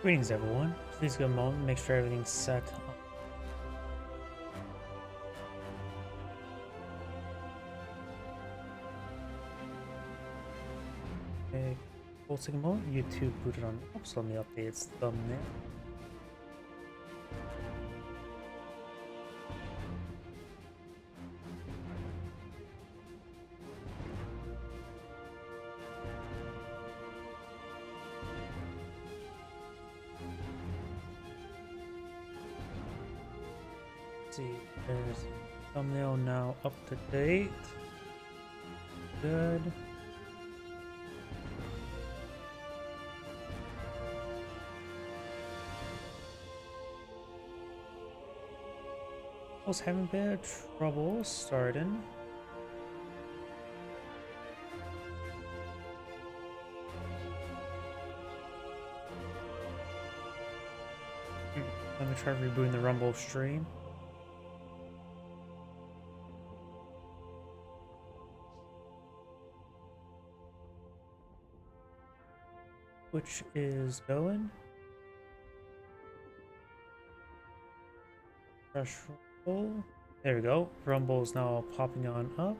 Greetings, everyone. Please give a moment, make sure everything's set. Okay, we'll take a moment. YouTube booted on. Oops, let me update its thumbnail. See, there's thumbnail now up to date. Good. Was having a bit of trouble starting. Let me try rebooting the Rumble stream. Which is going. Fresh Rumble. There we go. Rumble is now popping on up.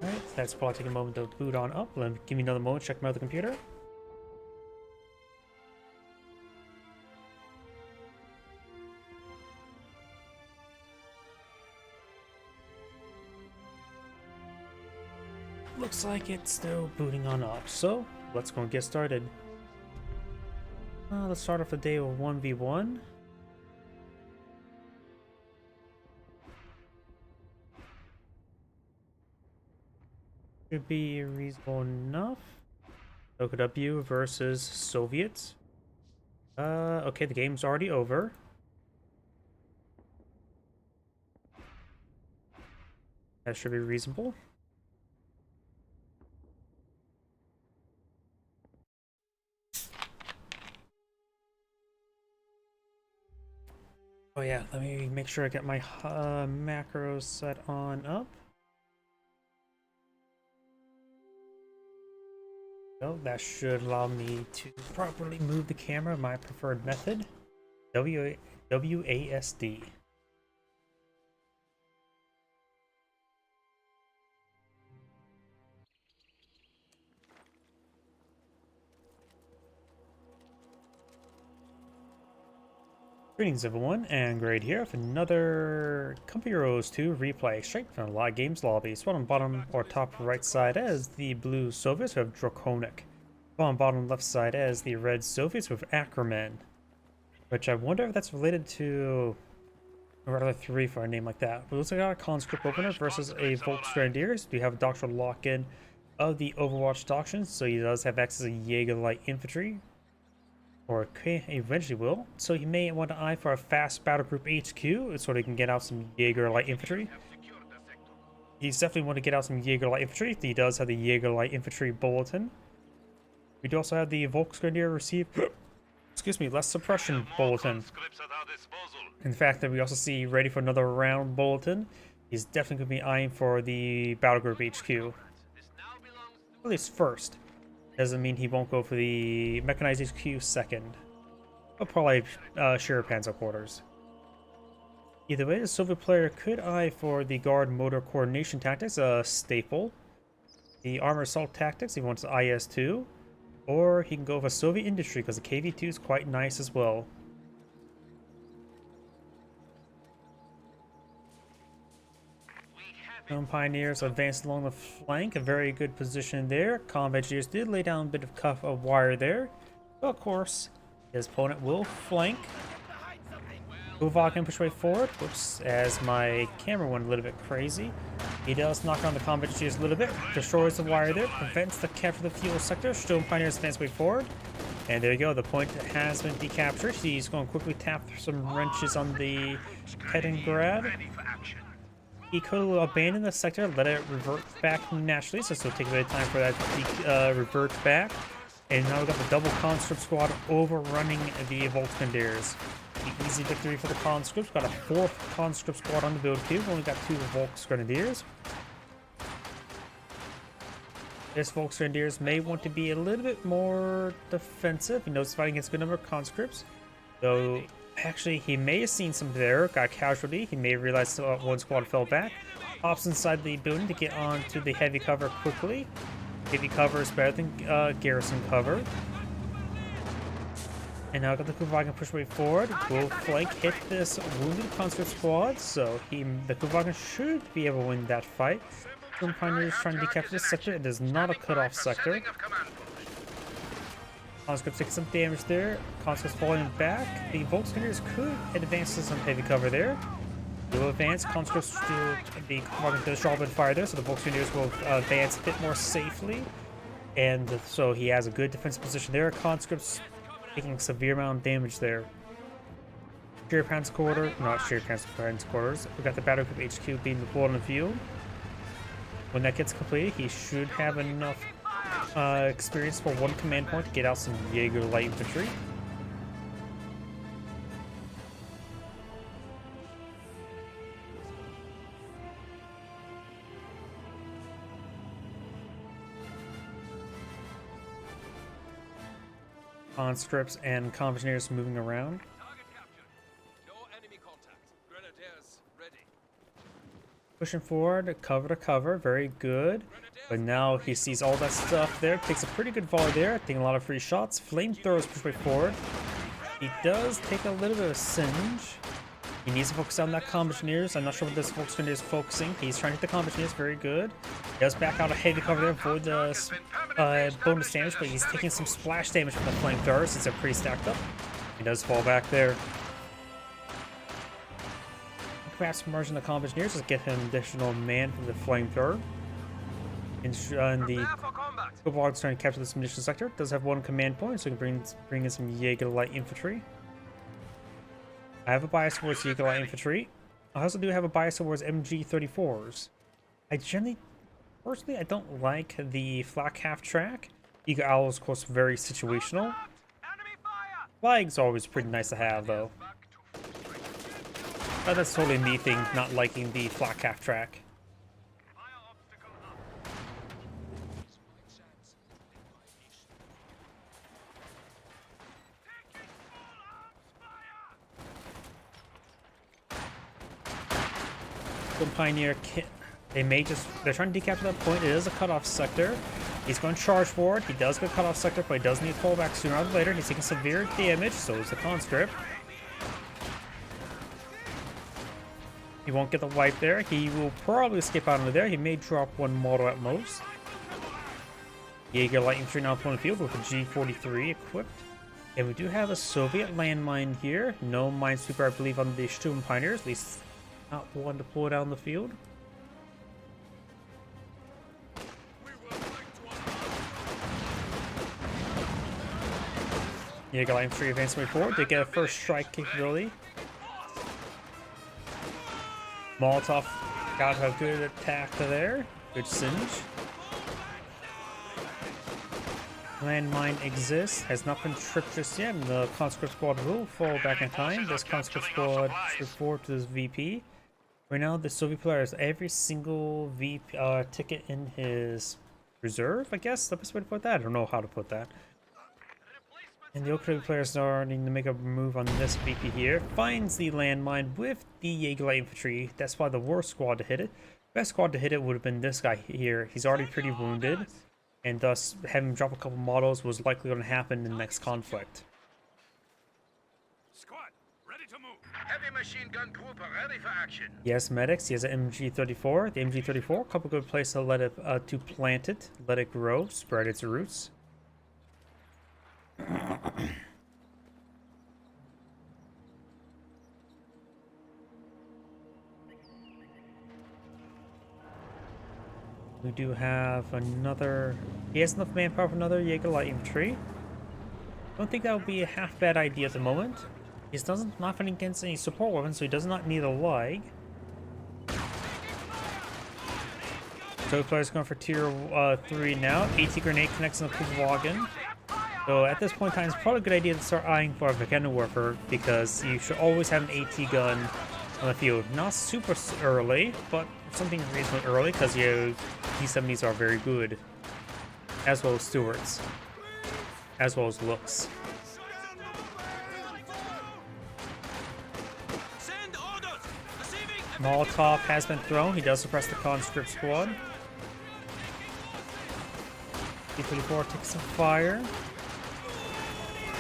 Alright, that's probably taking a moment to boot on up. Give me another moment, check my other computer. Looks like it's still booting on up, so let's go and get started. Let's start off the day with 1v1. Should be reasonable enough. OKW versus Soviets. Okay, the game's already over. That should be reasonable. Oh yeah, let me make sure I get my macros set on up. So that should allow me to properly move the camera, my preferred method, WASD. Greetings everyone, and Grade here with another Company Heroes 2 replay straight from the Live Games lobby. So on bottom or top right side as the blue Soviets with Draconic. On bottom left side as the red Soviets with Ackerman. Which I wonder if that's related to Rather 3 for a name like that. But looks like I got a conscript opener versus a Volksgrenadiers. We have a Doctrine lock-in of the Overwatch Doctrine, so he does have access to Jaeger Light Infantry. Or eventually will. So you may want to eye for a fast battle group HQ so he can get out some Jaeger Light Infantry. He's definitely want to get out some Jaeger Light Infantry. He does have the Jaeger Light Infantry Bulletin. We do also have the Volksgrenadier receive excuse me, less suppression bulletin. In fact, that we also see ready for another round bulletin. He's definitely going to be eyeing for the battle group HQ. At least first. Doesn't mean he won't go for the mechanized HQ second. But probably share Panzer quarters. Either way, the Soviet player could eye for the guard motor coordination tactics, a staple. The armor assault tactics, he wants the IS-2. Or he can go for Soviet industry because the KV-2 is quite nice as well. Pioneers advanced along the flank, a very good position there. Comm engineers did lay down a bit of cuff of wire there. But of course, his opponent will flank. Uvok can push way forward. Whoops, as my camera went a little bit crazy. He does knock down the comm engineers a little bit, destroys the wire there, prevents the capture of the fuel sector. Stone Pioneers advance way forward. And there you go, the point has been decaptured. He's going to quickly tap some wrenches on the Petrograd. He could abandon the sector, let it revert back naturally, so it'll take a bit of time for that to revert back. And now we've got the double conscript squad overrunning the Volksgrenadiers. The easy victory for the conscripts. Got a fourth conscript squad on the build queue. We've only got 2 Volksgrenadiers. This Volksgrenadiers may want to be a little bit more defensive. He knows he's fighting against a good number of conscripts. Though, actually, he may have seen some there, got a casualty. He may have realized one squad fell back. Hops inside the building to get onto the heavy cover quickly. Heavy cover is better than garrison cover. And now got the Kuvagan push way forward. Will flank hit this wounded conscript squad, so the Kuvagan should be able to win that fight. The Pioneers trying to decapture this sector. It is not a cut-off sector. Conscripts taking some damage there. Conscripts falling back. The Volksgrenadiers could advance to some heavy cover there. Will advance. Conscripts still the Kuvagan does drop and fire there, so the Volksgrenadiers will advance a bit more safely. And so he has a good defensive position there. Conscripts taking a severe amount of damage there. Sheerpan's quarter, not Sheerpan's quarters. We got the Battle Group HQ being deployed on the field. When that gets completed, he should have enough experience for one command point to get out some Jaeger light infantry. Conscripts and Commissioners moving around. Target captured. No enemy contact. Grenadiers ready. Pushing forward, cover to cover, very good. But now he sees all that stuff there, takes a pretty good volley there, taking a lot of free shots. Flamethrowers push way forward. He does take a little bit of a singe. He needs to focus on that Commissioners. I'm not sure what this Volksgrenadier is focusing. He's trying to hit the Commissioners, very good. He does back out a heavy cover there, avoid the bonus damage, but he's taking some splash damage from the Flamethrowers since they're pretty stacked up. He does fall back there. Perhaps merging the Commissioners to get him additional man from the Flamethrower. And the Kuvagan's trying to capture this munition sector. Does have one command point, so he can bring in some Jaeger light infantry. I have a bias towards Jaeger light infantry. I also do have a bias towards MG34s. Personally, I don't like the flak half track. Eagle Owl is, of course, very situational. Flag's always pretty nice to have, though. But that's totally me thing, not liking the flak half track. Pioneer kit. They're trying to decapture that point. It is a cutoff sector. He's going to charge forward. He does get cutoff sector, but he does need to pull back sooner or later. He's taking severe damage, so is the conscript. He won't get the wipe there. He will probably skip out into there. He may drop one model at most. Jaeger light infantry now on the field with a G43 equipped. And we do have a Soviet landmine here. No minesweeper, I believe, on the Sturm Pioneers. At least not one deployed down the field. Jaeger light infantry advancing way forward to get a first strike capability. Molotov got a good attack there. Good singe. Landmine exists, has not been tripped just yet, and the conscript squad will fall back in time. This conscript squad should forward to this VP. Right now, the Soviet player has every single VP ticket in his reserve, I guess. The best way to put that. I don't know how to put that. And the Ukrainian players are needing to make a move on this VP here. Finds the landmine with the Jaeger light infantry. That's probably the worst squad to hit it. Best squad to hit it would have been this guy here. He's already pretty wounded. And thus, having him drop a couple models was likely going to happen in the next conflict. Squad, ready to move. Heavy machine gun group ready for action. Yes, medics. He has an MG34. The MG34, a couple good places to let it to plant it, let it grow, spread its roots. We do have another. He has enough manpower for another Jaeger light infantry. Don't think that would be a half bad idea at the moment. He doesn't not fighting against any support weapons, so he does not need a lag. So the player's going for tier 3 now. AT grenade connects on the Kuvagan. So at this point in time, it's probably a good idea to start eyeing for a Wagenwerfer because you should always have an AT gun on the field. Not super early, but something reasonably early because your T-70s are very good. as well as Stewart's, as well as looks. Send orders. Receiving. Molotov has been thrown. He does suppress the conscript squad. T-34 takes some fire.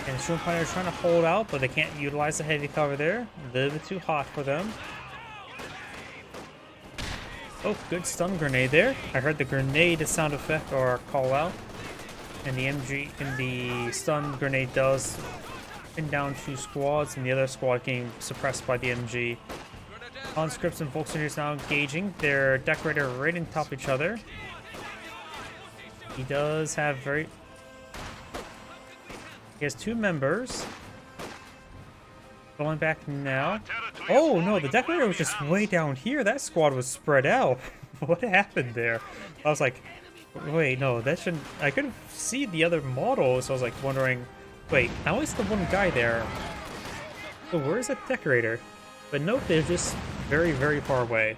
And the Shroom Pioneers trying to hold out, but they can't utilize the heavy cover there. A little bit too hot for them. Oh, good stun grenade there. I heard the grenade sound effect or call out. And the MG and the stun grenade does pin down 2 squads, and the other squad getting suppressed by the MG. Conscripts and Volkswagens now engaging. They're decorated right on top of each other. He does have very... He has 2 members. Going back now. Oh no, the decorator was just way down here. That squad was spread out. What happened there? I was like, wait, no, that shouldn't... I couldn't see the other model, so I was like wondering, wait, how is the one guy there? So where is that decorator? But nope, they're just very, very far away.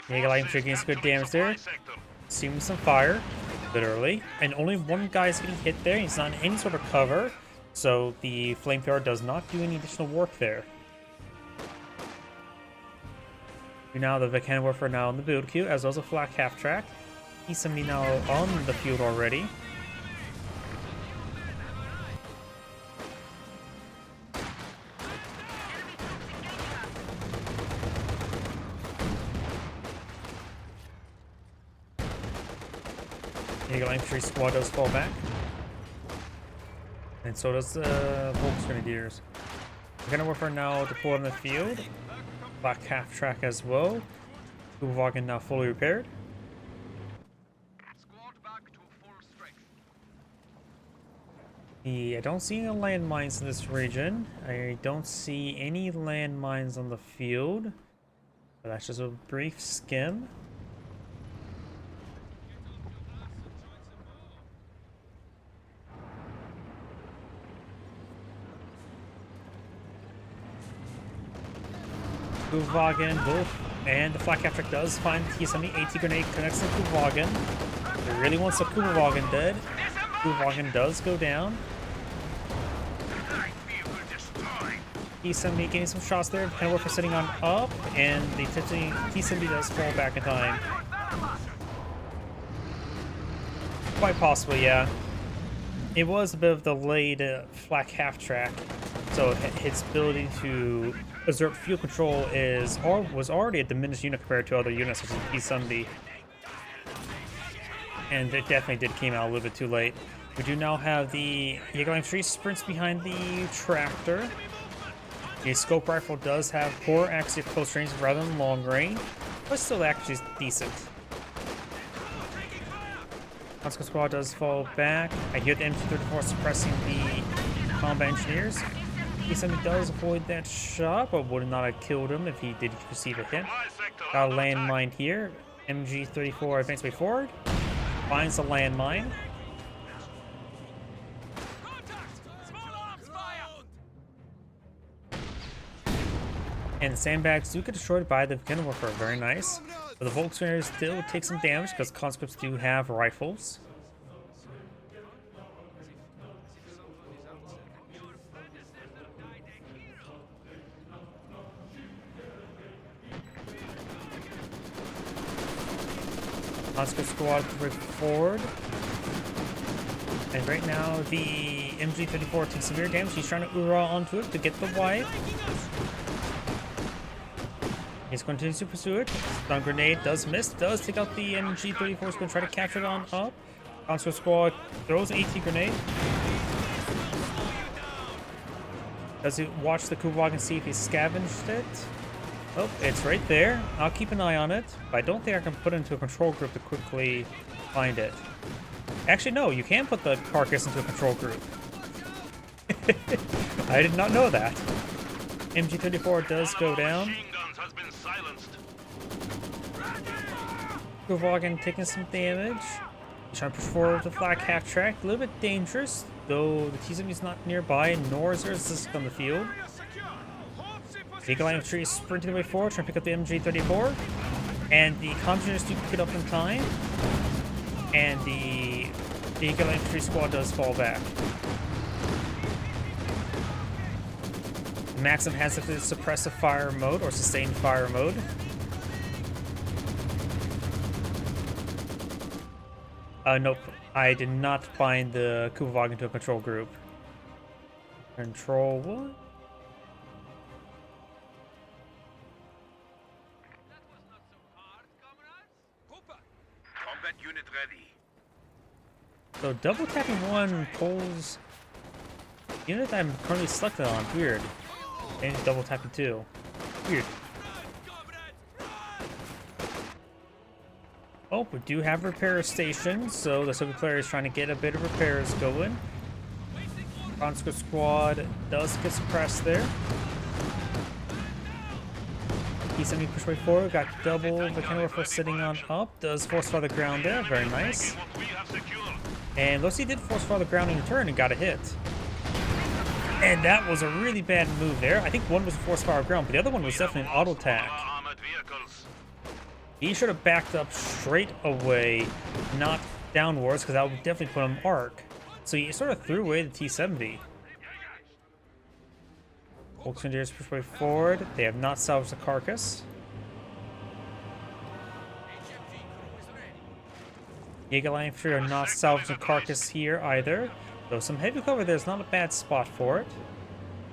Eagle Light Infantry gains good damage there. Seeing some fire, literally. And only one guy's getting hit there. He's not in any sort of cover. So the Flamethrower does not do any additional work there. Now the Volcanic Warfare now on the build queue, as well as a flak half track. T-70 now on the field already. Eagle Infantry squad does fall back. And so does the Volks Grenadiers. Volcanic Warfare now deployed on the field. Black half track as well. Kuhwagen now fully repaired. Squad back to full strength. I don't see any landmines in this region. I don't see any landmines on the field. But that's just a brief skim. Kuhwagen, Wolf, and the flak half track does find T-70 AT grenade connects to Kuhwagen. It really wants the Kuhwagen dead. Kuhwagen does go down. T-70 getting some shots there. Volcanic Warfare sitting on up, and the T-70 does fall back in time. Quite possibly, yeah. It was a bit of delayed flak half track, so its ability to exert field control was already a diminished unit compared to other units such as T-70. And it definitely did came out a little bit too late. We do now have the Eagle Infantry sprints behind the tractor. The scope rifle does have poor accuracy at close range rather than long range, but still actually is decent. Conscript squad does fall back. I hear the MG-34 suppressing the combat engineers. T-70 does avoid that shot, but would not have killed him if he did receive a hit. Got a landmine here. MG-34 advances way forward. Finds the landmine. And the sandbags do get destroyed by the Volcanic Warfare. Very nice. But the Volkswagens still take some damage because conscripts do have rifles. Conscript squad break forward. And right now the MG-34 takes severe damage. He's trying to Ura onto it to get the wipe. He's going to continue to pursue it. Stun grenade does miss. Does take out the MG-34. Is going to try to capture it on up. Conscript squad throws an AT grenade. Does he watch the Kuhwagen see if he scavenged it? Oh, it's right there. I'll keep an eye on it. But I don't think I can put it into a control group to quickly find it. Actually, no. You can put the carcass into a control group. I did not know that. MG-34 does go down. Kuhwagen taking some damage. He's trying to push forward with the flak half track. A little bit dangerous, though the T-70 is not nearby, nor is there resistance on the field. Eagle Infantry is sprinting the way forward, trying to pick up the MG-34. And the commoners do pick it up in time. And the Eagle Infantry squad does fall back. Maxim has the suppressive fire mode or sustained fire mode. Nope. I did not bind the Kuva into a control group. Control what? Combat unit ready. So double tapping one pulls unit I'm currently selected on. Weird. And double tapping two. Weird. Oh, we do have repair stations, so the Soviet player is trying to get a bit of repairs going. Conscript squad does get suppressed there. T-70 push way forward, got double the Kenworth sitting on up, does force fire the ground there, very nice. And Lucy did force fire the ground in turn and got a hit. And that was a really bad move there. I think one was force fire ground, but the other one was definitely an auto attack. He should have backed up straight away, not downwards, because that would definitely put him arc. So he sort of threw away the T-70. Volksgrenadiers push way forward. They have not salvaged the carcass. Jaeger Infantry are not salvaging the carcass here either. Though some heavy cover there's not a bad spot for it.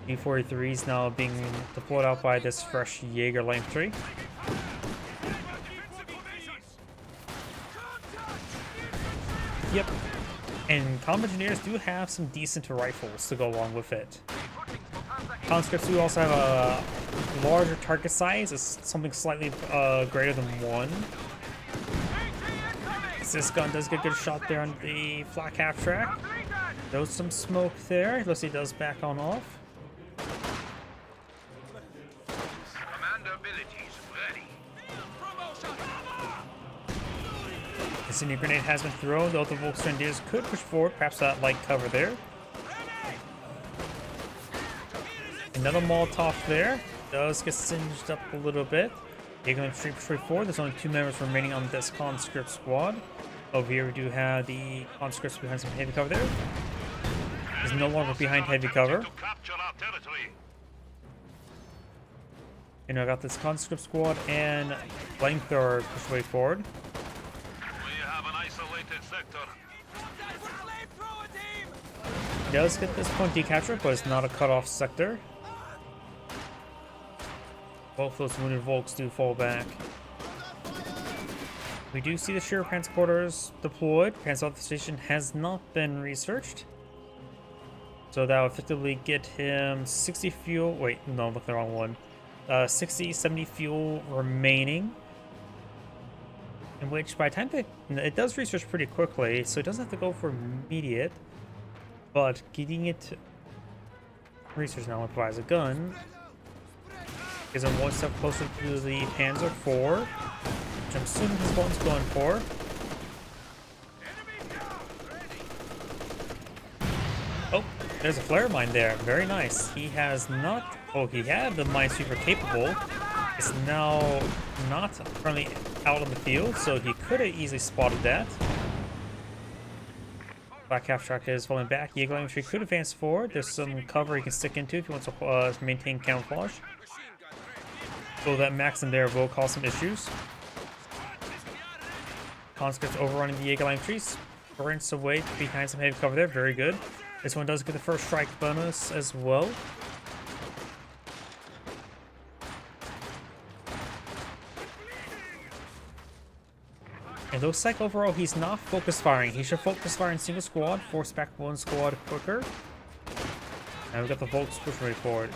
B-43 is now being deployed out by this fresh Jaeger Infantry. Yep. And combat engineers do have some decent rifles to go along with it. Conscripts do also have a larger target size. It's something slightly greater than one. This gun does get a good shot there on the flak half track. There's some smoke there. Lucy does back on off. Commander abilities ready. The senior grenade has been thrown, though the Volksgrenadiers could push forward, perhaps that light cover there. Another Molotov there. Does get singed up a little bit. Jaeger Infantry push forward. There's only 2 members remaining on this conscript squad. Over here we do have the conscripts behind some heavy cover there. He's no longer behind heavy cover. And I got this conscript squad and flamethrower push way forward. We have an isolated sector. He does get this point decaptured, but it's not a cut-off sector. Both those wounded Volks do fall back. We do see the Shearer transporters deployed. Panzer Station has not been researched. So that would effectively get him 60 fuel. Wait, no, I'm looking at the wrong one. 60, 70 fuel remaining. In which, by the time it does research pretty quickly, so it doesn't have to go for immediate. But getting it research now provides a gun. Gives him one step closer to the Panzer IV, which I'm assuming his one's going for. Oh, there's a flare mine there. Very nice. He has not. Oh, he had the minesweeper capable. It's now not currently out on the field, so he could have easily spotted that. Black half track is falling back. Jaeger Infantry could advance forward. There's some cover he can stick into if he wants to maintain camouflage. So that Maxim there will cause some issues. Conscripts overrunning the Jaeger Infantry. Sprints away behind some heavy cover there. Very good. This one does get the first strike bonus as well. It looks like overall he's not focus firing. He should focus fire in single squad, force back one squad quicker. And we got the Volks push way forward.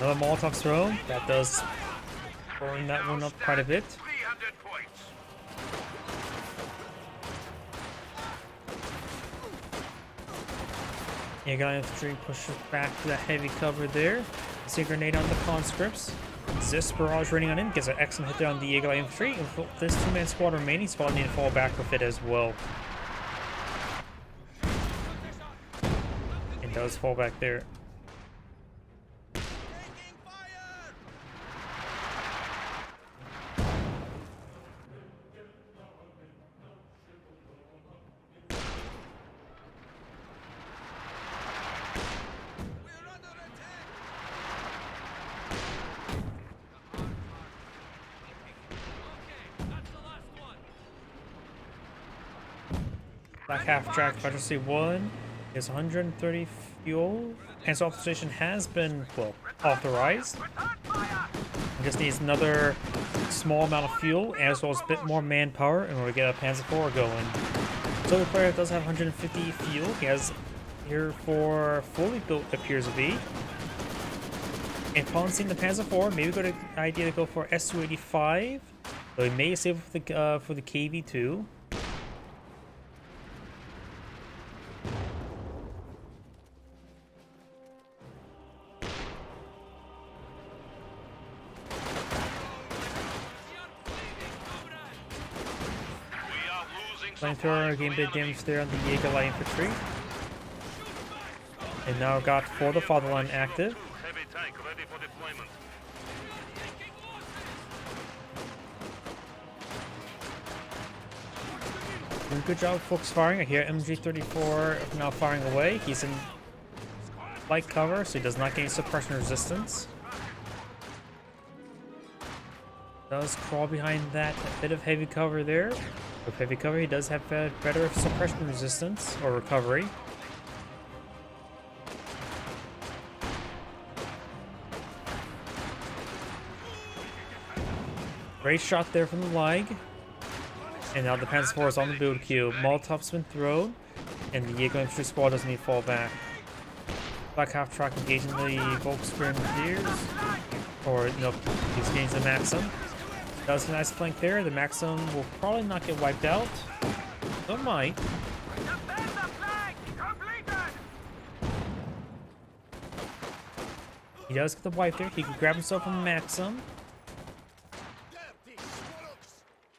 Another Molotov thrown. That does burn that one up quite a bit. 300 points. Jaeger Infantry pushes back to that heavy cover there. See a grenade on the conscripts. This barrage raining on him gets an excellent hit there on the Jaeger Infantry. With this 2-man squad remaining, he's probably need to fall back with it as well. It does fall back there. Taking fire! We're under attack! Okay, that's the last one. Black half track Fantasy 1 is 130 fuel. Panzer authorization has been, well, authorized. It just needs another small amount of fuel as well as a bit more manpower in order to get a Panzer IV going. So the player does have 150 fuel. He has here for fully built appears to be. And upon seeing the Panzer IV, maybe got an idea to go for Su-85. So he may save for the KV-2. Flamethrower gained big damage there on the Jaeger Light Infantry. And now got For the Fatherland active. Heavy tank ready for deployment. Doing a good job of focus firing. I hear MG34 now firing away. He's in light cover, so he does not gain suppression resistance. Does crawl behind that bit of heavy cover there. With heavy cover, he does have better suppression resistance or recovery. Great shot there from the leg. And now the Panzer IV is on the build queue. Molotov's been thrown, and the Jaeger Infantry squad doesn't need to fall back. Black half track engaging the Volksgrenadiers. Or, no, he's gains the Maxim. Does a nice flank there. The Maxim will probably not get wiped out. Though it might. He does get the wipe there. He can grab himself a Maxim.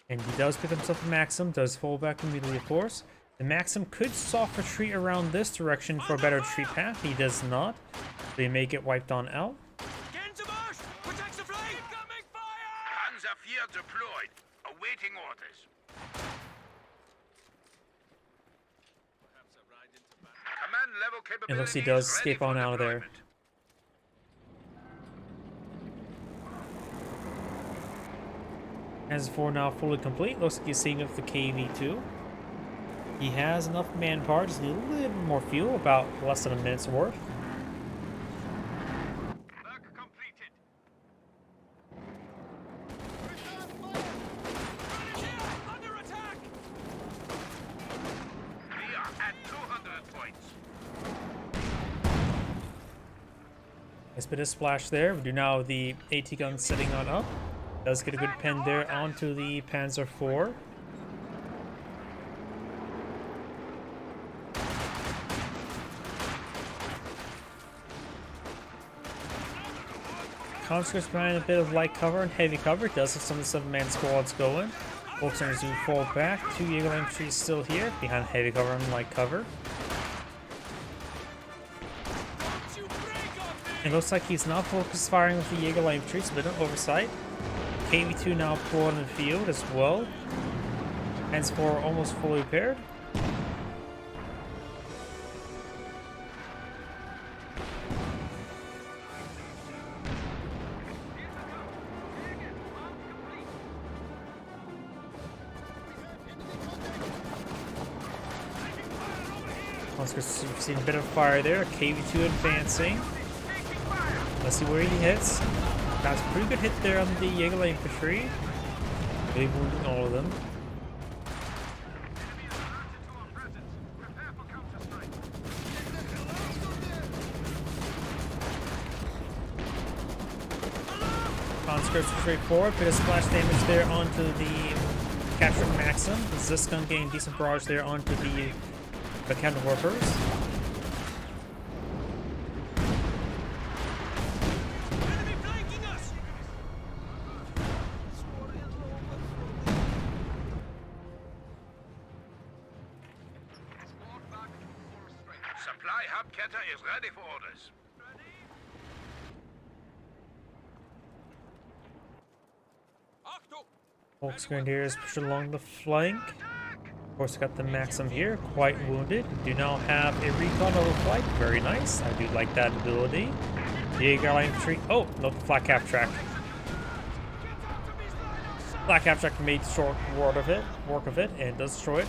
And he does pick himself a Maxim. Does fall back immediately, of course. The Maxim could soft retreat around this direction for a better retreat path. He does not. So he may get wiped on out. Gänsemarsch! Protect the flank! Incoming fire! Panzer IV deployed. Awaiting orders. Perhaps a ride into battle. Command level capability. It looks he does escape on out of there. As for now fully complete, looks like he's seeing up the KV-2. He has enough manpower, just need a little bit more fuel, about less than a minute's worth. Work completed. Under attack! We are at 200 points. Nice bit of splash there. We do now have the AT gun sitting on up. Does get a good pen there onto the Panzer IV. Conscripts behind a bit of light cover and heavy cover. Does have some of the 7-man squads going. Volksrunners do fall back. 2 Jaeger infantry still here behind heavy cover and light cover. Don't you break off this! It looks like he's not focus firing with the Jaeger light infantry, so a bit of oversight. KV-2 now pulled in the field as well. Panzer IV almost fully repaired. Conscripts have seen a bit of fire there. KV-2 advancing. Let's see where he hits. That's a pretty good hit there on the Jaeger light infantry. Really wounding all of them. Conscripts straight forward, bit of splash damage there onto the captured Maxim. The Ziscon getting decent barrage there onto the counter workers. Enemy flanking us! Some Supply Hauptketter is ready for orders. Achtung! Volksgrenadiers push along the flank. Of course, got the Maxim here, quite wounded. Do now have a recon overflight. Very nice. I do like that ability. Jaeger Light Infantry. Oh, no, Flak Cap Track. Flak Cap Track made short work of it, and does destroy it.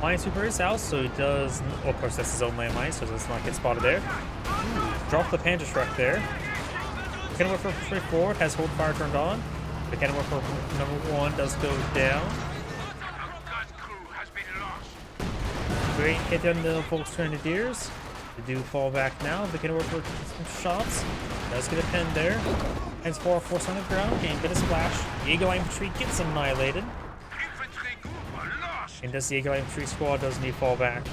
Lion Super is out, so he does. Oh, of course, that's his own landmine, so does not get spotted there. Ooh, drop the Panzerschreck there. Cannon Whipper straight forward has hold fire turned on. The Cannon Whipper number 1 does go down. Outcast crew has been lost. Great hit on the Volksgrenadiers. They do fall back now. The Cannon Whipper some shots. Does get a pin there. Hands 4 force on the ground. Getting a bit of splash. Eagle Infantry gets annihilated. Infantry group are lost. And this Eagle Infantry squad does need fall back.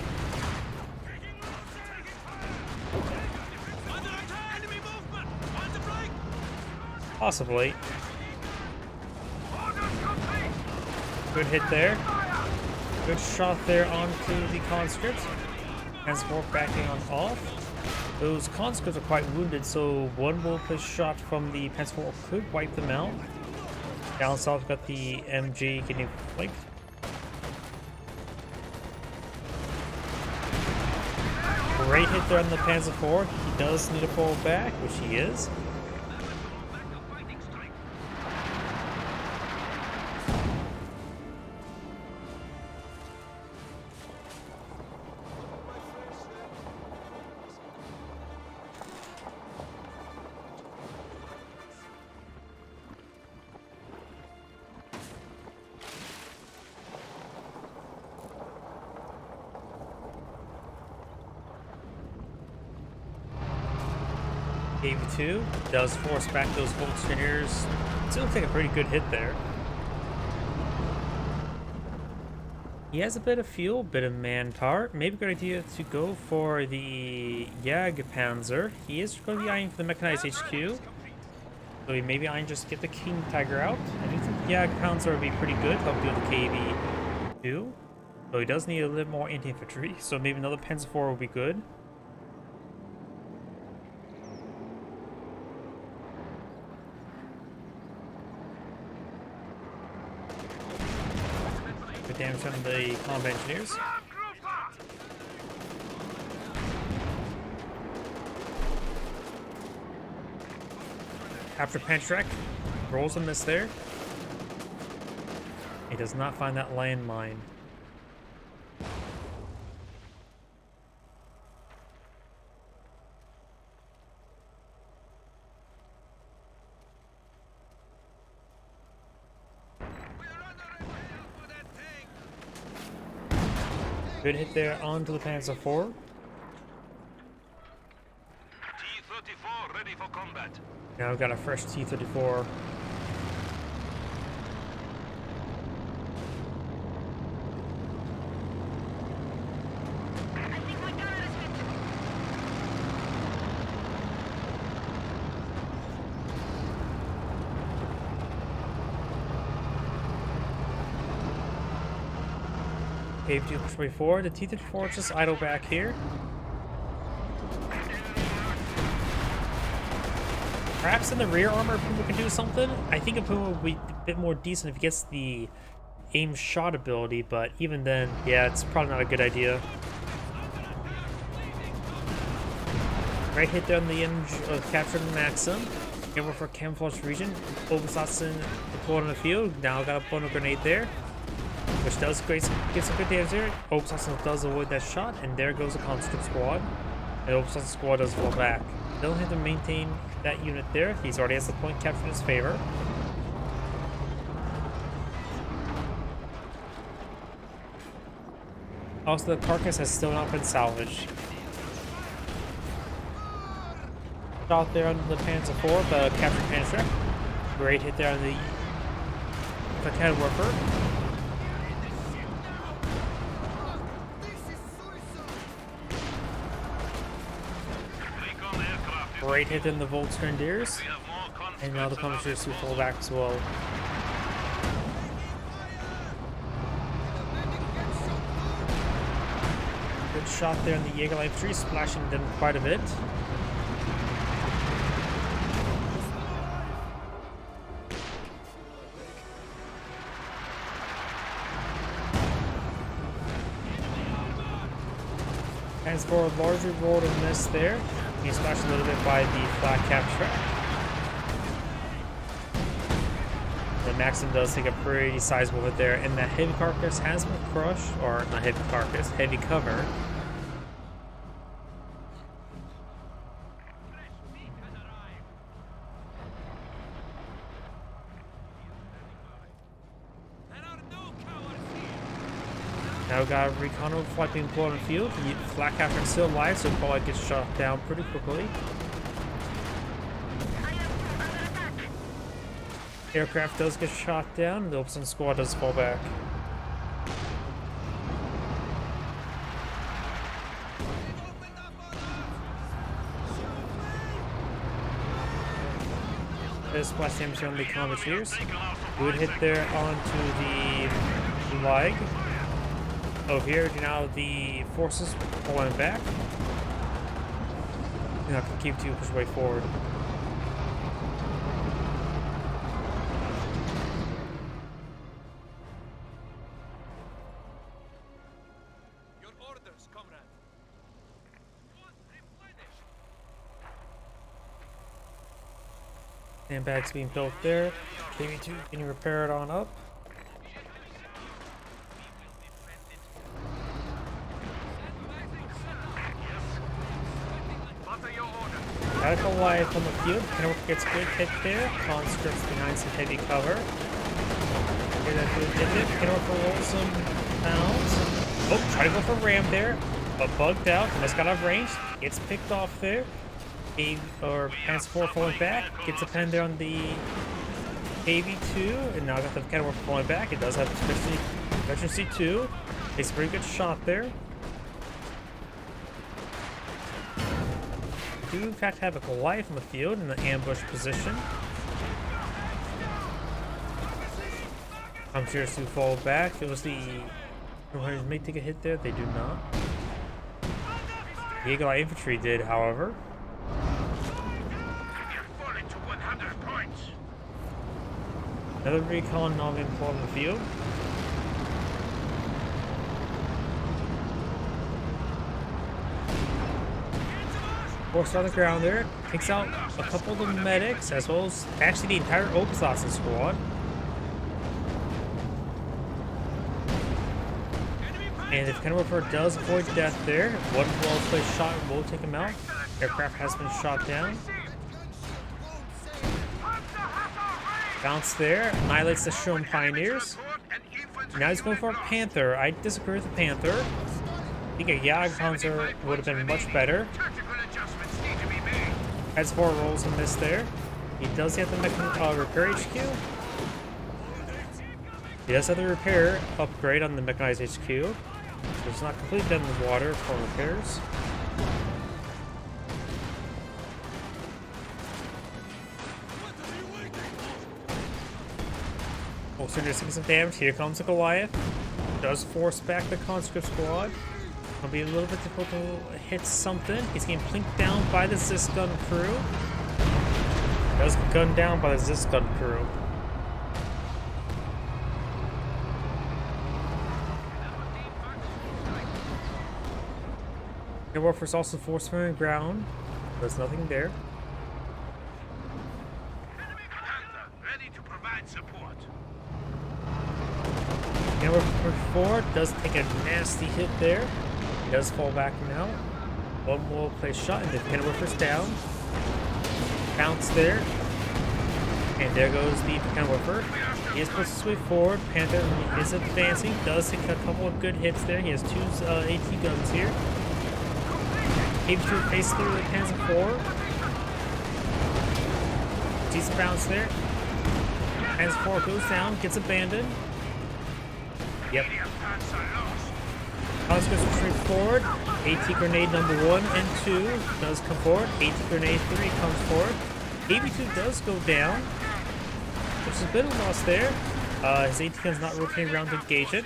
Enemy movement! On the flank! Possibly. Orders complete. Good hit there. Good shot there onto the conscript. Hands 4 backing on off. Those conscripts are quite wounded, so one will push shot from the Panzer IV could wipe them out. Down south, got the MG getting flanked. Great hit there on the Panzer IV. He does need to fall back, which he is. KV2 does force back those Volksgrenadiers. Still take a pretty good hit there. He has a bit of fuel, bit of manpower. Maybe a good idea to go for the Jagdpanzer. He is going to be eyeing for the mechanized HQ. So he maybe eyeing just get the King Tiger out. I do think the Jagdpanzer would be pretty good. Help deal with the KV2. So he does need a little more anti-infantry. So maybe another Panzer IV will be good. Good damage on the combat engineers. Capture Panzerschreck. Rolls a miss there. He does not find that landmine. Good hit there onto the Panzer IV. T-34 ready for combat. Now we've got a fresh T-34. KV2 push way forward. The T-34 is just idle back here. Perhaps in the rear armor, Puma can do something. I think a Puma would be a bit more decent if he gets the aim shot ability, but even then, yeah, it's probably not a good idea. Right hit there on the MG, capturing the Maxim. Camera for camouflage region. Obersatzen deployed on the field. Now got a bonus grenade there, which does get some good damage there. Obersatzen does avoid that shot, and there goes the conscript squad. And Obersatzen squad does fall back. They'll have to maintain that unit there. He's already has the point captured in his favor. Also, the carcass has still not been salvaged. Shot there on the Panzer IV, the captured Panzer. Great hit there on the Cannon Whipper. Great hit in the Volksgrenadiers. And now the Punisers who fall back as well. Good good shot there on the Jaeger infantry, splashing them quite a bit. As for a larger roll to miss there, he's splashed a little bit by the flat cap track. The Maxim does take a pretty sizable hit there, and that heavy carcass has been crushed, or not heavy carcass, heavy cover. Now we got recon overflight being pulled on the field. The flat captain is still alive, so probably gets shot down pretty quickly. Aircraft does get shot down, the Opson squad does fall back. This splash damage on the Commandeers. Good hit there onto the leg. Over here, now the forces pulling back. You're not going to keep too push way forward. Your orders, comrade. Sandbags being built there. KV2, can you repair it on up? Got a Goliath on the field. Kenworth gets a good hit there. Conscripts behind some heavy cover. Hear that good hit. Kenworth rolls some pounds. Oh, try to go for Ram there. But bugged out. Almost got out of range. Gets picked off there. Panzer 4 falling back. Gets a pen there on the KV2. And now got the Kenworth falling back. It does have Veteran C2. Takes a pretty good shot there. Do in fact have a Goliath in the field in the ambush position. I'm sure to fall back. It was the Runners may take a hit there. They do not. The Eagle Eye infantry did, however. Falling to 100 points. Another recon not being pulled in the field. Force on the ground there, takes out a couple of the medics, as well as actually the entire Oaksassen squad. And if Kenworth does avoid death there, one well-placed shot will take him out. Aircraft has been shot down. Bounce there, annihilates the Sherman Pioneers. Now he's going for a Panther. I disagree with the Panther. I think a Jagdpanzer would have been much better. Has 4 rolls and miss there. He does have the repair HQ. He does have the repair upgrade on the mechanized HQ. So it's not completely dead in the water for repairs. Oh, so just taking some damage. Here comes the Goliath. Does force back the conscript squad. It'll be a little bit difficult to hit something. He's getting plinked down by the Zisgun crew. Does get gunned down by the Zisgun crew. Kenworth is also forced from the ground. There's nothing there. Panther, ready to provide support. Kenworth 4 does take a nasty hit there. He does fall back now. One more place shot, and the Kenworth is down. Bounce there. And there goes the Kenworth. He is supposed to sweep forward. Panther is advancing. Does take a couple of good hits there. He has 2 AT guns here. KV2 face through the Panzer 4. Decent bounce there. Panzer 4 goes down, gets abandoned. Yep. Conscripts retreat forward. AT grenade number 1 and 2 does come forward. AT grenade 3 comes forward. KV2 does go down, which is a bit of a loss there. His AT gun's not rotating around to engage it.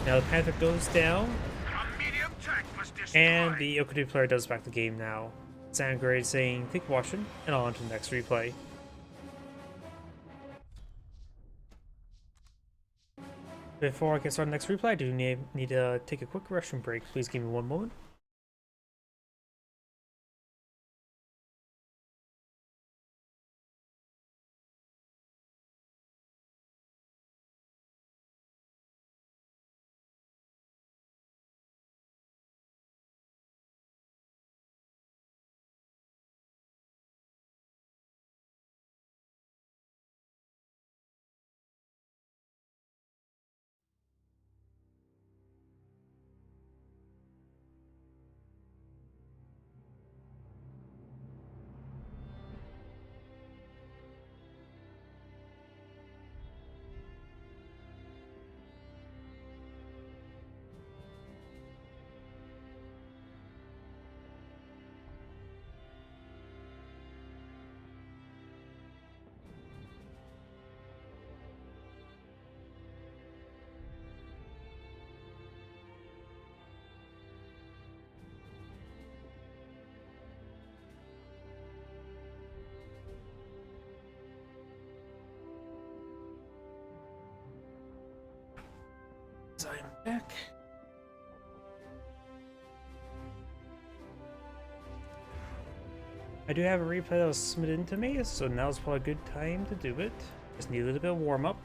Now the Panther goes down, A medium tank was destroyed. and the Okudu player does back the game now. Soundgrade saying, thank you for watching, and on to the next replay. Before I get started on the next replay, I do need to take a quick restroom break. Please give me one moment. I'm back. I do have a replay that was submitted to me, so now's probably a good time to do it. Just need a little bit of warm up.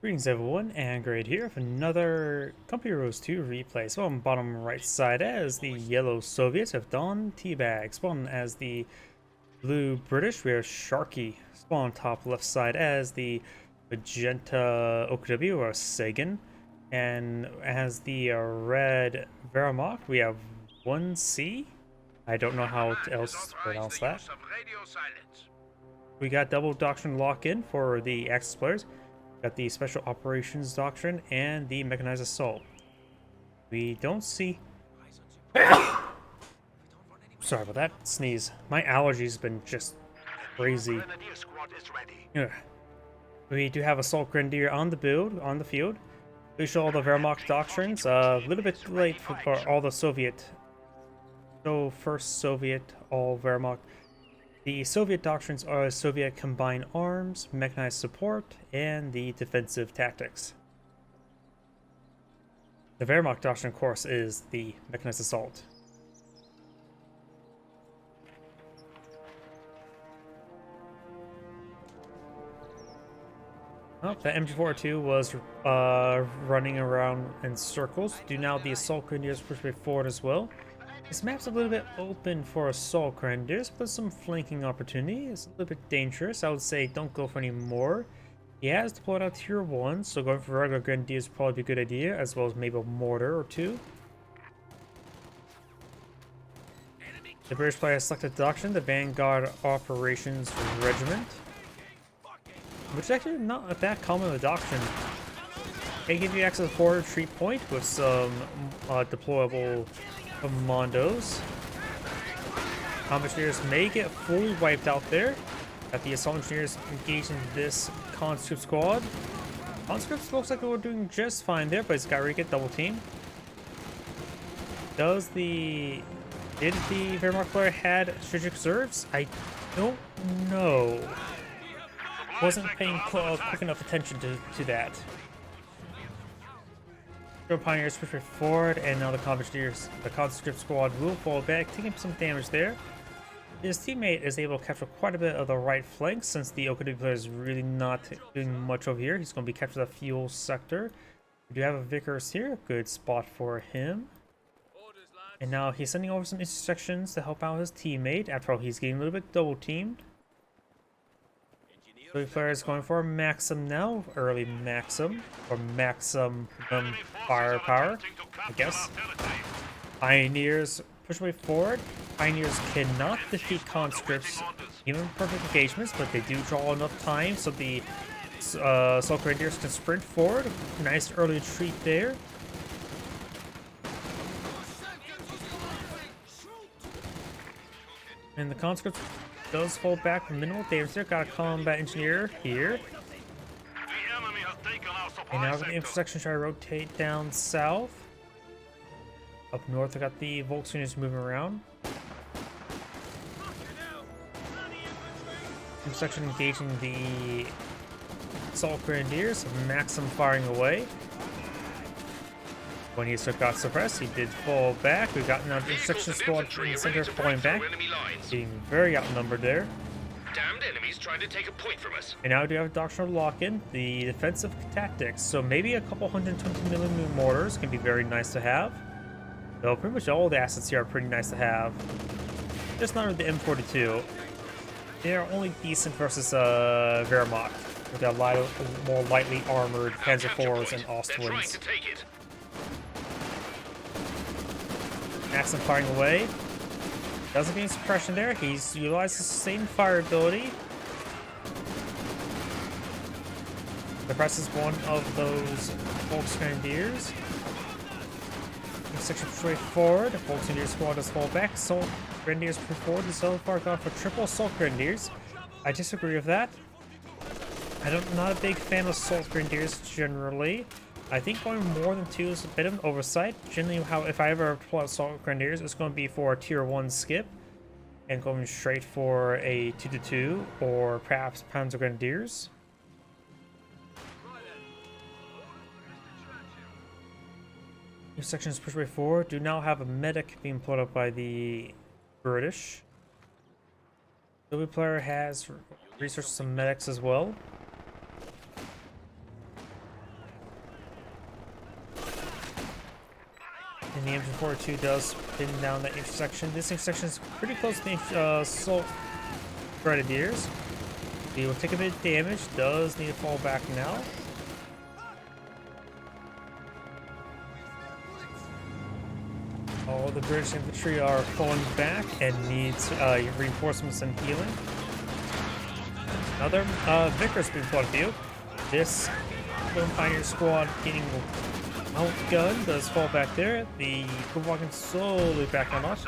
Greetings everyone, and Grade here with another Company Heroes 2 replay. So on bottom right side as the yellow Soviets have Don Teabag. Spawn as the blue British, we have Sharky. Spawn on top left side as the magenta OKW or Sagan. And as the red Wehrmacht, we have 1C. I don't know how else to pronounce that. We got double doctrine lock-in for the Axis players. Got the Special Operations Doctrine and the Mechanized Assault. We don't see... Sorry about that. Sneeze. My allergies been just crazy. Yeah. We do have Assault Grenadier on the field. We show all the Wehrmacht doctrines. A little bit late for all the Soviet. So first Soviet, all Wehrmacht. The Soviet doctrines are Soviet combined arms, mechanized support, and the defensive tactics. The Wehrmacht doctrine, of course, is the mechanized assault. Oh, the MG42 was running around in circles. Do now the assault grenadiers push way forward as well. This map's a little bit open for assault grenadiers, but there's some flanking opportunity. It's a little bit dangerous. I would say don't go for any more. He has deployed out tier 1, so going for regular grenadiers would probably be a good idea, as well as maybe a mortar or two. The British player has selected the doctrine, the Vanguard Operations Regiment, which is actually not that common of a doctrine. They give you access to forward retreat point with some deployable commandos. Combat engineers may get fully wiped out there. Got the assault engineers engaged in this conscript squad. Conscripts looks like we're doing just fine there, but it's got to get double team. Did the Wehrmacht player had strategic reserves? I don't know. Wasn't paying quick enough attention to that. Pioneers push forward, and now the conscript squad will fall back, taking some damage there. His teammate is able to capture quite a bit of the right flank since the OKW player is really not doing much over here. He's going to be capturing the fuel sector. We do have a Vickers here, good spot for him. Orders, lads. And now he's sending over some intersections to help out his teammate. After all, he's getting a little bit double teamed. The player is going for a Maxim now, early Maxim, or Maxim firepower, I guess. Pioneers push way forward. Pioneers cannot defeat conscripts, even perfect engagements, but they do draw enough time so the Assault Grenadiers can sprint forward. Nice early retreat there. And the conscripts does hold back minimal damage there. Got a combat engineer here. And now the intersection try to rotate down south. Up north, I got the Volkswagens moving around. Intersection engaging the Assault Grenadiers. Maxim firing away. When he got suppressed, he did fall back. We've got now the intersection squad in the center falling back. Being very outnumbered there. Damned enemies trying to take a point from us. And now we do have a doctrinal lock-in, the defensive tactics. So maybe a couple 120mm mortars can be very nice to have. Though pretty much all the assets here are pretty nice to have. Just not with the M42. They are only decent versus Wehrmacht, with their more lightly armored Panzer IVs and Ostwinds. Maxim firing away. Doesn't gain suppression there. He's utilized the same fire ability. Suppresses one of those Volksgrenadiers. Section straight forward. Volksgrenadier squad does fall back. Assault Grenadiers push forward. The so far gone for triple Assault Grenadiers. I disagree with that. I'm not a big fan of Assault Grenadiers generally. I think going more than 2 is a bit of an oversight. Generally, if I ever pull Assault Grenadiers, it's going to be for a tier 1 skip and going straight for a 2-2 or perhaps Panzer Grenadiers. New sections push way forward. Do now have a medic being pulled up by the British. The player has researched some medics as well. And the Engine 42 does pin down that intersection. This intersection is pretty close to the Assault Grenadiers. He will take a bit of damage. Does need to fall back now. All the British infantry are falling back and needs reinforcements and healing. Another Vickers being put on field. This Pioneer squad getting outgunned does fall back there. The Kuwagen slowly back on up.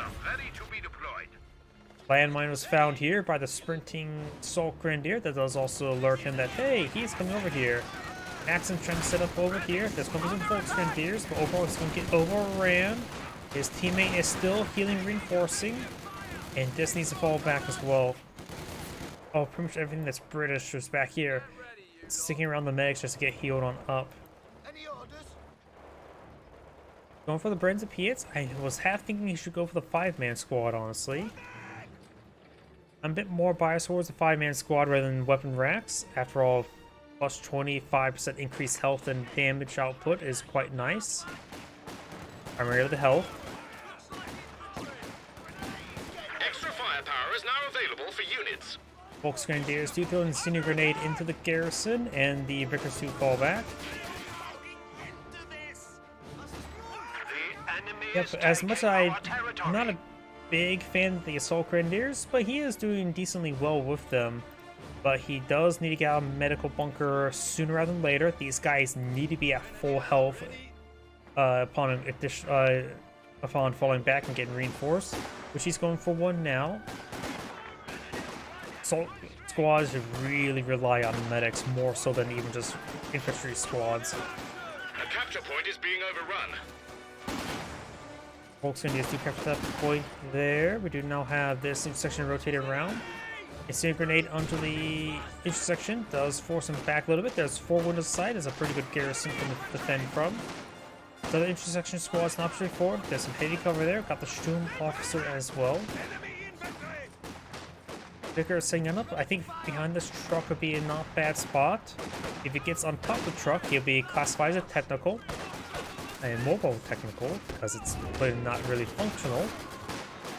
Landmine was found here by the sprinting Assault Grenadier. That does also alert him that, hey, he's coming over here. Maxim trying to set up over here. There's going to be some Volksgrenadiers, but overall it's going to get overran. His teammate is still healing, reinforcing, and this needs to fall back as well. Oh, pretty much everything that's British is back here, sticking around the medics just to get healed on up. Going for the Brands of Piets. I was half thinking he should go for the 5-man squad, honestly. I'm a bit more biased towards the 5-man squad rather than weapon racks. After all, plus 25% increased health and damage output is quite nice. Primarily the health. Extra firepower is now available for units. Volksgrenadiers do throw an incendiary grenade into the garrison, and the Vickers do fall back. Yep, as much as I'm not a big fan of the Assault Grenadiers, but he is doing decently well with them. But he does need to get out of medical bunker sooner rather than later. These guys need to be at full health upon falling back and getting reinforced, which he's going for one now. Assault squads really rely on medics more so than even just infantry squads. A capture point is being overrun. Volksgrenadiers do capture that point there. We do now have this intersection rotated around. A single grenade onto the intersection does force him back a little bit. There's 4 windows side. There's a pretty good garrison to defend from. So the intersection squad's not straightforward. There's some heavy cover there. Got the Sturm officer as well. Vicker is setting up. I think behind this truck would be a not bad spot. If he gets on top of the truck, he'll be classified as a technical. A mobile technical, because it's clearly not really functional.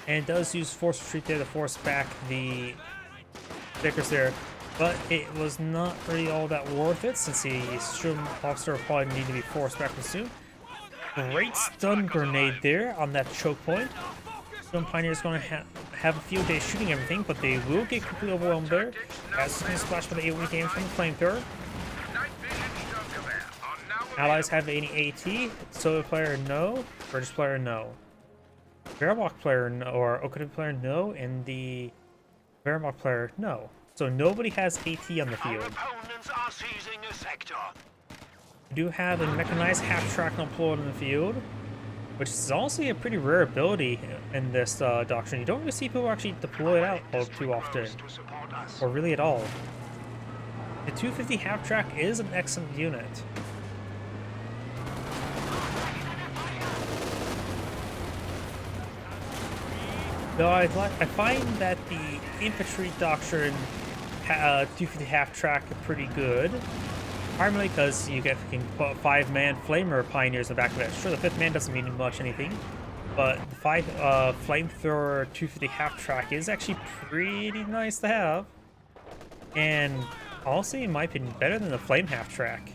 And does use force retreat there to force back the Vickers there. But it was not really all that worth it, since the Sturm officer will probably need to be forced back soon. Great stun grenade there on that choke point. Sturm Pioneer's going to have a field day shooting everything, but they will get completely overwhelmed there. As going to splash for the AoE damage from the flamethrower. Allies have any AT. Soviet player, no. British player, no. Wehrmacht player, no. Or Okuda player, no. And the Wehrmacht player, no. So nobody has AT on the field. We do have a mechanized half-track deployed in the field, which is also a pretty rare ability in this doctrine. You don't really see people actually deploy it out all too often, or really at all. The 250 half-track is an excellent unit. Though I find that the infantry doctrine 250 half-track are pretty good. Primarily because you get 5-man flamer pioneers in the back of it. Sure, the 5th man doesn't mean much anything, but the 5 flamethrower 250 half-track is actually pretty nice to have. And honestly, in my opinion, better than the flame half-track.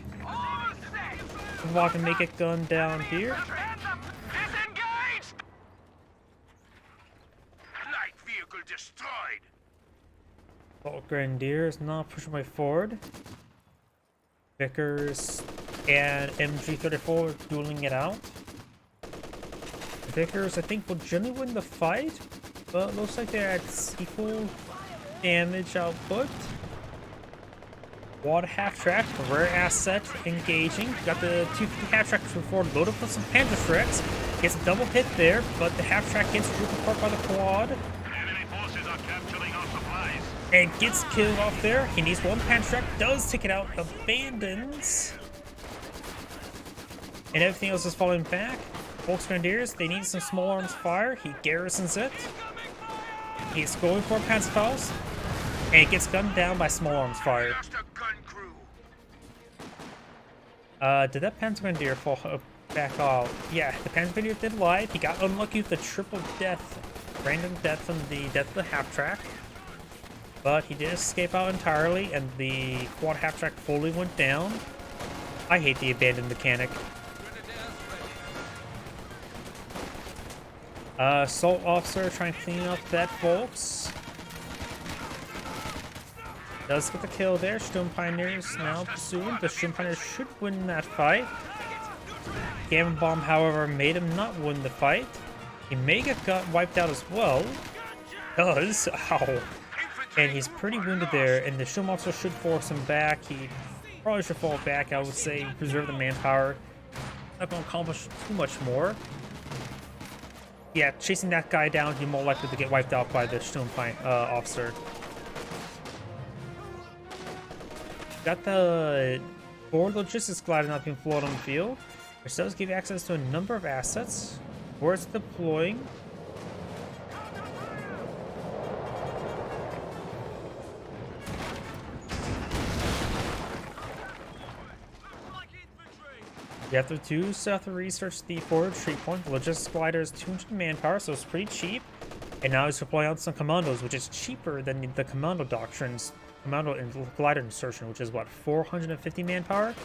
Walk and make it gun down here. Assault Grenadier is not pushing my forward. Vickers and MG34 dueling it out. Vickers, I think, will generally win the fight, but looks like they're at equal damage output. Water half-track, rare asset engaging. Got the 250 half-track forward loaded with some Panzerschrecks. Gets a double hit there, but the half-track gets ripped apart by the quad. And gets killed off there. He needs one Panzerschreck, does take it out, abandons. And everything else is falling back. Volksgrenadiers, they need some small arms fire. He garrisons it. He's going for Panzerfaust. And it gets gunned down by small arms fire. Did that Panzergrenadier fall back off? Yeah, the Panzergrenadier did live. He got unlucky with the triple death. Random death from the death of the half-track. But he did escape out entirely, and the quad half-track fully went down. I hate the abandoned mechanic. Assault officer trying to clean up that Volks. Does get the kill there. Sturm Pioneers now pursuing. The Sturm Pioneers should win that fight. Gamma Bomb, however, made him not win the fight. He may get wiped out as well. Does. Ow. And he's pretty wounded there, and the Sturm officer should force him back. He probably should fall back, I would say. Preserve the manpower. Not going to accomplish too much more. Yeah, chasing that guy down, he's more likely to get wiped out by the Sturm officer. Got the forward logistics glider not being floated on the field, which does give access to a number of assets. Where it's deploying. You have to south of research the forward retreat point. The logistics glider is 200 manpower, so it's pretty cheap. And now he's deploying out some commandos, which is cheaper than the commando doctrines, commando and glider insertion, which is what, 450 manpower?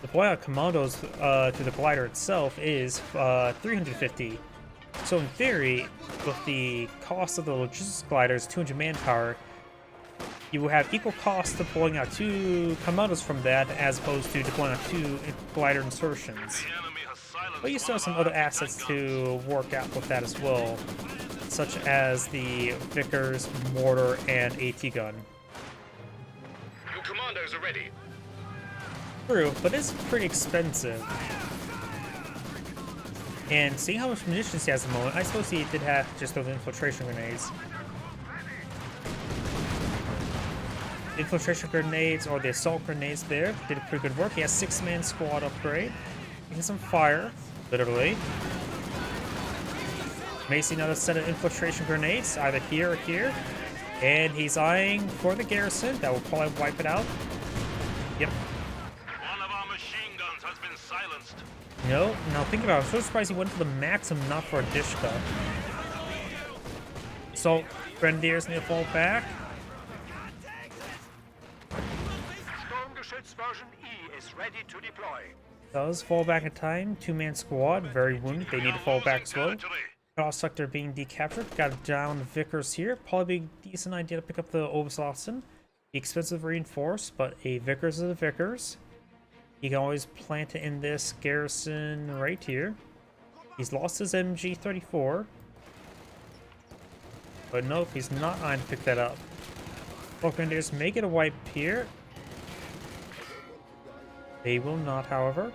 Deploying out commandos to the glider itself is 350. So in theory, with the cost of the logistics gliders, 200 manpower, you will have equal cost deploying out 2 commandos from that as opposed to deploying out 2 glider insertions. But you still have some other assets to work out with that as well, such as the Vickers, mortar, and AT gun. Your commandos are ready. True, but it's pretty expensive. And seeing how much munitions he has at the moment, I suppose he did have just those infiltration grenades. Infiltration grenades or the assault grenades there did pretty good work. He has 6-man squad upgrade. He has some fire. Literally. Macy now to set of infiltration grenades, either here or here. And he's eyeing for the garrison. That will probably wipe it out. Yep. One of our machine guns has been silenced. No, now think about it. I'm so surprised he went for the Maxim, not for a Dishka. So, Grenadiers need to fall back. Sturmgeschütz version E is ready to deploy. Does fall back in time. Two-man squad, very wounded. They need to fall back as well. Cross sector being decaptured. Got down Vickers here. Probably be a decent idea to pick up the Obersalzen. The expensive reinforced, but a Vickers is a Vickers. You can always plant it in this garrison right here. He's lost his MG34. But nope, he's not on to pick that up. Grenadiers may get a wipe here. They will not, however.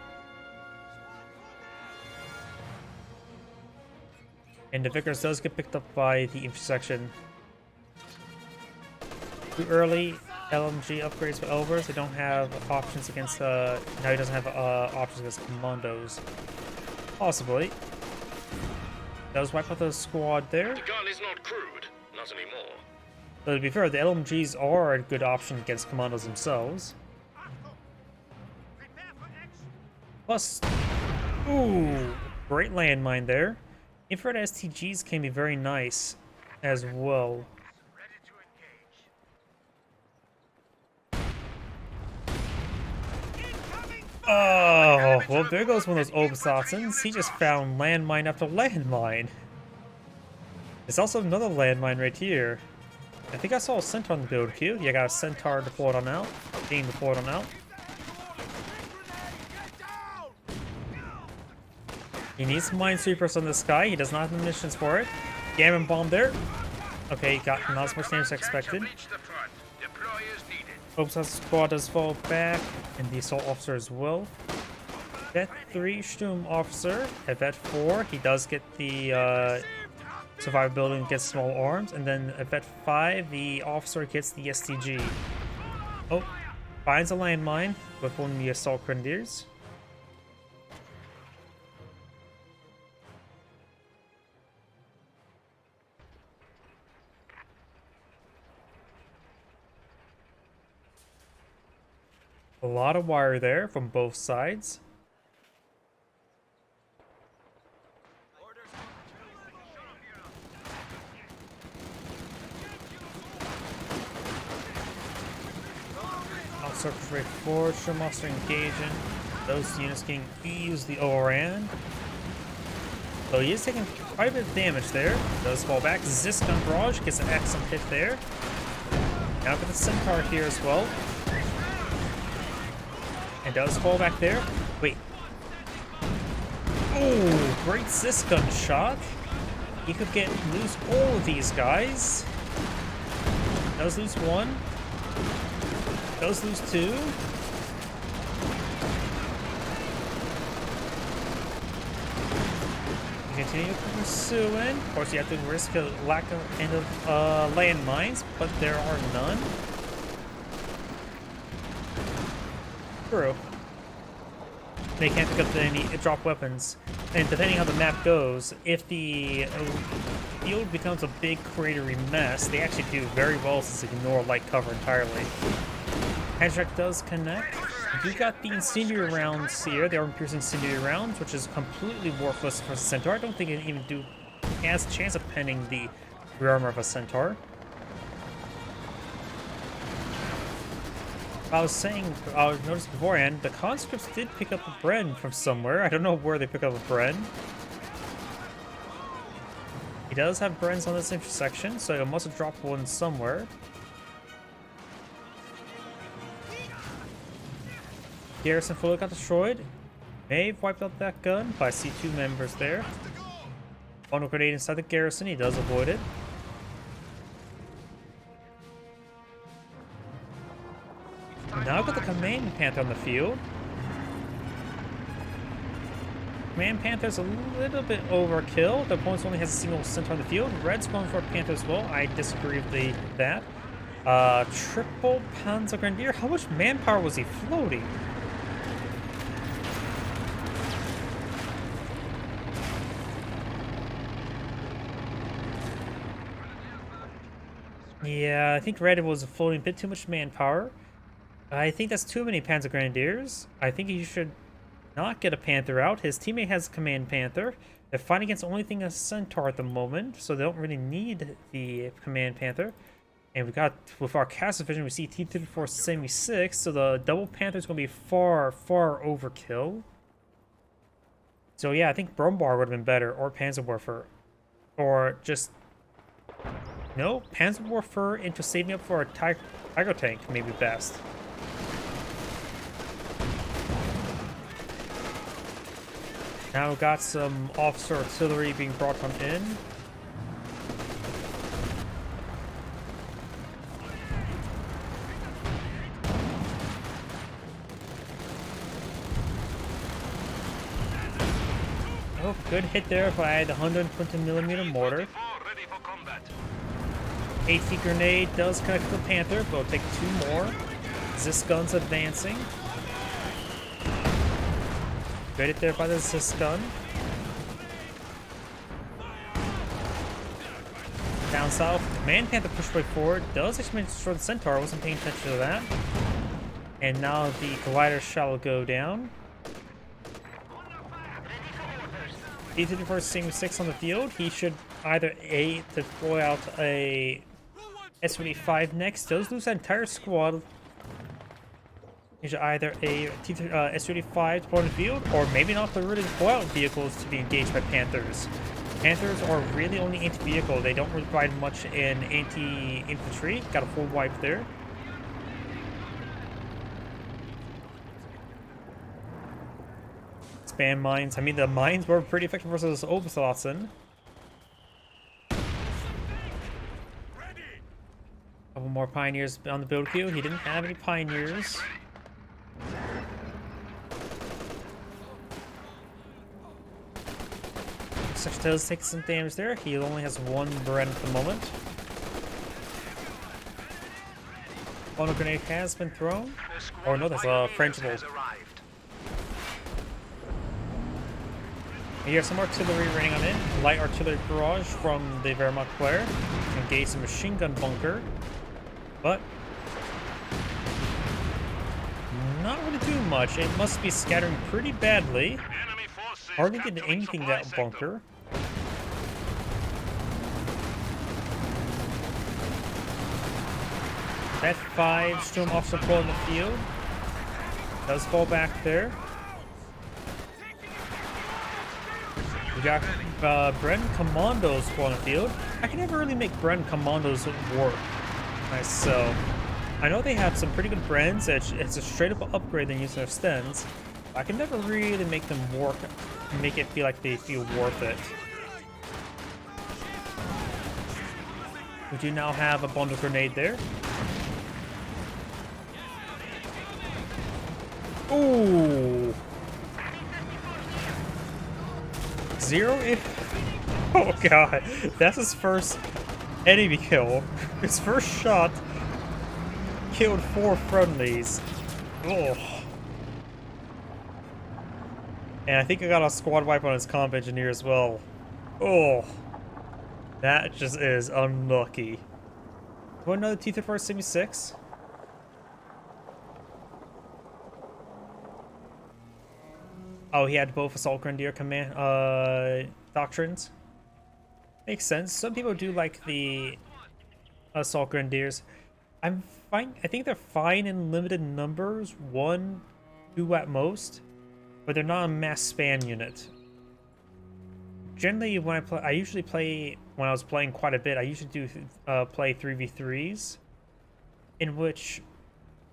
And the Vickers does get picked up by the intersection. Too early LMG upgrades for Elvers. They don't have options against now he doesn't have options against commandos. Possibly. Does wipe out the squad there. The gun is not crude, not anymore. But to be fair, the LMGs are a good option against commandos themselves. Plus, ooh, great landmine there. Infrared STGs can be very nice as well. Oh, well, there goes one of those Obersalzens. He just found landmine after landmine. There's also another landmine right here. I think I saw a Centaur on the build queue. Yeah, got a Centaur deployed on out. Being deployed on out. He needs minesweepers on this guy. He does not have the munitions for it. Gammon bomb there. Okay, got not as much damage as expected. Obersalzen squad does fall back, and the assault officer as well. Vet 3 Sturm officer. At Vet 4, he does get the survivability and gets small arms, and then at Vet 5, the officer gets the STG. Oh, finds a landmine with one of the assault grenadiers. A lot of wire there from both sides. Outcircles rate forward, Sturmmaster engaging. Those units getting use the ORAN. So he is taking quite a bit of damage there. Does fall back. Zisk gun barrage gets an excellent hit there. Now for the Centaur here as well. And does fall back there. Wait. Oh, great Zisk gun shot. He could lose all of these guys. Does lose one. Does lose two. You continue pursuing. Of course, you have to risk a lack of landmines, but there are none. True. They can't pick up any drop weapons. And depending how the map goes, if the field becomes a big cratery mess, they actually do very well to ignore light cover entirely. Hedgehog does connect. You got the incendiary rounds here, the armor-piercing incendiary rounds, which is completely worthless for a Centaur. I don't think it even has a chance of penning the rear armor of a Centaur. I was noticed beforehand, the conscripts did pick up a Bren from somewhere. I don't know where they pick up a Bren. He does have Brens on this intersection, so he must have dropped one somewhere. Garrison fully got destroyed. May have wiped out that gun, but I see two members there. One grenade inside the garrison, he does avoid it. Now I've got the Command Panther on the field. Command Panther's a little bit overkill. The opponent only has a single Centaur on the field. Red's going for a Panther as well. I disagree with that. Triple Panzer Grenadier. How much manpower was he floating? Yeah, I think Red was floating a bit too much manpower. I think that's too many Panzer Grenadiers. I think he should not get a Panther out. His teammate has a Command Panther. They're fighting against the only thing a Centaur at the moment, so they don't really need the Command Panther. And we got, with our cast division, we see T-34 76, so the double Panther is going to be far, far overkill. So yeah, I think Brumbar would have been better, or Panzerwerfer. Or just... No, Panzerwerfer into saving up for a Tiger tank may be best. Now we've got some officer artillery being brought from in. Oh, good hit there by the 120mm mortar. AT grenade does connect the Panther, but we'll take 2 more. Zis gun's advancing. Good hit there by the Zis gun. Down south, Command Panther push way forward. Does actually destroy the Centaur. I wasn't paying attention to that. And now the glider shall go down. T-34 76 on the field. He should either A, deploy out a S-35 next. Does lose that entire squad. He should either a S-35 deploy on the field, or maybe not the really deploy out vehicles to be engaged by Panthers. Panthers are really only anti-vehicle. They don't really provide much in anti-infantry. Got a full wipe there. Spam mines. I mean, the mines were pretty effective versus Oberslautzen. Couple more Pioneers on the build queue. He didn't have any Pioneers. Such does take some damage there. He only has 1 Bren at the moment. Bundle grenade has been thrown. Or no, that's a French bolt. Here, some artillery raining on in. Light artillery barrage from the Wehrmacht player. Engage the machine gun bunker. But not really doing much. It must be scattering pretty badly. Hardly did anything that bunker. That 5 Storm Officer pull in the field. Does fall back there. We got Bren Commandos on the field. I can never really make Bren Commandos work myself. I know they have some pretty good Brens. It's a straight up upgrade than using their Stens. I can never really make them work, make it feel like they feel worth it. We do now have a bundle grenade there. Ooh. 0 if... Oh god, that's his first enemy kill. His first shot killed 4 friendlies. Oh. And I think I got a squad wipe on his comp engineer as well. Oh. That just is unlucky. Want another T-34 76? Oh, he had both Assault Grenadier command doctrines. Makes sense. Some people do like the Assault Grenadiers. I'm fine. I think they're fine in limited numbers, 1, 2 at most, but they're not a mass span unit. Generally, when I usually play when I was playing quite a bit. I usually do play 3v3s, in which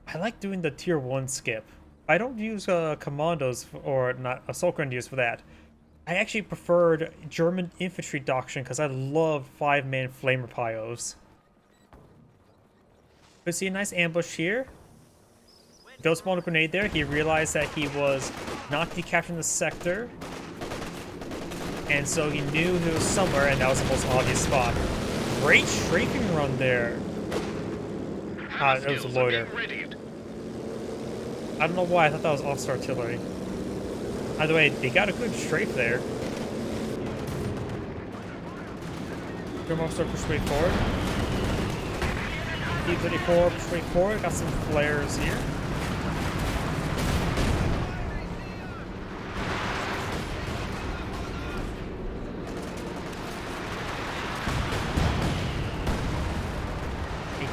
I like doing the tier 1 skip. I don't use commandos or not Assault Grenadiers for that. I actually preferred German infantry doctrine because I love 5-man flamer pyos. We see a nice ambush here. Don't spawn a grenade there. He realized that he was not decapturing the sector, and so he knew he was somewhere, and that was the most obvious spot. Great strafing run there. It was a loiter. I don't know why I thought that was officer artillery. Either way, they got a good strafe there. Grim officer push way forward. T-34 straightforward. Got some flares here.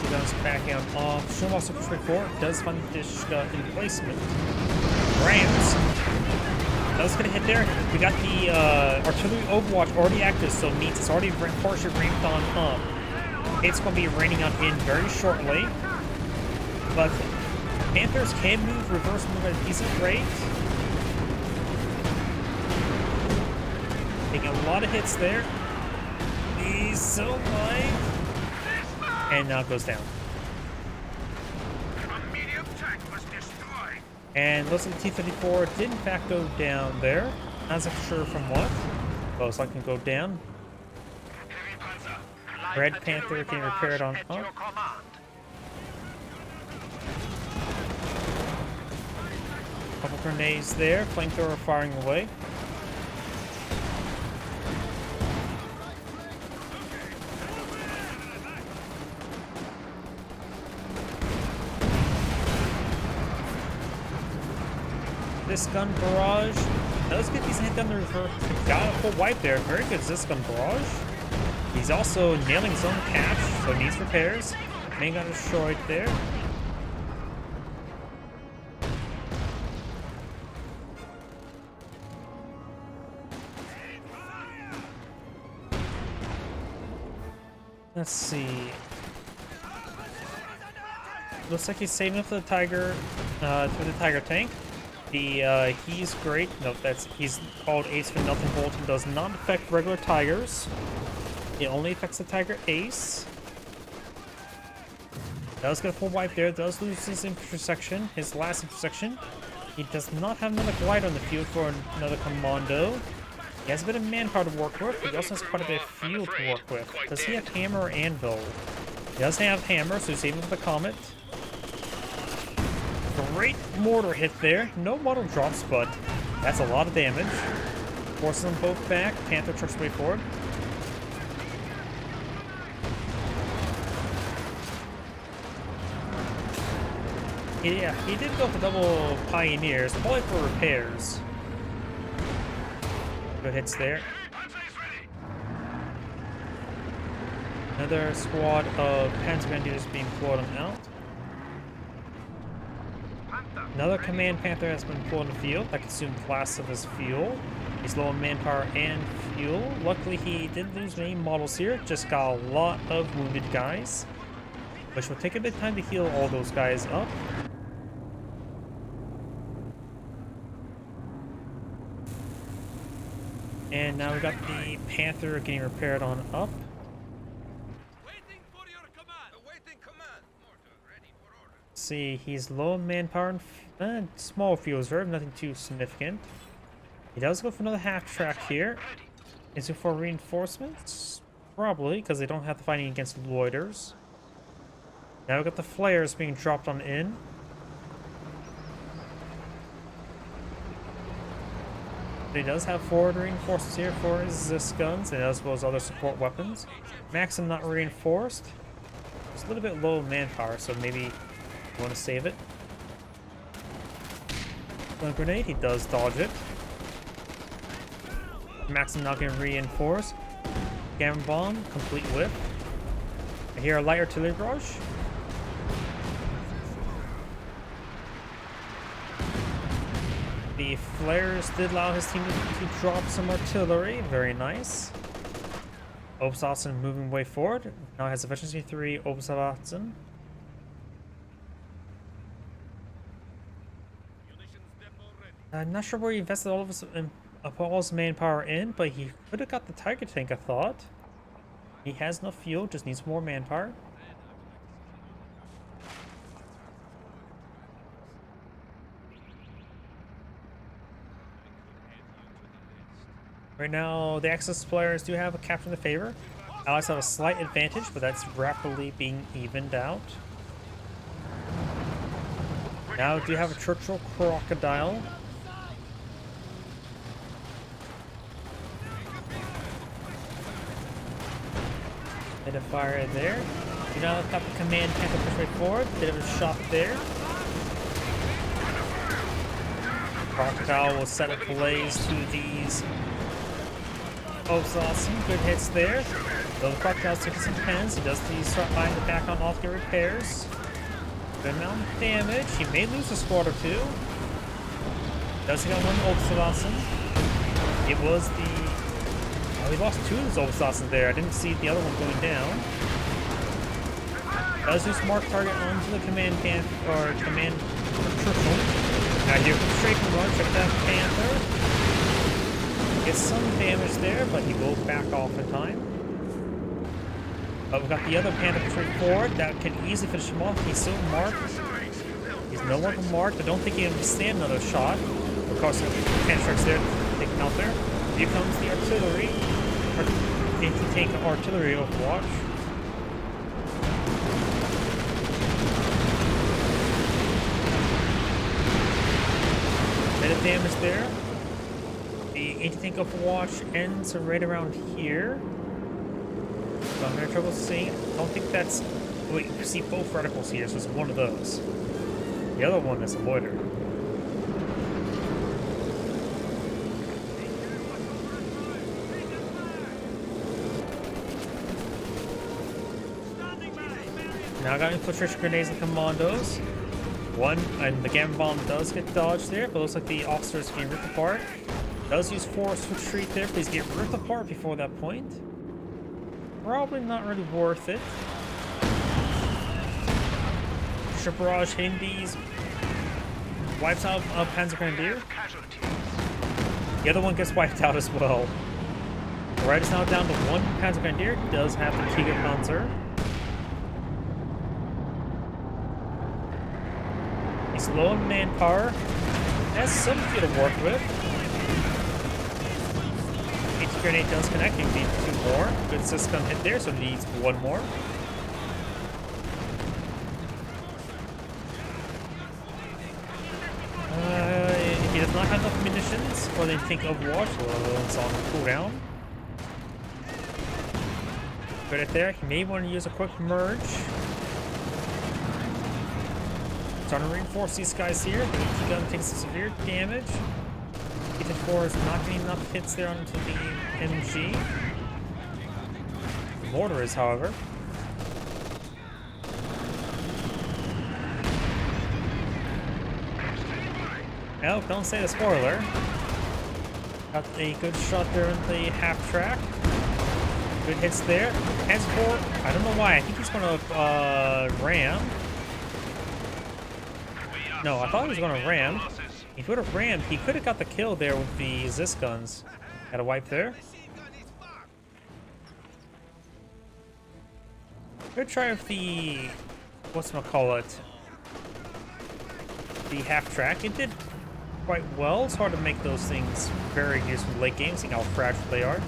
Guns backing up off. Snowball Super Straight 4 does find this emplacement. Rams. Does get a hit there. We got the artillery overwatch already active, so it means it's already partially ramped on up. It's going to be raining on in very shortly. But Panthers can move, reverse move at a decent rate. Taking a lot of hits there. He's so alive. And now it goes down. A medium tank was destroyed. And looks like the T-34 did in fact go down there. Not exactly sure from what. Most likely go down. Red Panther getting repaired on up. Couple grenades there. Flamethrower firing away. This gun barrage does get these hit down the reverse. Got a full wipe there. Very good this gun barrage. He's also nailing his own catch, so needs repairs. Main gun destroyed there. Let's see. Looks like he's saving up for the Tiger, through the Tiger tank. The he's great. No, he's called Ace for nothing. Bolton does not affect regular Tigers. It only affects the Tiger Ace. Does get a full wipe there. Does lose his intersection, his last intersection. He does not have another glider on the field for another commando. He has a bit of manpower to work with, but he also has quite a bit of fuel to work with. Does he have hammer or anvil? He does have hammer, so he's aiming for the Comet. Great mortar hit there. No model drops, but that's a lot of damage. Forces them both back. Panther trucks way forward. Yeah, he did go for double pioneers, probably for repairs. Good hits there. Another squad of Panzer Banditos being pulled out. Another Command Panther has been pulled in the field. That consumed last of his fuel. He's low on manpower and fuel. Luckily, he didn't lose many models here. Just got a lot of wounded guys, which will take a bit of time to heal all those guys up. And now we got the Panther getting repaired on up. Waiting for your command. Awaiting command. Mortar ready for order. See, he's low on manpower and small fuel reserve, nothing too significant. He does go for another half track here. Is it for reinforcements? Probably, because they don't have to fight against loiters. Now we got the flares being dropped on in. He does have forward reinforcements here for his Zis guns, and as well as other support weapons. Maxim not reinforced. It's a little bit low manpower, so maybe you want to save it. One grenade, he does dodge it. Maxim not getting reinforced. Gamma bomb, complete whip. I hear a light artillery barrage. The flares did allow his team to drop some artillery. Very nice. Obersalzen moving way forward. Now has efficiency 3 Obersalzen. I'm not sure where he invested all of his manpower in, but he could have got the Tiger tank, I thought. He has enough fuel, just needs more manpower. Right now, the Axis players do have a captain in the favor. Allies have a slight advantage, but that's rapidly being evened out. Now we do have a Churchill Crocodile. Hit a fire there. You know, got the command tank to push right forward. Bit of a shot there. Crocodile will set up blaze to these Obsolescence. Good hits there. Though the Crocodile's taking some pens, he does start buying the back on off gear repairs. Good amount of damage. He may lose a squad or two. Does he got one Obsolescence? It was the... Oh, he lost two of his Obsolescence there. I didn't see the other one going down. Does use mark target onto the command camp or command triple. Now here comes straight from run. Check that Panther. Gets some damage there, but he will back off in time. But we've got the other Panther straight forward that can easily finish him off. He's still marked. He's no longer marked. I don't think he can stand another shot. Of course, the Panther strikes there, take him out there. Here comes the artillery. Anti-tank artillery overwatch. Bit of damage there. The anti-tank overwatch ends right around here. So I'm having trouble seeing it. I don't think that's... Wait, you see both reticles here, so it's one of those. The other one is a loiter. Now I got infiltration grenades and commandos. One, and the gamma bomb does get dodged there, but it looks like the officer is getting ripped apart. Does use forced retreat there, please get ripped apart before that point. Probably not really worth it. Ship barrage hitting these. Wipes out Panzer Grenadier. The other one gets wiped out as well. Right is now down to one Panzer Grenadier. Does have the Tiger Panzer. He's low on manpower. Has some fuel to work with. Grenade does connect. He needs two more. Good Syscon hit there, so needs one more. He does not have enough munitions for the tank Overwatch, so it's on cooldown. Good hit there. He may want to use a quick merge. Trying to reinforce these guys here. The AT gun takes some severe damage. T4 is not getting enough hits there onto the MG. Mortar is, however. Oh, don't say the spoiler. Got a good shot there in the half track. Good hits there. Henceforth, I don't know why. I think he's going to ram. No, I thought he was going to ram. If he would have rammed, he could have got the kill there with the Zis guns. Got a wipe there. Good try with the... whatchamacallit? The half track. It did quite well. It's hard to make those things very useful late game, seeing how fragile they are.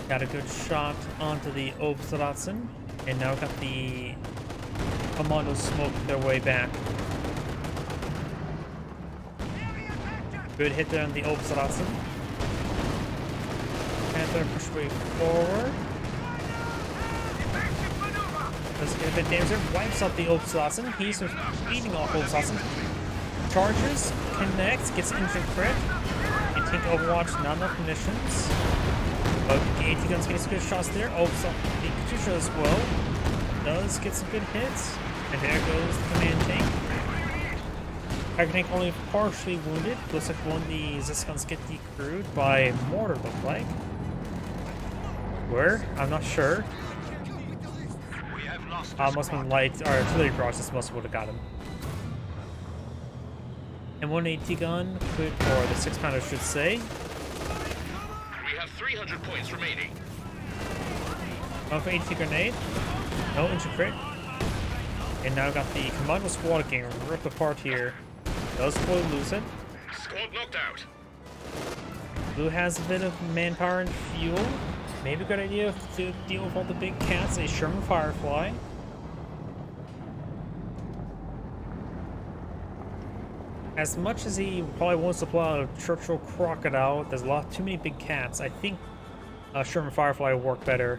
Got a good shot onto the Obsolescence, and now got the Commandos smoke their way back. Good hit there on the Obsolescence. Panther push way forward. Does get a bit damage there. Wipes out the Obsolescence. He's beating off Obsolescence. Charges, connects, gets instant crit. You take Overwatch, not enough munitions. But the AT guns getting some good shots there. Oh, so the Katusha as well. Does get some good hits. And there goes the command tank. Tiger tank only partially wounded. Looks like one of the Ziscons get decrewed by mortar, look like. Where? I'm not sure. Must have been light. Our artillery barrages must would have got him. And one AT gun, good for the 6-pounder should say. 300 points remaining. One for AT grenade. No injury crit. And now got the Commando squad getting ripped apart here. Does fully lose it. Squad knocked out. Blue has a bit of manpower and fuel. Maybe a good idea to deal with all the big cats. A Sherman Firefly. As much as he probably wants to pull out a Churchill Crocodile, there's too many big cats. I think Sherman Firefly will work better.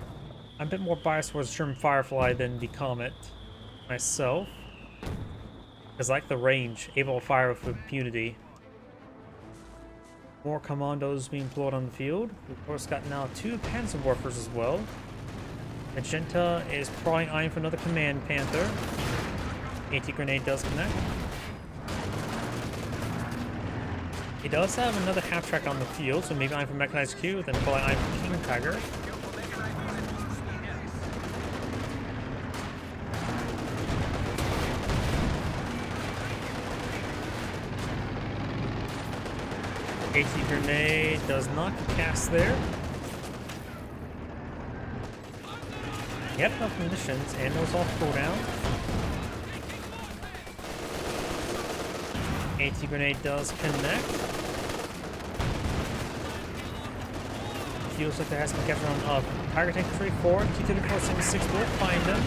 I'm a bit more biased towards Sherman Firefly than the Comet myself. Because I like the range, able to fire with impunity. More commandos being deployed on the field. We've of course got now 2 Panzerwerfers as well. Magenta is probably eyeing for another Command Panther. Anti-grenade does connect. He does have another half-track on the field, so maybe eyeing for Mechanized Q, then probably eyeing for King Tiger. AT grenade does not cast there. He had enough munitions and those off cooldown. AT grenade does connect. Feels like there has been capture on Tiger Tank 3-4. T-3476 will find him.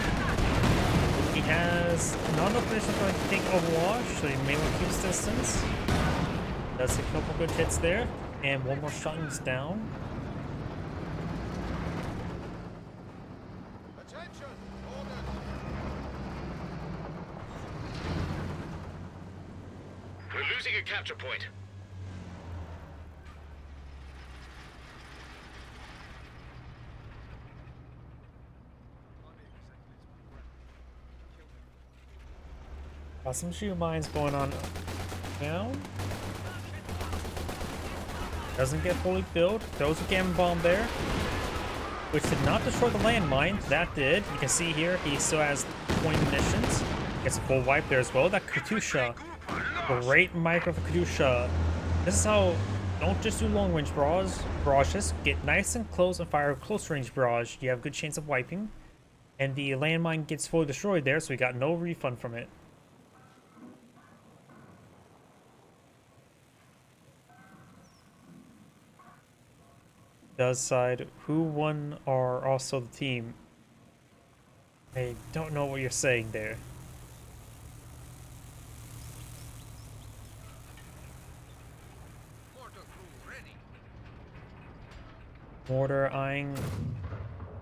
He has not enough munitions to take Overwatch, so he may want to keep his distance. Does a couple good hits there, and one more shot and he's down. Attention! Orders! We're losing a capture point. Got some shield mines going on now. Doesn't get fully filled. Throws a gamma bomb there, which did not destroy the landmine. That did. You can see here he still has 20 munitions. Gets a full wipe there as well. That Katusha, great micro for Katusha. This is how. Don't just do long range barrages. Get nice and close and fire a close range barrage. You have a good chance of wiping. And the landmine gets fully destroyed there, so we got no refund from it. Does side who won are also the team. I don't know what you're saying there. Mortar crew ready. Mortar eyeing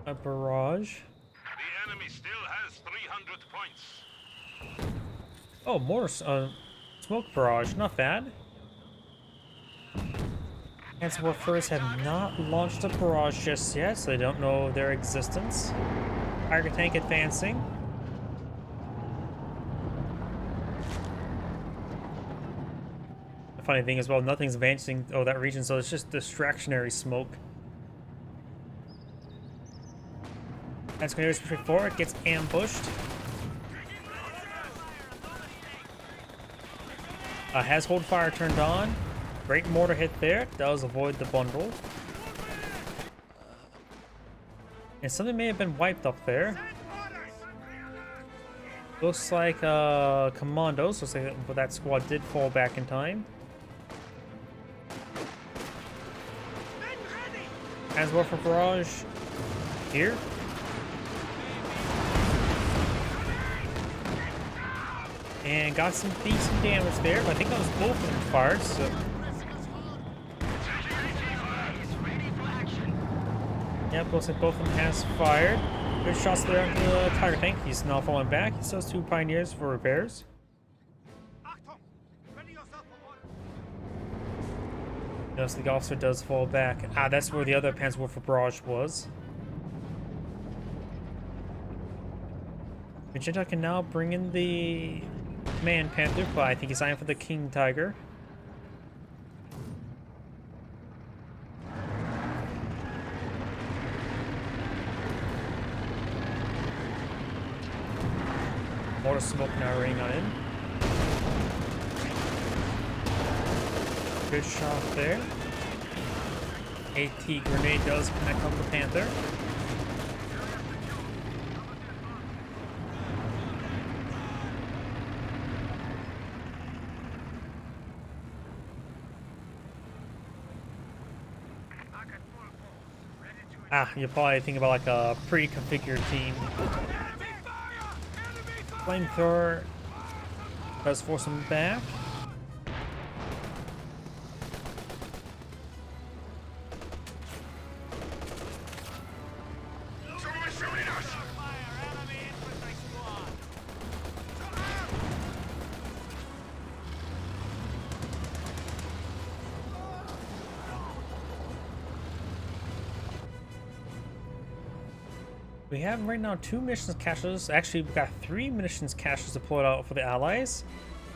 a barrage. The enemy still has 300 points. Oh, mortar smoke barrage, not bad. Panzerwerfers have not launched a barrage just yet, so they don't know their existence. Tiger tank advancing. The funny thing as well, nothing's advancing that region, so it's just distractionary smoke. As Grenadiers push forward, gets ambushed. Has hold fire turned on. Great mortar hit there. Does avoid the bundle. And something may have been wiped up there. Looks like commandos. Looks like that squad did fall back in time. As well for barrage here. And got some decent damage there, but I think that was both of them fired, so. Yep, looks like both of them has fired. Good shots there on the Tiger tank. He's now falling back. He still has 2 Pioneers for repairs. Notice the officer does fall back. Ah, that's where the other Panzerwerfer barrage was. Magenta can now bring in the Man Panther, but I think he's eyeing for the King Tiger. Mortar smoke now raining on in. Good shot there. AT grenade does connect on the Panther. Ah, you're probably thinking about like a pre-configured team. Flamethrower does force him back. We have right now 2 munitions caches. Actually, we got 3 munitions caches deployed out for the allies.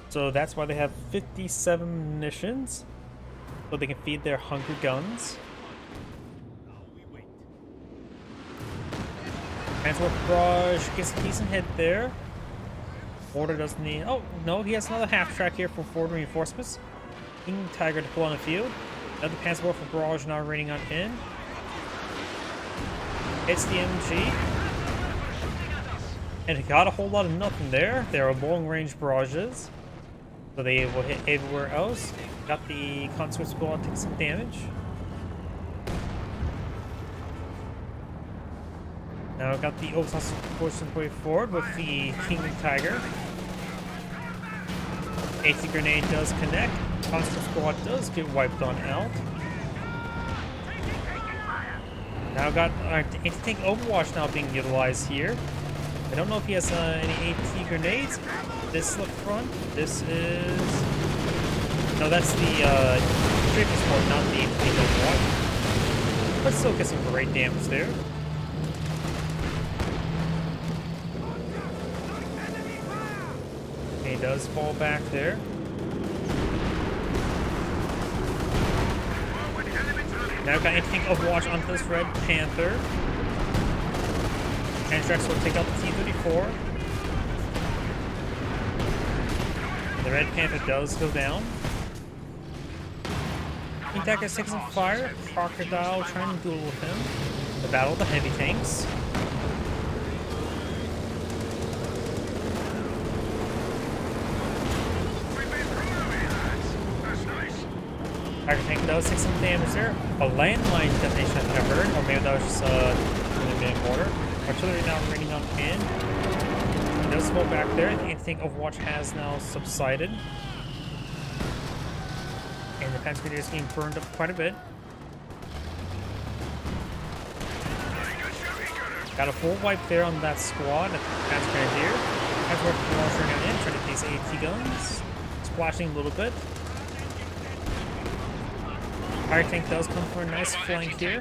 So that's why they have 57 munitions. So they can feed their hungry guns. Transport Barrage gets a decent hit there. Border doesn't need... Oh, no, he has another half track here for forward reinforcements. King Tiger deploy on the field. Another Panzer for Barrage now raining on in. It's the MG. And it got a whole lot of nothing there. There are long range barrages. So they will hit everywhere else. Got the Conscript Squad take some damage. Now I've got the Oaks pushing way forward with the King Tiger. AC Grenade does connect. Conscript Squad does get wiped on out. Now got our anti-tank Overwatch now being utilized here. I don't know if he has any AT grenades. This up front. This is... No, that's the Tracking Sport, not the anti-tank Overwatch. But still get some great damage there. He does fall back there. Now we've got anti-tank Overwatch onto this Red Panther. Antrax will take out the T-34. The Red Panther does go down. King Tiger takes some fire. Crocodile trying to duel with him. The battle of the heavy tanks. Tiger tank does take some damage there. A landmine detonation I heard, or maybe that was just in the mid-border. Artillery now raining on in. He does go back there. The anti-tank Overwatch has now subsided. And the Panzer Grenadier is getting burned up quite a bit. Got a full wipe there on that squad. The Panzer Grenadier. Panzer Grenadier now in, trying to get these AT guns. Splashing a little bit. Fire tank does come for a nice flank here.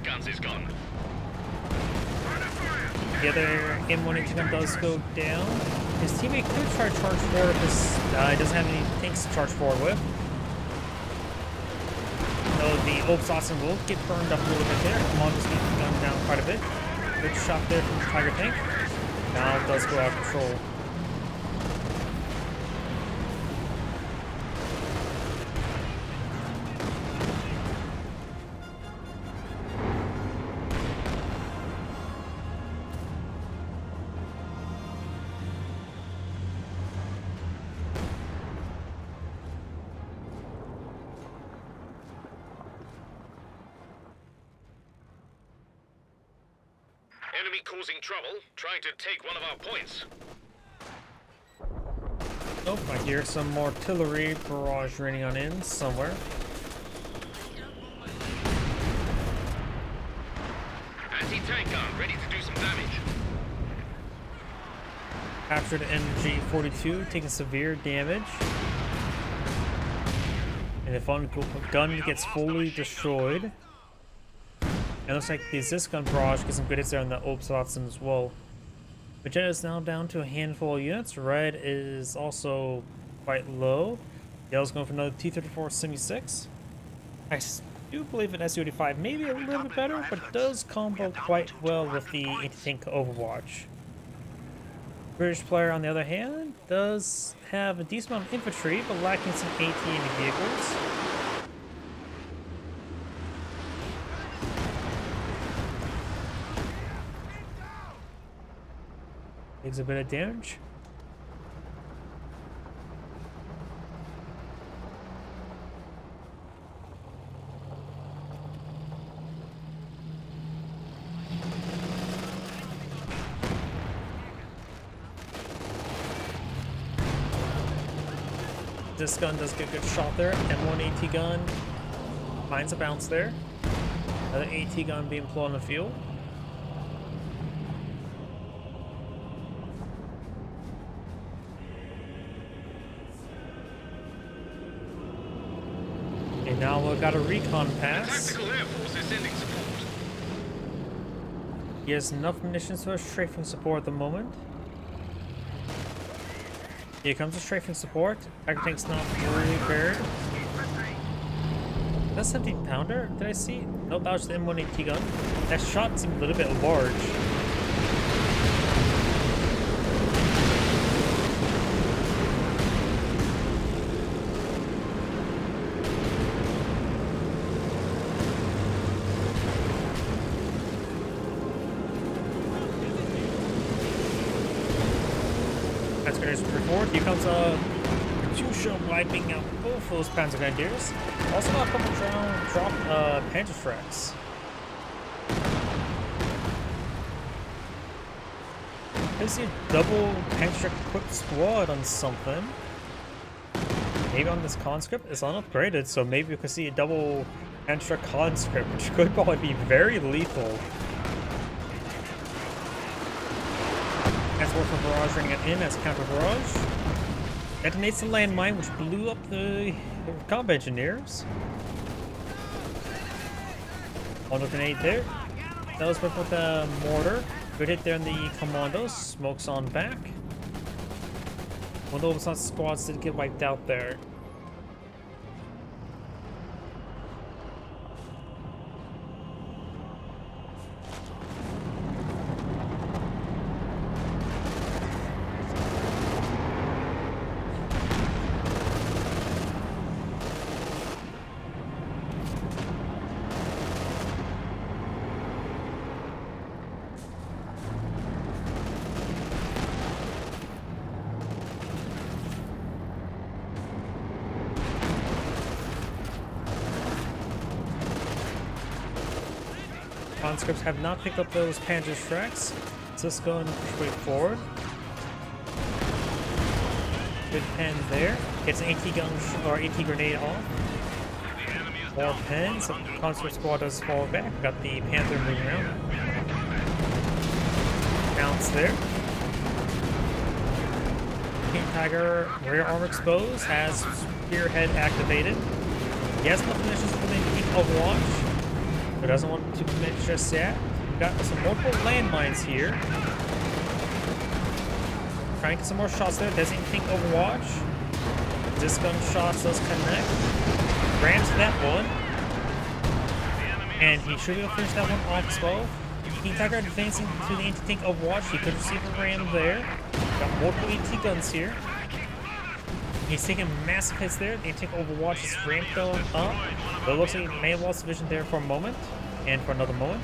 The other M1 gun does go down. His teammate could try to charge forward with this. He doesn't have any tanks to charge forward with. So the Oaks will get burned up a little bit there. Commando's getting gunned down quite a bit. Good shot there from the Tiger tank. Now it does go out of control. Enemy causing trouble, trying to take one of our points. Oh, I hear some artillery barrage raining on in somewhere. Anti-tank gun, ready to do some damage. Captured MG-42, taking severe damage. And the gun gets fully destroyed. And it looks like the Zis gun barrage gets some good hits there on the Obsatsen as well. Magenta is now down to a handful of units. Red is also quite low. Yellow's going for another T-34 Semi-6. I do believe an Su-85 maybe a little bit better, but does combo quite well with the anti-tank Overwatch. British player, on the other hand, does have a decent amount of infantry, but lacking some AT in the vehicles. Takes a bit of damage. This gun does get a good shot there. M1 AT gun finds a bounce there. Another AT gun being deployed on the field. And now we've got a recon pass. Tactical Air Force is sending support. He has enough munitions for a strafing support at the moment. Here comes a strafing support. Tiger tank's not fully repaired. That's 17 pounder. Did I see? Nope, that was the M1AT gun. That shot seemed a little bit large. That's going to forward. Here comes a Katyusha wiping out both those Panzer Grenadiers. Also got a couple drop Panzerschrecks. I see a double Panzerschreck equipped squad on something. Maybe on this conscript. It's unupgraded, so maybe we could see a double Panzerschreck conscript, which could probably be very lethal. As Warfare Barrage running it in as counter barrage. Detonates the landmine, which blew up the combat engineers. Auto grenade there. That was with a mortar. Good hit there in the commandos. Smokes on back. One of those squads did get wiped out there. Conscripts have not picked up those Panzerschrecks. Let's go and push way forward. Good pen there. Gets an AT gun or AT grenade off. More pens. So Conscript squad does fall back. Got the Panther moving around. Bounce there. King Tiger rear armor exposed. Has Spearhead activated. He has enough munitions for the peak Overwatch. But doesn't want to commit just yet. We've got some multiple landmines here. Trying to get some more shots there. Doesn't think Overwatch. This gun shots does connect. Rams that one. And he should be able to finish that one off as well. King Tiger advancing to the anti-tank Overwatch. He could receive a ram there. Got multiple AT guns here. He's taking massive hits there. The anti-tank Overwatch is ramped up. But it looks like he may have lost vision there for a moment. And for another moment.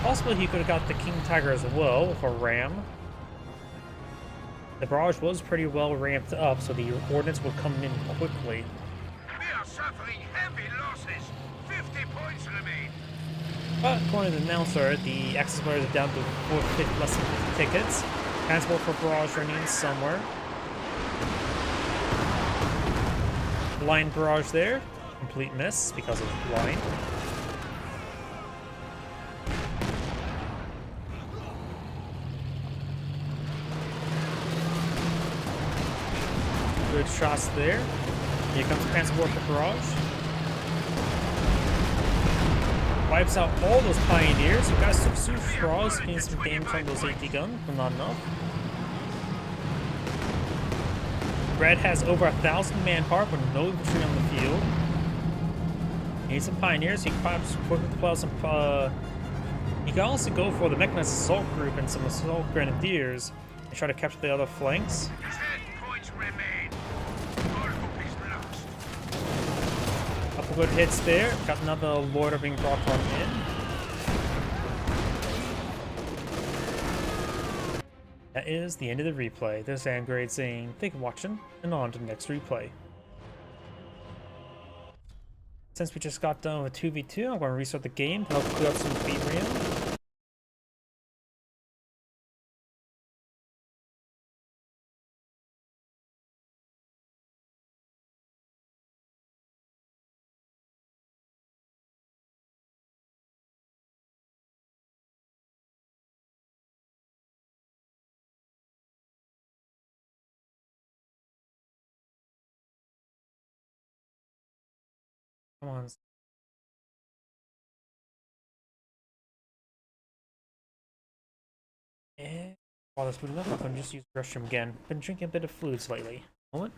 Possibly he could have got the King Tiger as well with a ram. The barrage was pretty well ramped up, so the ordnance would come in quickly. We are suffering heavy losses. 50 points remain. But according to the announcer, the access players are down to less than 50 tickets. Transport for barrage running somewhere. Line barrage there. Complete miss because of line. Good shots there. Here comes transport for barrage. Wipes out all those pioneers. We've got Super Straws getting some damage on those AT guns, but not enough. Red has over 1,000 manpower, but no infantry on the field. Needs some pioneers. He can probably quickly deploy some. He can also go for the mechanized assault group and some assault grenadiers and try to capture the other flanks. 10 points remain. All hope is lost. Couple good hits there. Got another loader being brought on in. That is the end of the replay. This is Android saying thank you for watching, and on to the next replay. Since we just got done with 2v2, I'm going to restart the game to help clear up some VRAM. Come on. Eh. While that's booting up, I'm gonna just use the restroom again. Been drinking a bit of fluids lately. Moment.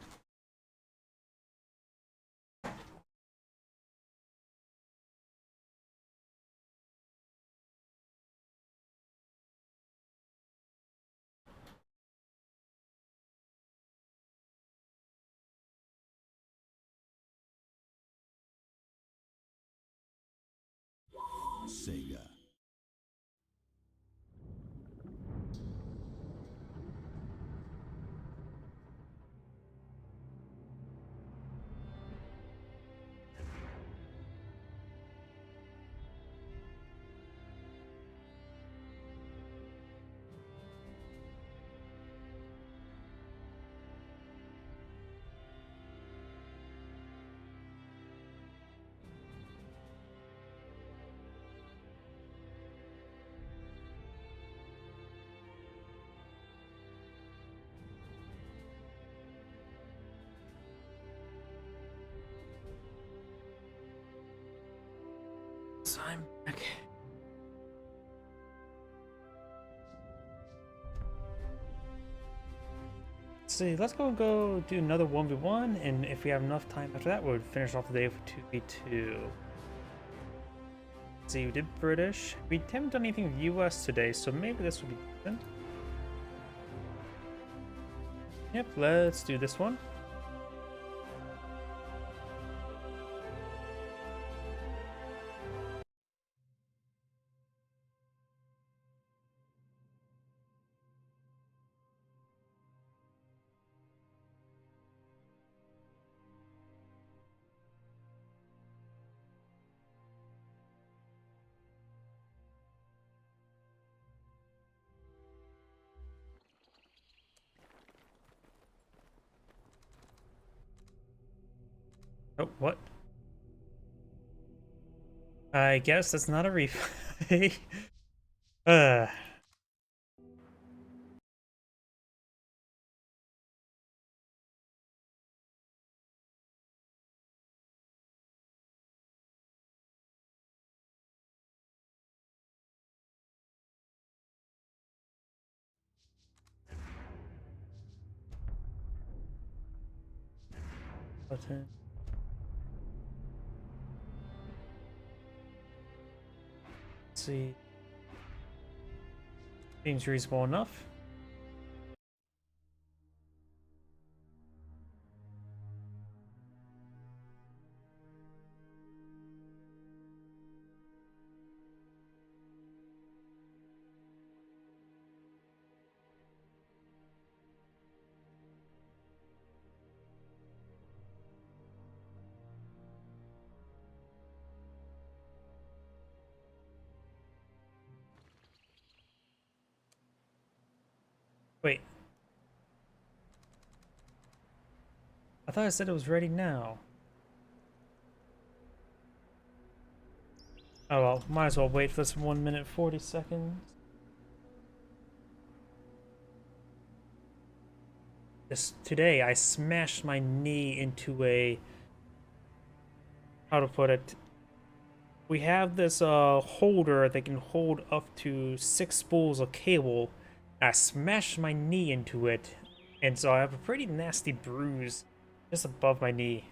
Sega. So I'm back. Let's see, let's go do another 1v1, and if we have enough time after that, we'll finish off the day with 2v2. Let's see, we did British. We haven't done anything with US today, so maybe this will be different. Yep, let's do this one. Oh, what? I guess that's not a replay. uh. Button. Let's see. Seems reasonable enough. Wait. I thought I said it was ready now. Oh well, might as well wait for this 1 minute 40 seconds. Today I smashed my knee into a, how to put it, we have this holder that can hold up to 6 spools of cable. I smashed my knee into it, and so I have a pretty nasty bruise just above my knee.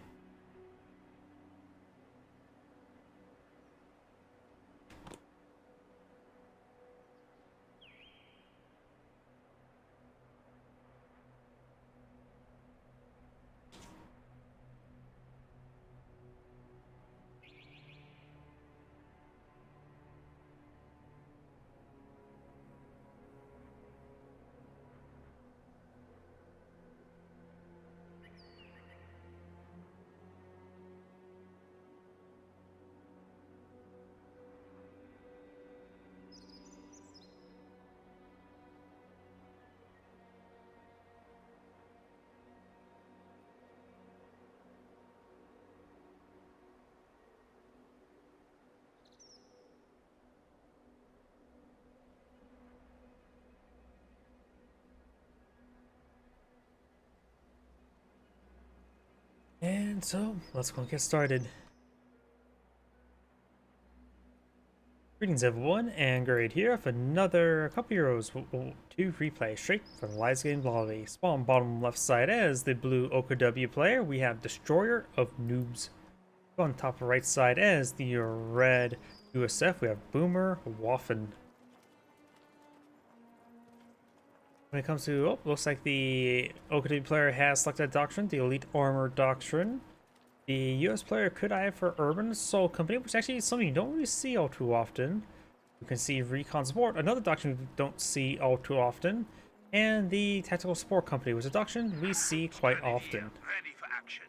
And so, let's go get started. Greetings everyone, and Grade here with another Cup Heroes 2 replay straight from the Lies Game lobby. Spawn bottom left side as the blue OKW player, we have Destroyer of Noobs. On top right side as the red USF, we have Boomer Waffen. When it comes to, looks like the OKW player has selected Doctrine, the Elite Armor Doctrine. The US player could eye for Urban Assault Company, which actually is something you don't really see all too often. You can see Recon Support, another doctrine we don't see all too often. And the Tactical Support Company, which is a doctrine we see quite often. Ready for action.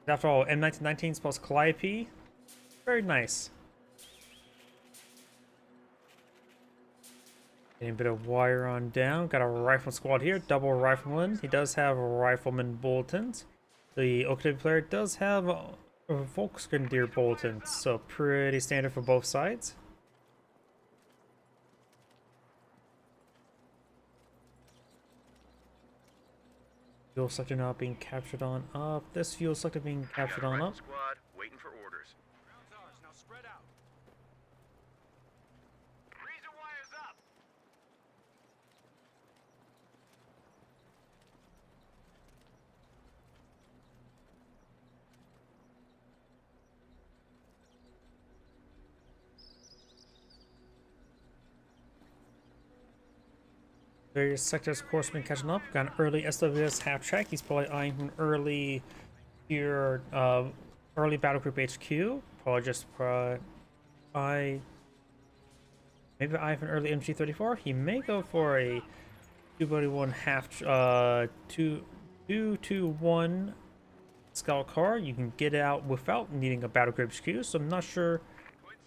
After all, M1919s plus Calliope, very nice. Getting a bit of wire on down, got a rifle squad here, double rifleman. He does have rifleman bulletins. The OKW player does have Volksgrenadier bulletins, so pretty standard for both sides. Fuel sector not being captured on up. This fuel sector being captured on up. Squad waiting for orders. Now spread out. Razor wires up. Various sectors, of course, been catching up. Got an early SWS half track. He's probably eyeing an early here, early battle group HQ. Probably just eye, maybe eye for an early MG34. He may go for a 2-1 half, 2-2-1 scout car. You can get out without needing a battle group HQ. So I'm not sure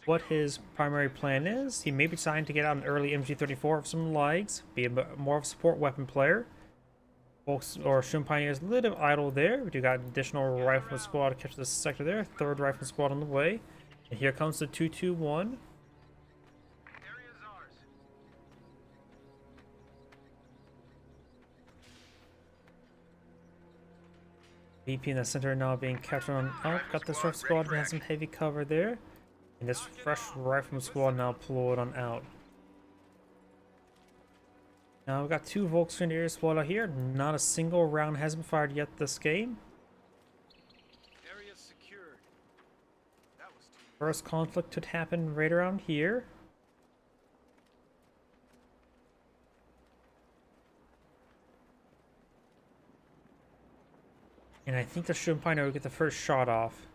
what his primary plan is. He may be trying to get out an early MG34 of some legs, be more of a support weapon player. Folks or Shun Pioneer is a little idle there. We do got an additional rifle squad to catch this sector there. Third rifle squad on the way. And here comes the 2-2-1. Area's ours. VP in the center now being captured on up. Got this rifle squad and has some heavy cover there. And this fresh rifleman squad now deployed on out. Now we've got two Volksgrenadiers squad out here. Not a single round has been fired yet this game. Area's secured. That was too. First conflict could happen right around here. And I think the Shun Pioneer will get the first shot off.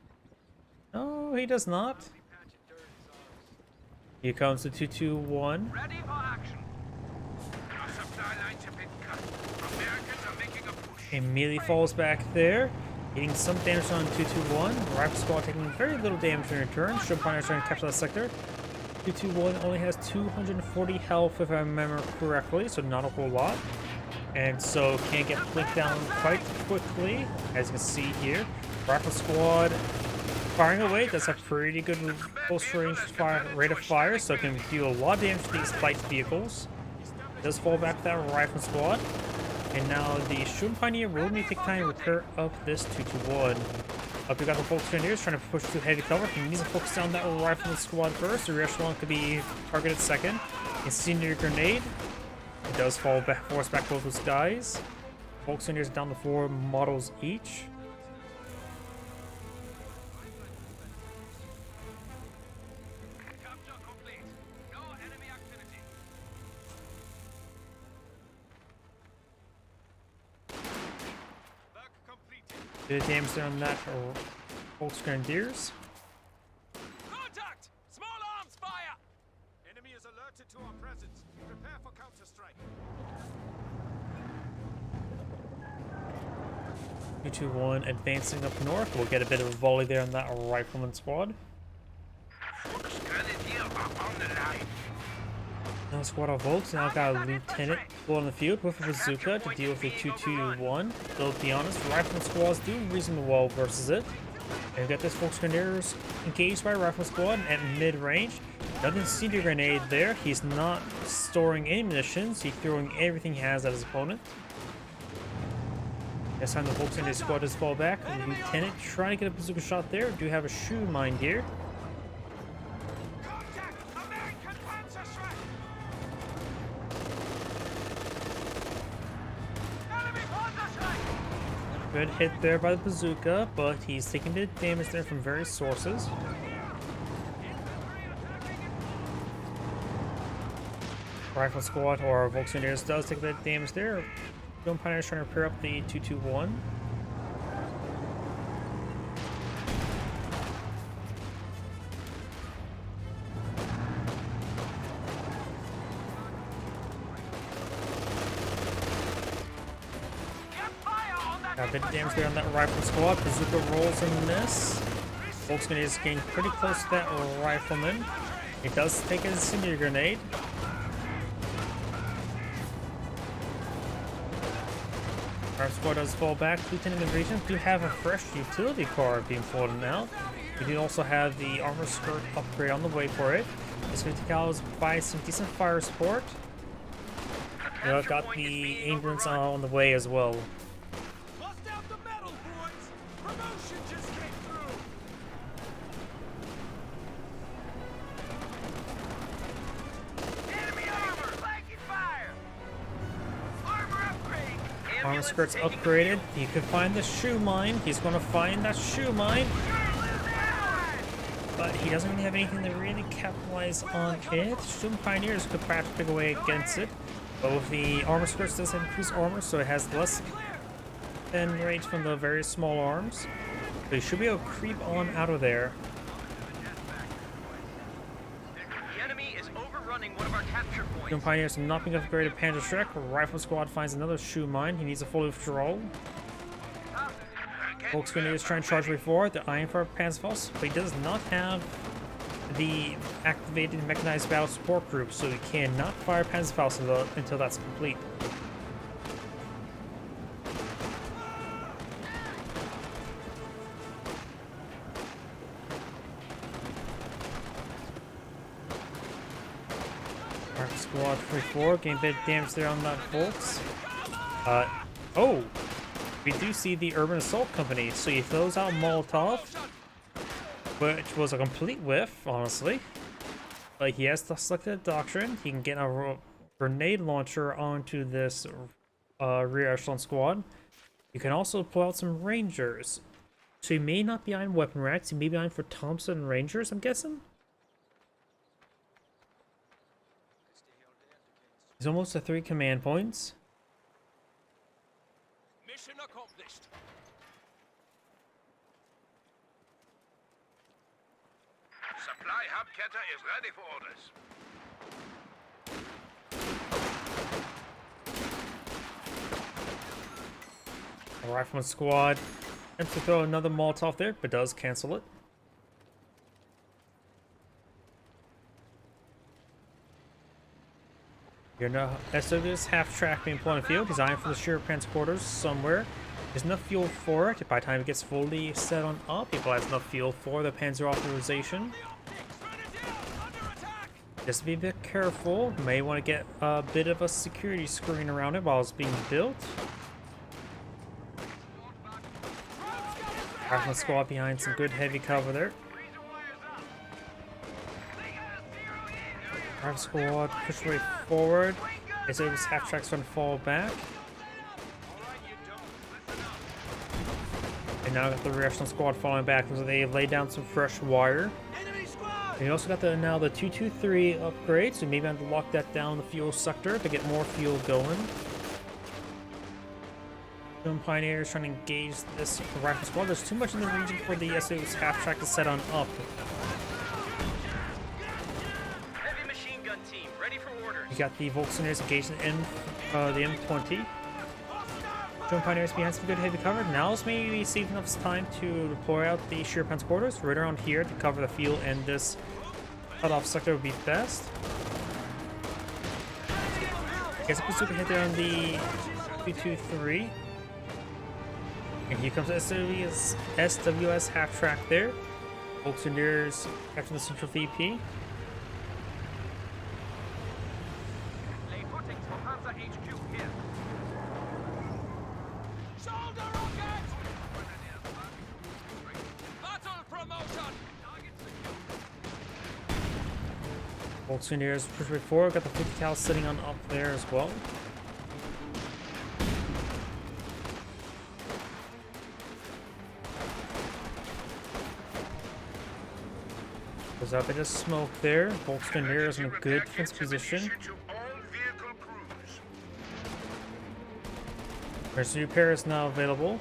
No, he does not. Patch of dirt is ours. Here comes the 2-2-1. Ready for action. Our supply lines have been cut. Americans are making a push. Immediately falls back there, getting some damage on 2-2-1. Rifle squad taking very little damage in return. Shun Pioneer trying to capture that sector. 2-2-1 only has 240 health if I remember correctly, so not a whole lot. And so can't get flicked down quite quickly, as you can see here. Rifle squad firing away, does have pretty good close range fire, rate of fire, so it can do a lot of damage to these fight vehicles. Does fall back to that rifle squad. And now the Shun Pioneer will need to take time to repair up this 2-2-1. Up we got the Volksgrenadiers trying to push through heavy cover. He needs to focus down that rifle squad first. The rear echelon could be targeted second. Incendiary grenade. It does fall back, force back both those guys. Volksgrenadiers down to 4 models each. Capture complete. No enemy activity. Work completed. Bit of damage there on that Volksgrenadiers. Contact! Small arms fire! Enemy is alerted to our presence. Prepare for counter-strike. 2-2-1 advancing up north. We'll get a bit of a volley there on that rifleman squad. Volksgrenadier are on the line. Now squad of Volks now got a lieutenant full on the field with a bazooka to deal with the 2-2-1. Though to be honest, rifleman squads do reasonably well versus it. And we've got this Volksgrenadiers engaged by a rifle squad at mid-range. Another incendiary grenade there. He's not storing any munitions. He's throwing everything he has at his opponent. This time the Volksgrenadier squad does fall back. Lieutenant trying to get a bazooka shot there. Do have a shoe mine here. Contact! Good hit there by the bazooka, but he's taking the damage there from various sources. Rifle squad or Volkswagen does take that damage there. Stone Pioneers trying to repair up the 221. Got a bit of damage there on that rifle squad. Bazooka rolls and miss. Volkswagen is getting pretty close to that rifleman. It does take an incendiary grenade. Our squad does fall back. Lieutenant and Regent do have a fresh utility car being floated out. We do also have the armor skirt upgrade on the way for it. This 50 cals provides some decent fire support. We have got the ambulance on the way as well. Bust out the metal, boys! Promotion just came through! Enemy armor! Flanking fire! Armor upgrade! Armor skirt's upgraded. He could find the shoe mine. He's going to find that shoe mine. But he doesn't really have anything to really capitalize on it. Stone Pioneers could perhaps pick away against it. Both the armor skirts does have increased armor, so it has less than range from the very small arms. So he should be able to creep on out of there. The enemy is overrunning one of our capture points. Stone Pioneers not being upgraded. Panzerschreck. Rifle squad finds another shoe mine. He needs a full withdrawal. Volkswagen is trying to charge way forward. The Iron Fire Panzerfaust, but he does not have the activated mechanized battle support group, so he cannot fire Panzerfaust until that's complete. Arc Squad 3-4, getting a bit of damage there on that Volks. Oh! We do see the Urban Assault Company, so he throws out Molotov, which was a complete whiff, honestly. But he has selected a doctrine. He can get a grenade launcher onto this rear echelon squad. You can also pull out some Rangers. So he may not be on weapon racks, he may be on for Thompson Rangers, I'm guessing? He's almost at 3 command points. Mission accomplished. Supply hub Keta is ready for orders. A Rifleman squad attempts to throw another Molotov there, but does cancel it. You're now SW's half-track being put on the field, designed for the sheer transporters somewhere. There's enough fuel for it. By the time it gets fully set on up, people has enough fuel for the Panzer authorization. Just be a bit careful. May want to get a bit of a security screen around it while it's being built. Rifleman squad behind some good heavy cover there. Rifle squad push way forward. SW's half-track's going to fall back. And now got the rear echelon squad falling back, so they laid down some fresh wire. And you also got the 223 upgrade, so maybe I have to lock that down the fuel sector to get more fuel going. Stone Pioneers trying to engage this rifle squad. There's too much in the region for the SO's half-track to set on up. Heavy machine gun team, ready for orders. You got the Volkswagen engaged in the M20. Stone Pioneers behind some good heavy cover. Now is maybe saving enough time to deploy out the sheer transporters right around here to cover the field, and this cutoff sector would be best. Gets a bazooka hit there on the 223. And here comes SWS half-track there. Volkswageners after the central VP. Lay footings for Panzer HQ here. Shoulder rocket! Battle promotion! Volkswageners push right forward. Got the 50 cal sitting on up there as well. There's a bit of smoke there. Volkswagen is in a good defense position. To all vehicle crews. Emergency repair is now available.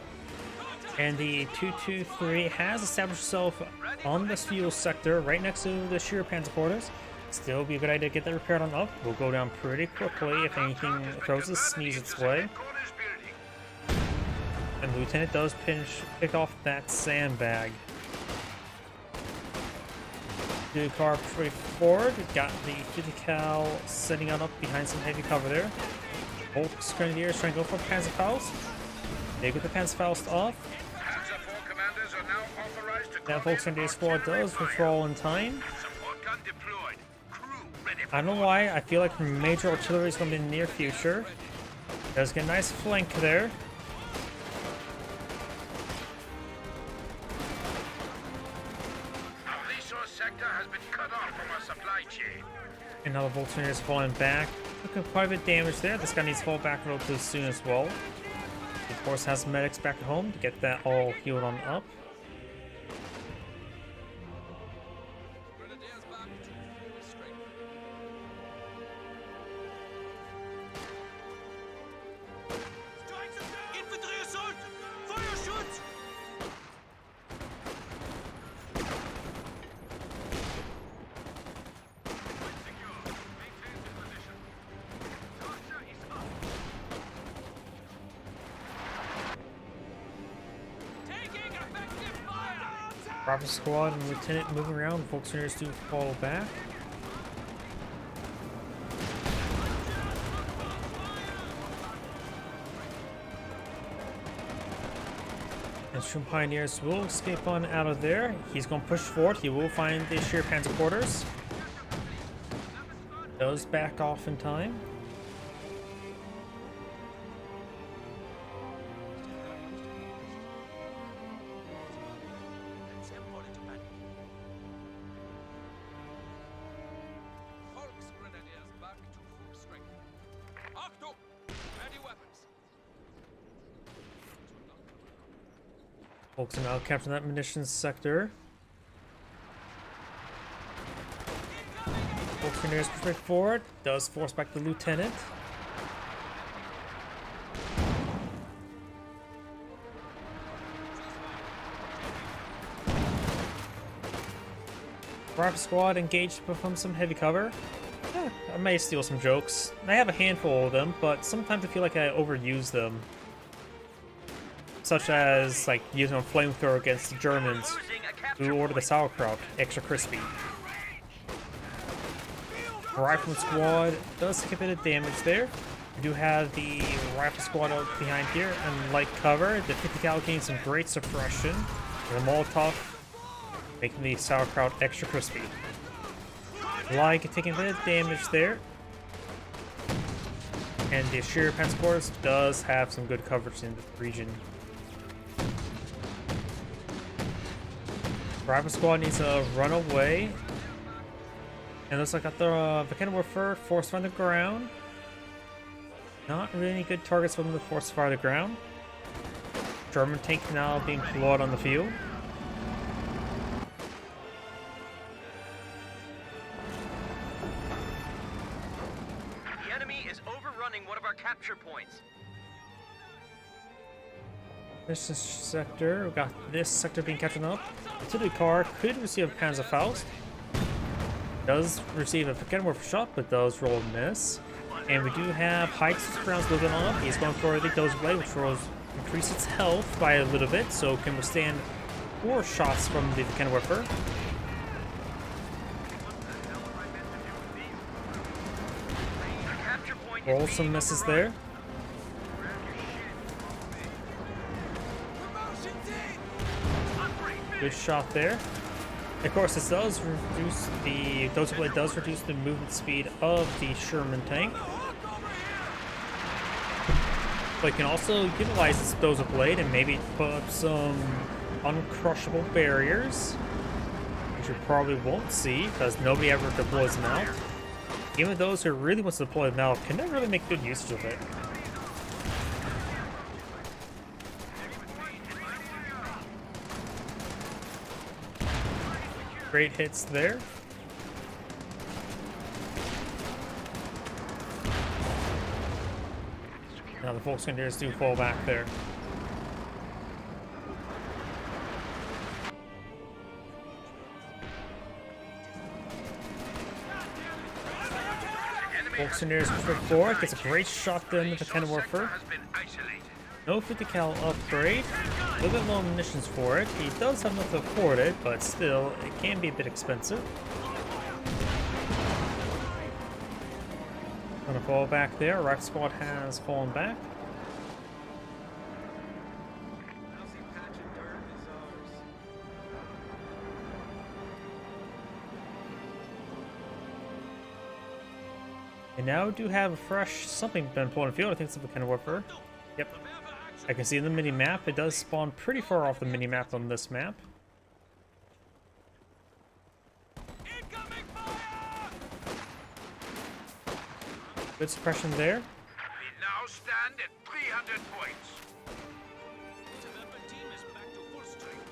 And the 223 has established itself on this fuel sector right next to the Sheer Panzer quarters. Still be a good idea to get that repaired on up. We'll go down pretty quickly if anything throws a sneeze its way. Headquarters building. And the Lieutenant does pick off that sandbag. The car pretty forward. Got the 50 cal setting on up behind some heavy cover there. Volks Grenadiers trying to go for Panzerfaust. They get the Panzerfaust off. Panzer IV commanders are now authorized to That Volks Grenadier squad does withdraw in time. Support gun deployed. Crew ready for I don't know why. I feel like major artillery is going to be in the near future. Does get a nice flank there. Our resource sector has been cut off from our supply chain. Another Volks Grenadier is falling back. Looking quite a bit of damage there. This guy needs to fall back relatively soon as well. Of course, has medics back at home to get that all healed on up. Grenadiers back to full strength. Infantry assault! Feuerschutz! Taking effective fire! Bravo squad and lieutenant moving around. Volks Grenadiers do fall back. And Shroom Pioneers will escape on out of there. He's going to push forward. He will find the Sheer Panzer quarters. Does back off in time. Volksgrenadiers back to full strength. Achtung! Ready weapons. Folks are now capturing that munitions sector. Volks Grenadiers push forward. Does force back the lieutenant. Bravo squad engaged from some heavy cover. I may steal some jokes. I have a handful of them, but sometimes I feel like I overuse them. Such as, like, using a flamethrower against the Germans Losing a capture who order the point. sauerkraut extra crispy. Rifleman squad does take a bit of damage there. We do have the rifle squad up behind here and light cover. The 50 cal gains some great suppression. And the Molotov making the sauerkraut extra crispy. Like taking a bit of damage there. And the Sheer Panzer quarters does have some good coverage in the region. Rifle squad needs to run away. And looks like got the Vickenwerfer force fire the ground. Not really any good targets for them to force fire the ground. German tank now being flawed on the field. The enemy is overrunning one of our capture points. This is sector. We got this sector being captured up. Artillery car could receive a Panzerfaust. Does receive a Vickenwerfer shot, but does roll a miss. And we do have Heights rounds moving on up. He's going for the Dozer Blade, which will increase its health by a little bit, so can withstand 4 shots from the Vickenwerfer. Capture point Roll is some being misses overrun. there. Good shot there. Of course, this does reduce the Dozer Blade does reduce the movement speed of the Sherman tank. But you can also utilize this Dozer Blade and maybe put up some uncrushable barriers, which you probably won't see because nobody ever deploys them out. Even those who really want to deploy them out can never really make good usage of it. Great hits there. Now the Volksgrenadiers do fall back there. Volksgrenadiers push forward, gets a great shot there into the Cannon Warfare. Has been isolated. No 50 cal upgrade. A little bit low munitions for it. He does have enough to afford it, but still, it can be a bit expensive. Gonna fall back there. Rifle Squad has fallen back. And now do have a fresh something been pulled in the field. I think it's some kind of warfare. Yep. I can see in the mini map. It does spawn pretty far off the mini map on this map. Incoming fire! Good suppression there. We now stand at 300 points. Development team is back to full strength.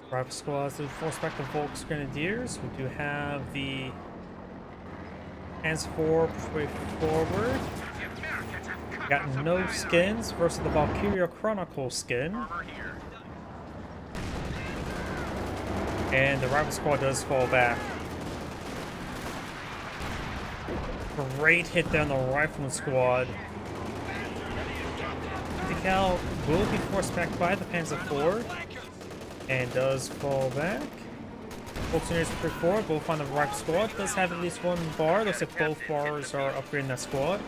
Rifle Squads to force back the Volksgrenadiers. We do have the hands forward, push way forward. The Americans have cut Got us a no bad skins versus the Valkyria Chronicle skin. armor here. And the Rifle Squad does fall back. Great hit there on the Rifleman Squad. The Cal will be forced back by the Panzer IV and does fall back. Volksgrenadiers push forward, both on the Rifle Squad. Does have at least one bar. Looks like both bars are upgrading that squad.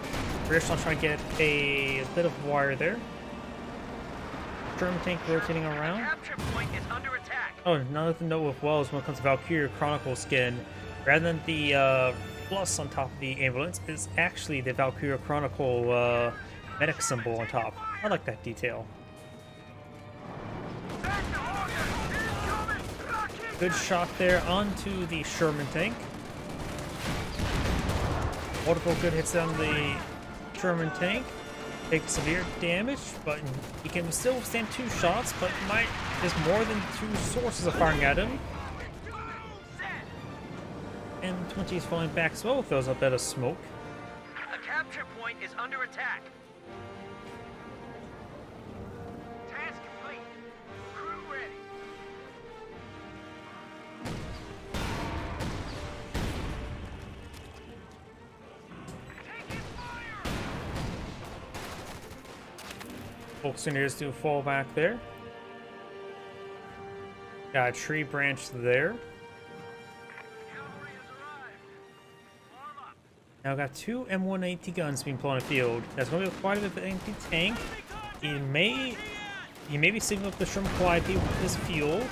British trying to get a bit of wire there. German tank rotating around. Capture point is under attack. Oh, another thing to note with Wells when it comes to Valkyria Chronicle skin, rather than the plus on top of the ambulance, is actually the Valkyria Chronicle medic symbol on top. I like that detail. Good shot there onto the Sherman tank. Multiple good hits on the Sherman tank. Takes severe damage, but he can still withstand 2 shots, but there's more than 2 sources of firing at him. And 20 is falling back as well, throws a bit of smoke. The capture point is under attack. Task complete. Crew ready. Taking fire! Volksgrenadiers do fall back there. Got a tree branch there. Cavalry has arrived. Arm up. Now got 2 M180 guns being put on the field. That's going to be quite a bit of an anti-tank. He may be signaling up the Sherman Calliope with his fuel.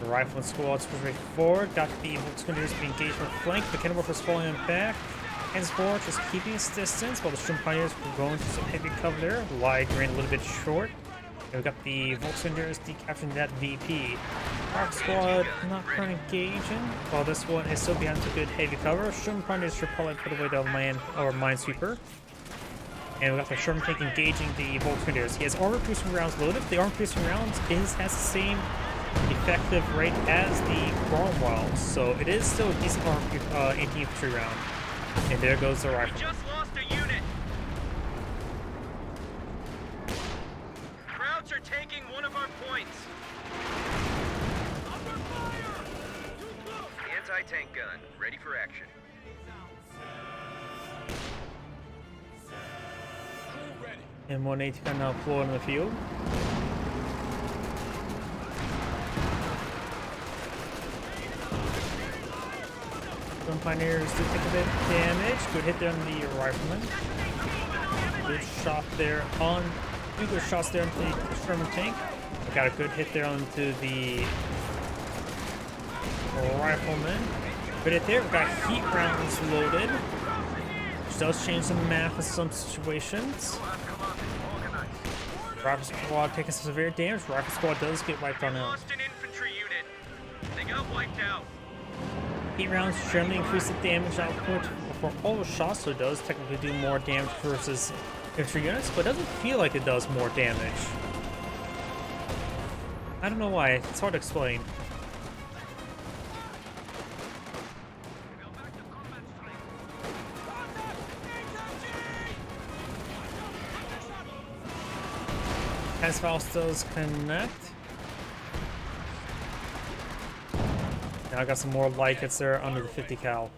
The Rifleman Squad's pushing forward. Got the Volksgrenadiers being engaged from flank. The Cannon Warfare falling back. Hands forward, just keeping his distance while the Sherman Pioneers were going to some heavy cover there. Light ran a little bit short. And we got the Volksgrenadiers decapturing that VP. Arc Squad not currently engaging, while this one is still behind some good heavy cover. Sherman Pioneers should probably put away the land or Minesweeper. And we got the Sherman tank engaging the Volksgrenadiers. He has armor-piercing rounds loaded. The armor-piercing rounds has the same effective rate as the Cromwell, so it is still a decent anti-infantry round. And there goes the We rifle. just lost a unit. Krauts are taking one of our points. Under fire! Too close! Anti-tank gun, ready for action. Crew ready. And 180 gun now deployed in the field. Some Pioneers do take a bit of damage. Good hit there on the Rifleman. Good shot there on. 2 good shots there onto the Sherman tank. We got a good hit there onto the Rifleman. Good hit there. We got heat rounds loaded, which does change the map in some situations. Rifle Squad taking some severe damage. Rifle Squad does get wiped on out. Lost an infantry unit. They got wiped out. Heat rounds generally increase the damage output for all the shots, so it does technically do more damage versus infantry units, but it doesn't feel like it does more damage. I don't know why, it's hard to explain. Panzerfaust does connect. Now I got some more light hits there under the 50 cal.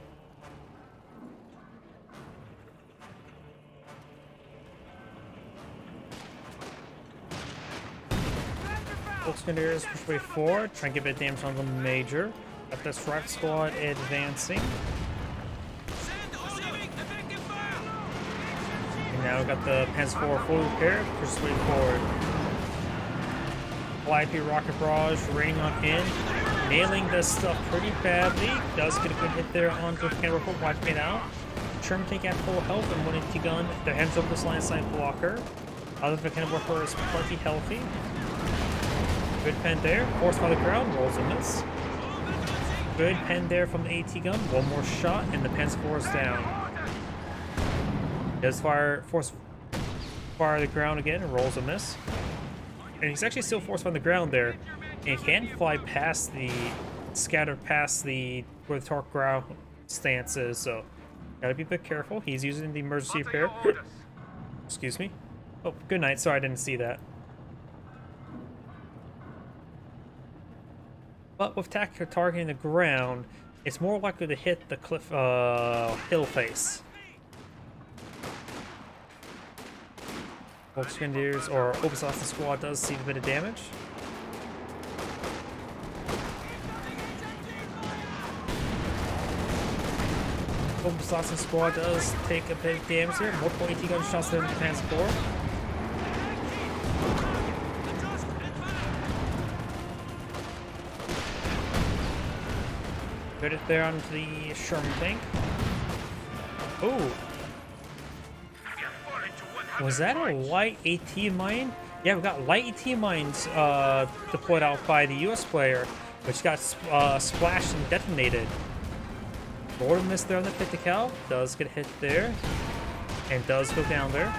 Volksgrenadiers push way forward, try and get a bit of damage on the major. Got the strike squad advancing. And now we got the Panzer IV fully repaired, push way forward. IP rocket barrage raining on in, nailing this stuff pretty badly. Does get a good hit there onto the Canberra Fort, wiping it out. Sherman take at full health and 180 gun. Their hands over this line side blocker. Other than Canberra is plenty healthy. Good pen there. Force by the ground, rolls a miss. Good pen there from the AT gun. One more shot, and the Panzer IV is down. Does fire the ground again, and rolls a miss. And he's actually still forced on the ground there. And he can fly past the, scatter past the, where the torque ground stance is, so gotta be a bit careful. He's using the emergency repair. Excuse me. Oh, good night. Sorry, I didn't see that. But with TAC targeting the ground, it's more likely to hit the cliff hill face. Volksgrenadiers or Obersassen squad does see a bit of damage. Obersassen squad does take a bit of damage here. Multiple AT gun shots there in the Panzer IV. Put it there onto the Sherman tank. Oh! Was that a light AT mine? Yeah, we got light AT mines deployed out by the US player, which got splashed and detonated. Lord miss there on the 50 cal. Does get hit there. And does go down there.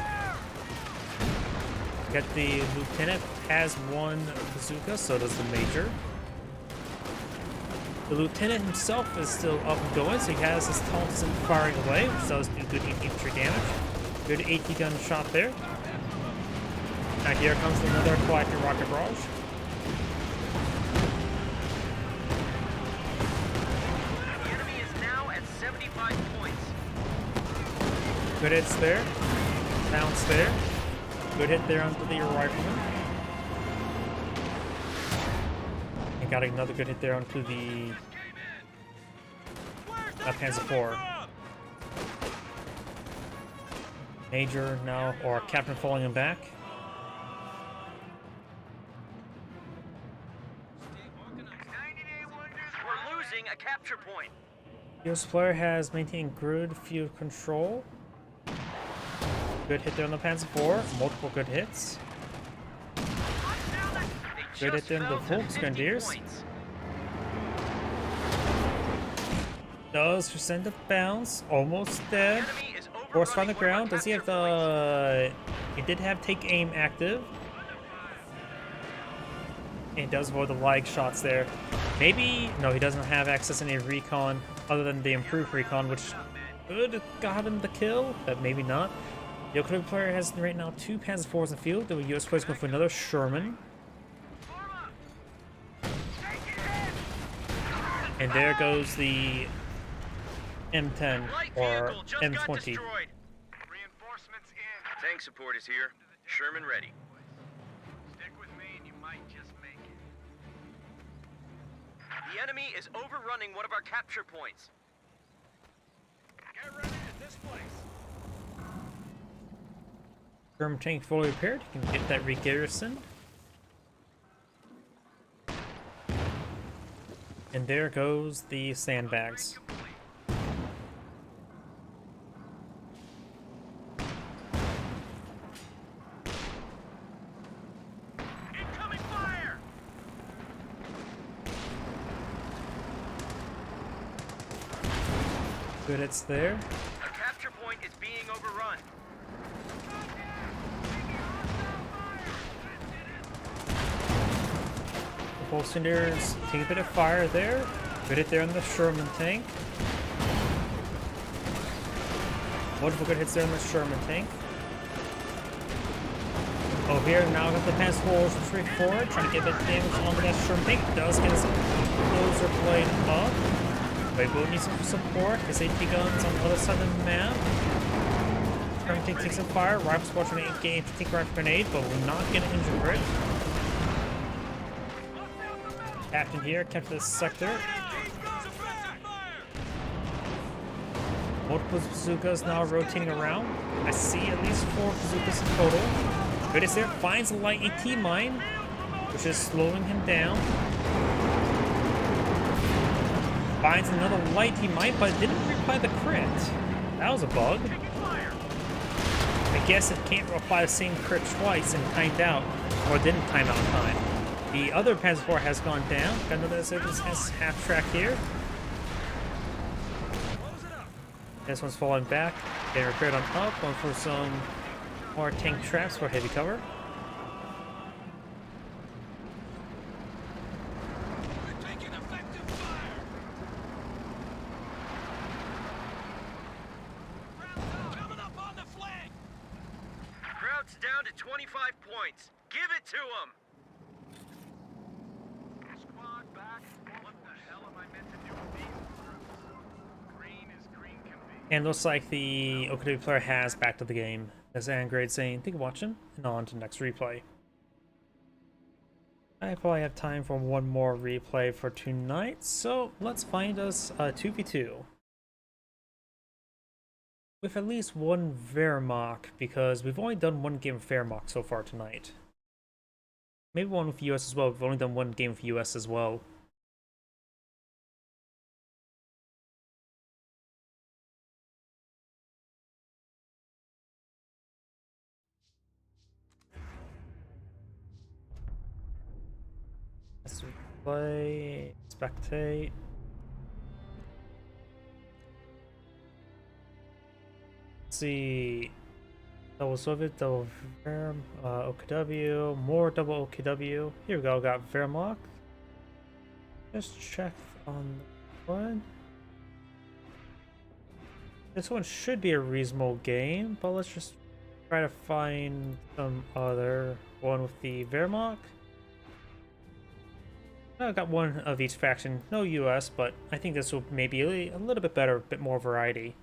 Get the lieutenant has one bazooka, so does the major. The lieutenant himself is still up and going, so he has his Thompson firing away, which does do good infantry damage. Good AT gun shot there. Now here comes another collector rocket barrage. The enemy is now at 75 points. Good hits there. Bounce there. Good hit there onto the rifleman. And got another good hit there onto the Panzer IV. Major now, or Captain falling him back. We're losing a capture point. US player has maintained good field control. Good hit there on the Panzer IV. Multiple good hits. Good hit there on the Volksgrenadiers. Does send a bounce. Almost dead. Force on the ground. Does he have the... He did have take aim active. And he does avoid the lag shots there. Maybe... No, he doesn't have access to any recon other than the improved recon, which could have got him the kill, but maybe not. The Ukrainian player has right now 2 Panzer IVs in the field. The US player is going for another Sherman. And there goes the M10 or M20. Tank support is here. Sherman ready. Stick with me and you might just make it. The enemy is overrunning one of our capture points. Get ready at this place. Sherman tank fully repaired. You can get that regarrisoned. And there goes the sandbags. Incoming fire! Good hits there. Cylinders take a bit of fire there. Put it there on the Sherman tank. Multiple good hits there on the Sherman tank. Over here, now got the Panzer retreat forward, trying to get a bit of damage onto that Sherman tank. Does get his closer blade up. But will need some support. His AT guns on the other side of the map. Sherman tank takes some fire. Rifles watching to engage tank rifle grenade, but will not get an injury. Captain here, captain this sector. Multiple bazookas now rotating around. I see at least 4 bazookas in total. Goodness there, finds a light AT mine, which is slowing him down. Finds another light AT mine, but it didn't reply the crit. That was a bug. I guess it can't apply the same crit twice and timed out, or didn't time out in time. The other Panzer IV has gone down. Got another has half track here. This one's falling back. Getting repaired on up. Going for some more tank traps for heavy cover. We're taking effective fire. Coming up on the flank. Crowd's down to 25 points. Give it to them. Squad back. What the hell am I meant to do with these troops? Green is green can be. And looks like the OKW player has back to the game. As Angrade saying, thank you for watching, and on to the next replay. I probably have time for one more replay for tonight, so let's find us a 2v2. With at least one Wehrmacht, because we've only done one game of Wehrmacht so far tonight. Maybe one with US as well, we've only done one game with US as well. Let's play, spectate. Let's see. Double Soviet, double OKW, more double OKW. Here we go, got Wehrmacht. Just check on the one. This one should be a reasonable game, but let's just try to find some other one with the Wehrmacht. I got one of each faction, no US, but I think this will maybe a little bit better, a bit more variety.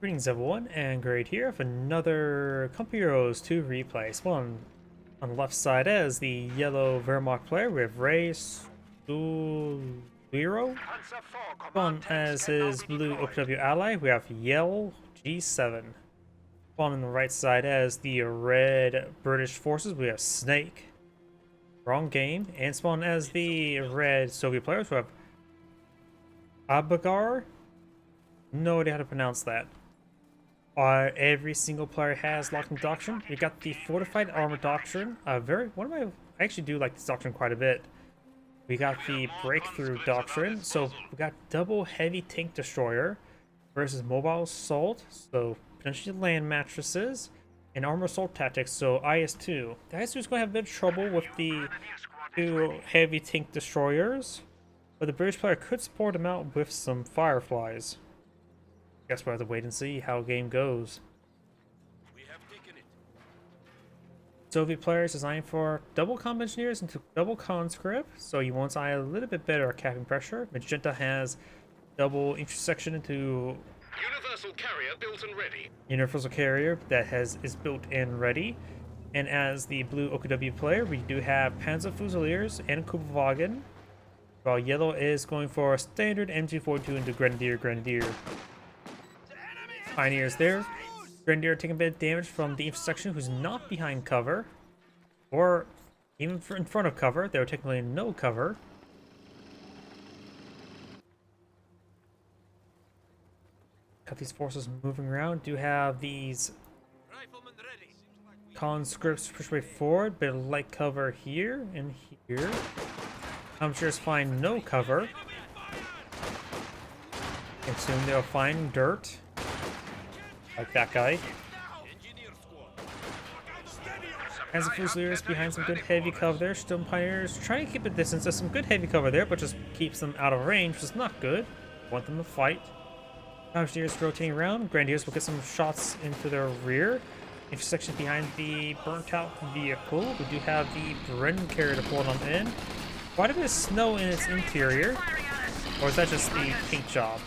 Greetings everyone, and Grade here with another Company Heroes 2 replay. Spawn on the left side as the yellow Wehrmacht player with Ray Stuliro. Spawn as his blue OKW ally, we have Yell G7. Spawn on the right side as the red British forces, we have Snake. Wrong game. And spawn as the red Soviet players, we have Abagar. No idea how to pronounce that. Every single player has Locking Doctrine. We got the Fortified Armor Doctrine. I actually do like this doctrine quite a bit. We got the Breakthrough Doctrine. So we got double heavy tank destroyer versus mobile assault. So potentially land mattresses and armor assault tactics. So IS-2. The IS-2 is going to have a bit of trouble with the 2 heavy tank destroyers, but the British player could support him out with some Fireflies. Guess we'll have to wait and see how the game goes. We have taken it. Soviet players designed for double combat engineers into double conscript, so you want eye a little bit better at capping pressure. Magenta has double intersection into Universal carrier built and ready. universal carrier that is built and ready. And as the blue OKW player, we do have Panzer Fusiliers and Kubelwagen. While yellow is going for a standard MG42 into Grenadier. Pioneers there. Grenadier taking a bit of damage from the intersection, who's not behind cover. Or even in front of cover. They were technically in no cover. Got these forces moving around. Do have these Rifleman ready. conscripts push way forward. Bit of light cover here and here. Archers find no cover. And soon they'll find dirt. Like that guy. Engineer squad. As the Fusiliers behind some good heavy cover there. Stone Pioneers trying to keep a distance. There's some good heavy cover there, but just keeps them out of range, which is not good. Want them to fight. Engineers rotating around. Grenadiers will get some shots into their rear. Intersection behind the burnt out vehicle. We do have the Bren carrier to pull them in. Quite a bit of snow in its interior. Or is that just the paint job?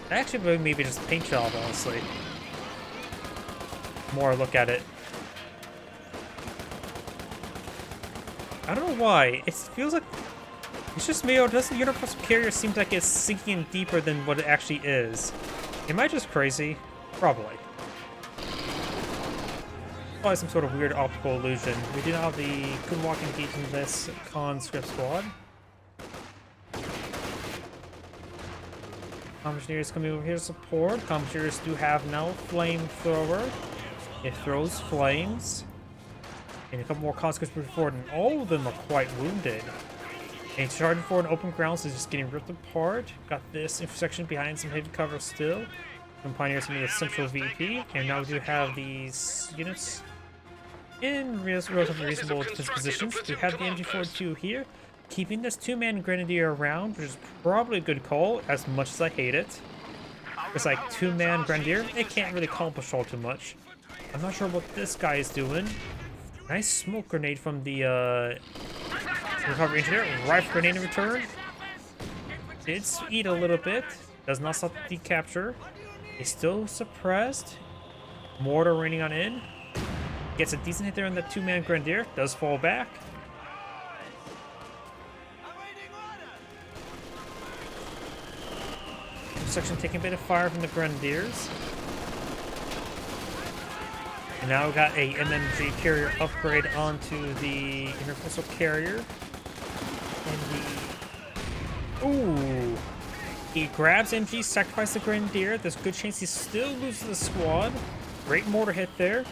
Actually, maybe just paint job, honestly. More look at it. I don't know why. It feels like it's just me, or does the universal carrier seems like it's sinking in deeper than what it actually is? Am I just crazy? Probably. Probably some sort of weird optical illusion. We do not have the Kunwalk engaged in this conscript squad. Engineers coming over here to support. Engineers do have now flamethrower. It throws flames. And a couple more conscripts moving forward, and all of them are quite wounded. And charging forward in open ground, so just getting ripped apart. Got this intersection behind some heavy cover still. Some Pioneers into the central VP. And now we do have these units in relatively reasonable defense positions. We have the MG42 here. Keeping this two-man Grenadier around, which is probably a good call, as much as I hate it. It's like two-man Grenadier. It can't really accomplish all too much. I'm not sure what this guy is doing. Nice smoke grenade from the recovery engineer. Rifle grenade in return. Did eat a little bit. Does not stop the capture. He's still suppressed. Mortar raining on in. Gets a decent hit there on the two-man Grenadier. Does fall back. Section taking a bit of fire from the Grenadiers. And now we got a MMG carrier upgrade onto the universal carrier. And ooh, he grabs MG, sacrifices the Grenadier. There's a good chance he still loses the squad. Great mortar hit there.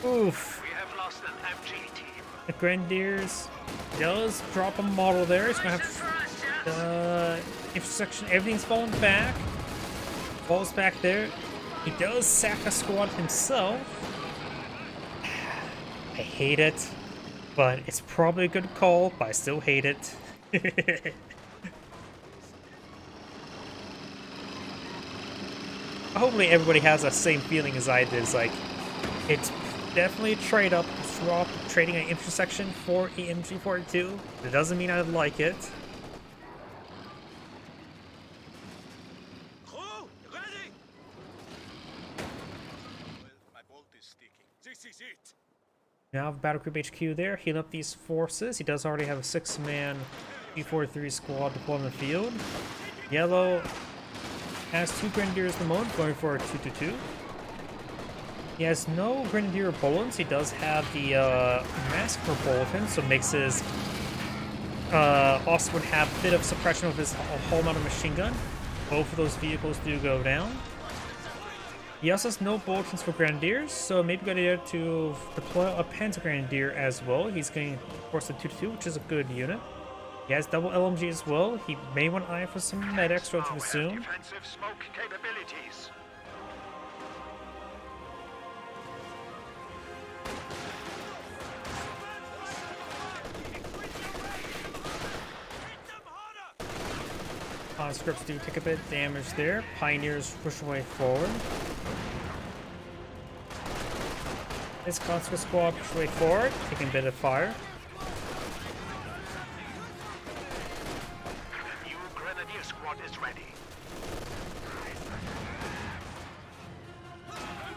Oof. We have lost an MG team. The Grenadiers does drop a model there. He's gonna have intersection. Everything's falling back. Falls back there. He does sack a squad himself. I hate it, but it's probably a good call, but I still hate it. Hopefully everybody has the same feeling as I did. It's like, it's definitely a trade up, swap, trading an intersection for a MG42. It doesn't mean I like it. Crew, ready? My bolt is sticking. This is it. Now Battle Group HQ there, healing up these forces. He does already have a 6-man P43 squad deployed in the field. Yellow has 2 Grenadiers at the moment, going for a 2-2-2. He has no Grenadier bullets. He does have the Massacre Bulletin, so makes his also would have a bit of suppression with his whole amount of machine gun. Both of those vehicles do go down. He also has no bulletins for Grenadiers, so maybe good idea to deploy a Panzer Grenadier as well. He's getting, of course, a 2-2, which is a good unit. He has double LMG as well. He may want to eye for some medics relatively soon. Defensive smoke capabilities. Conscripts do take a bit of damage there. Pioneers push away forward. This conscript squad push away forward, taking a bit of fire. The new Grenadier squad is ready.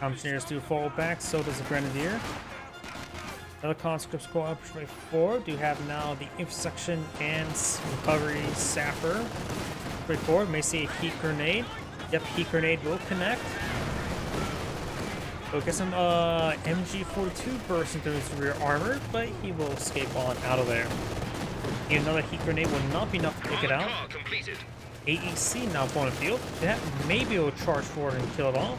Engineers do fall back, so does the Grenadier. Another conscript squad pushing forward. Do have now the intersection and recovery sapper. Pushing forward. May see a heat grenade. Yep, heat grenade will connect. We'll get some MG42 burst into his rear armor, but he will escape on out of there. Another heat grenade will not be enough to take it out. AEC now on the field. That may be able to charge forward and kill it all.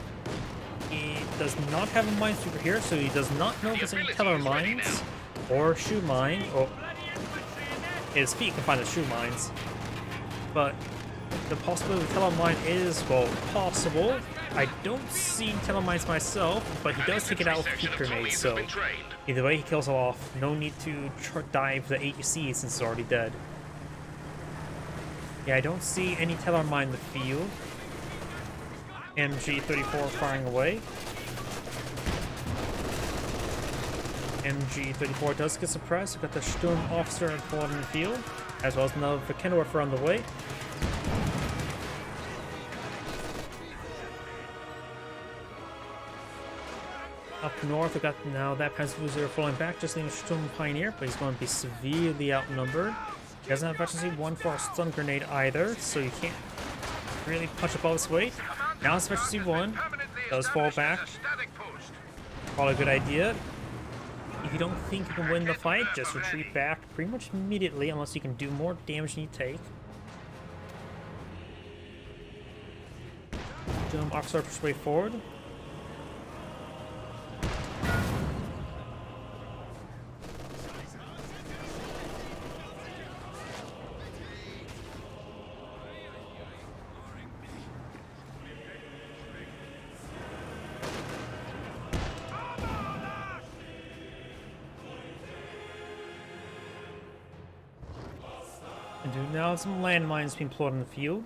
He does not have a minesweeper here, so he does not know if there's any teller mines or shoe mine. Or his feet can find the shoe mines, but the possibility of teller mine is, well, possible. I don't see teller mines myself, but he does take it out with heat grenades. So either way, he kills it off. No need to dive the AEC since it's already dead. Yeah, I don't see any teller mine in the field. MG34 firing away. MG34 does get suppressed. We've got the Sturm Officer and forward in the field, as well as another Vikendorfer on the way. Up north, we got now that Panzer falling back, just leaving Sturm Pioneer, but he's going to be severely outnumbered. He doesn't have efficiency 1 for a stun grenade either, so you can't really punch above his weight. Now it's efficiency 1, does fall back. Probably a good idea. If you don't think you can win the fight, just retreat back pretty much immediately, unless you can do more damage than you take. Sturm Officer push way forward. And do now have some landmines being plotted in the field.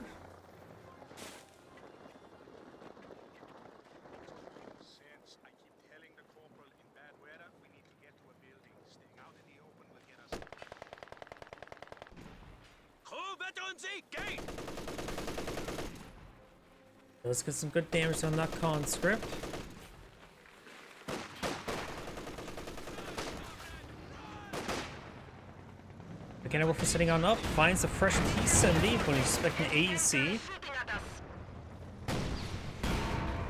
Since I keep telling the corporal in bad weather, we need to get to a building. Staying out in the open will get us. Gate! Let's get some good damage on that conscript. Again, we're sitting on up, finds a fresh T-70 when he's expecting AEC.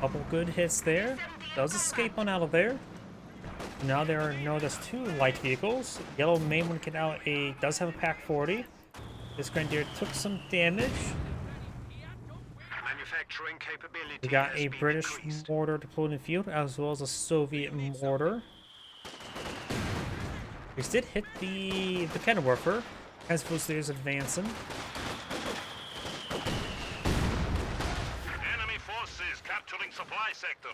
Couple good hits there. Does escape on out of there. Now there's 2 light vehicles. Yellow may want to get out does have a Pack 40. This Grenadier took some damage. We got a British mortar deployed in the field, as well as a Soviet mortar. We did hit the Vikendorfer, as Fusiliers advancing. Enemy forces capturing supply sector.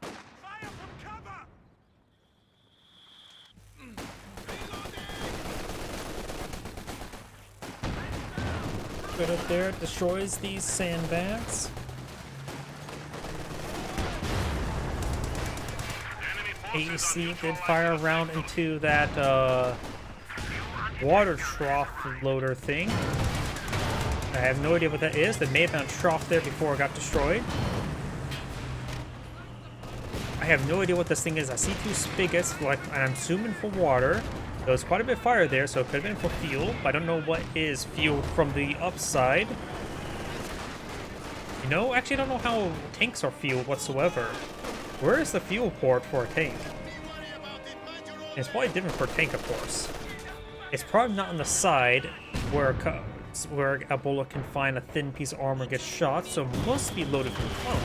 Fire from cover! Good up there, destroys these sandbags. AEC did fire a round into that water trough loader thing. I have no idea what that is. There may have been a trough there before it got destroyed. I have no idea what this thing is. I see 2 spigots, like I'm assuming for water. There was quite a bit of fire there, so it could have been for fuel. But I don't know what is fuel from the upside. You know, actually I don't know how tanks are fueled whatsoever. Where is the fuel port for a tank? It's probably different for a tank, of course. It's probably not on the side where a bullet can find a thin piece of armor and get shot, so it must be loaded from the top.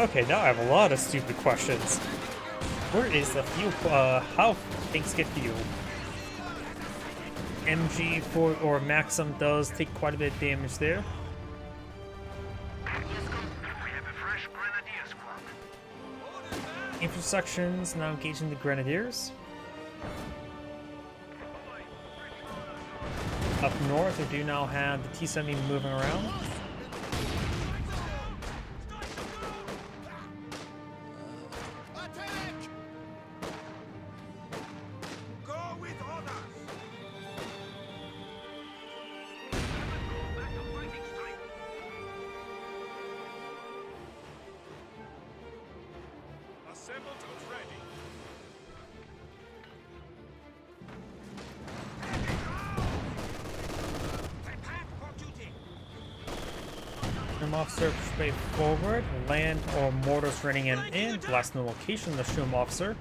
Okay, now I have a lot of stupid questions. Where is the fuel? How tanks get fuel? MG4 or Maxim does take quite a bit of damage there. Intersections now engaging the Grenadiers. Up north, we do now have the T-70 moving around. Go with orders! Assemble to Shroom Officer push way forward. Land or mortars running in. Last known location, the Shroom Officer.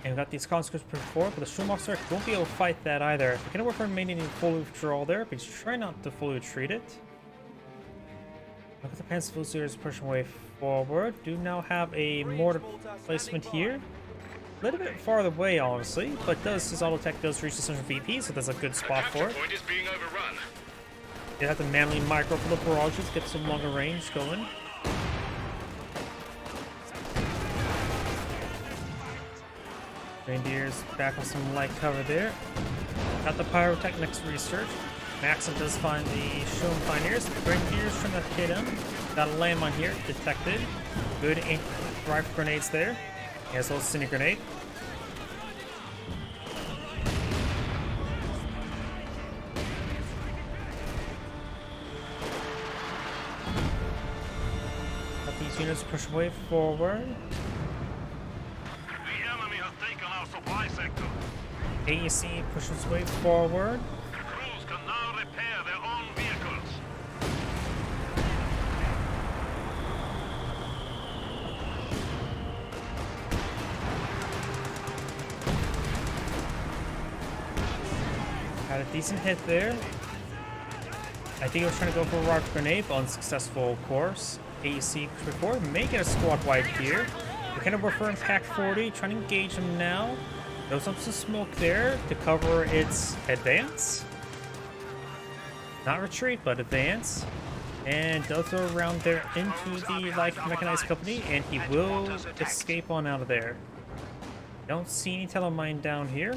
And we got these conscripts before, but the Shroom Officer won't be able to fight that either. We're gonna work for remaining in full withdrawal there, but try not to fully retreat it. Look at the Panzer Fusiliers pushing way forward. Do now have a mortar placement here. A little bit farther away, honestly, but his auto tech does reach the center VP, so that's a good spot for it. Point is being overrun. They have to manually micro for the barrages, get some longer range going. Reindeers back with some light cover there. Got the Pyrotechnics research. Maxim does find the Shroom Pioneers. Reindeers trying to hit him. Got a landmine here, detected. Good rifle grenades there. He has a little Cine grenade. Got these units push way forward. The enemy has taken our supply sector. AEC pushes way forward. Crews can now repair their own vehicles. Had a decent hit there. I think I was trying to go for a rock grenade, but unsuccessful, of course. AEC before, may get a squad wide here. We're kind of referring Pack 40, trying to engage him now. There's some smoke there to cover its advance. Not retreat, but advance. And does go around there into the light mechanized company, and he will escape on out of there. Don't see any telemine down here.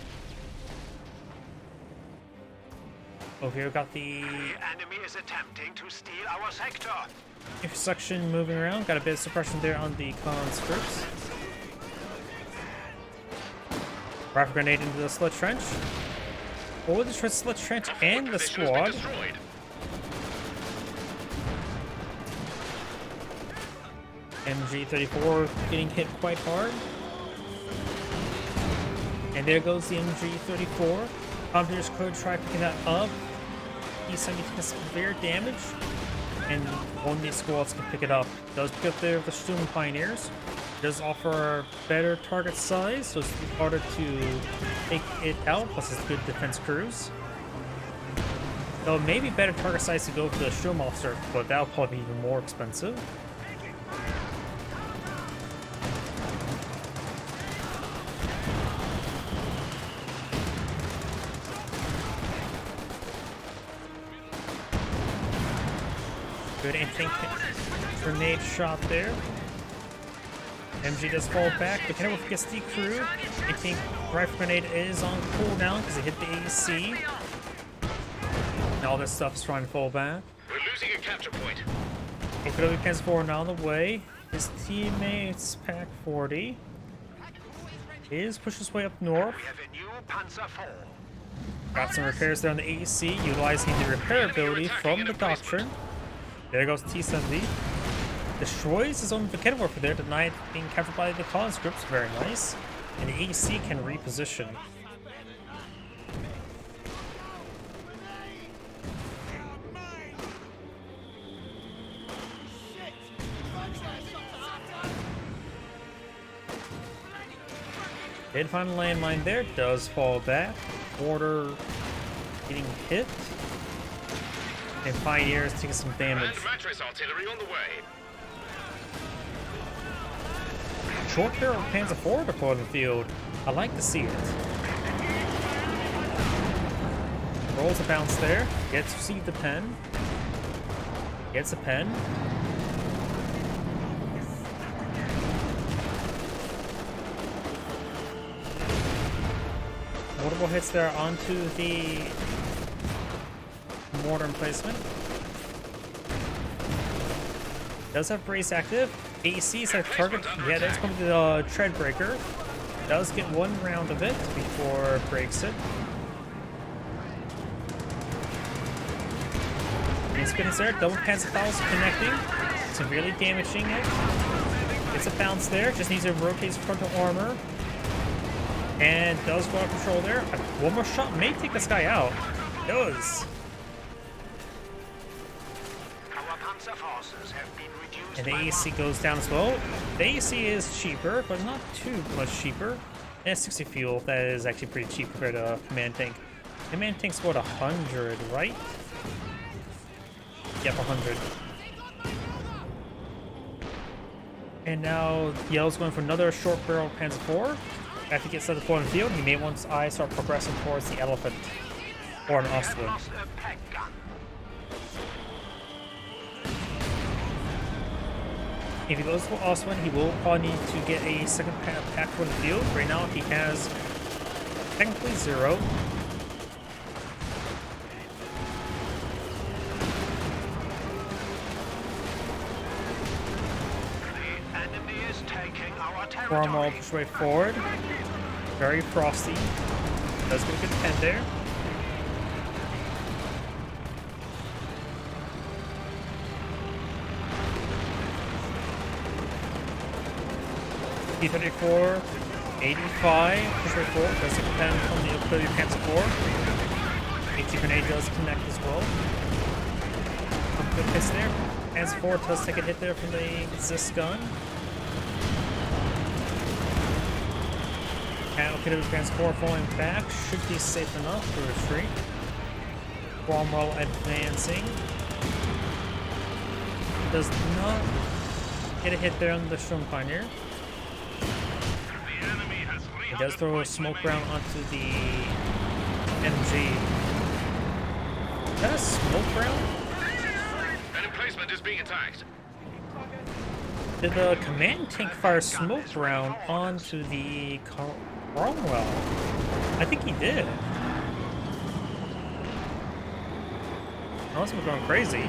Over here, we got the enemy is attempting to steal our sector. intersection moving around. Got a bit of suppression there on the conscripts. Rifle grenade into the slit trench. Or the slit trench and the squad. MG34 getting hit quite hard. And there goes the MG34. Commander's could try picking that up. He's sending severe damage. And one of these squads can pick it up. Does pick up there the Shroom Pioneers. Does offer better target size, so it's harder to take it out, plus it's good defense crews. Though maybe better target size to go for the Shroom Officer, but that'll probably be even more expensive. Good anti-grenade shot there. MG does fall back, but can never gets the crew. I think rifle grenade is on cooldown because it hit the AC. And all this stuff is trying to fall back. We're losing a capture point. Okodobi Panzer 4 now on the way. His teammates, Pack 40, is pushed his way up north. We have a new Panzer IV. Got some repairs there on the AC, utilizing the repair ability from the Doctrine. There goes T-70. Destroys his own Kenworth there, denied being captured by the conscripts. Very nice. And the AC can reposition. Did find a landmine there, does fall back. Order getting hit. And Pioneers taking some damage. Mattress artillery on the way. Short barrel Panzer IV deployed in the field. I like to see it. Rolls a bounce there. Gets to see the pen. Gets a pen. Multiple hits there onto the mortar emplacement. Does have brace active. AC's have target. Yeah, that's going to be the tread breaker. Does get one round of it before it breaks it. Spins there. Double Panzer Fouls connecting. Severely damaging it. Gets a bounce there. Just needs to rotate his frontal armor. And does go out of control there. One more shot may take this guy out. Does. Our Panzer forces have been reduced And the by AC one. goes down as well. The AC is cheaper, but not too much cheaper. And 60 fuel, that is actually pretty cheap compared to command tank. Command tank's what, 100, right? Yep, 100. And now Yellow's going for another short barrel Panzer IV. After he gets to the point of the field, he may once I start progressing towards the Elephant or an We have Ostwind. lost a pack gun. If he goes for Ostwind, he will probably need to get a second pack for the field. Right now, he has technically 0. The enemy is taking our Cromwell territory. push way forward. Very frosty. Does get a good pen there. T-34, 85, push way forward. Does get a pen from the Auxiliary Panzer IV. AT grenade does connect as well. Some good hits there. Panzer IV does take a hit there from the Zis gun. Auxiliary Panzer IV falling back should be safe enough to retreat. Cromwell advancing. Does not get a hit there on the Sturm Pioneer. The enemy has He does throw a smoke round onto the MG. Is that a smoke round? An emplacement is being attacked. Did the command tank fire smoke round onto the Cromwell? I think he did. Unless we're going crazy.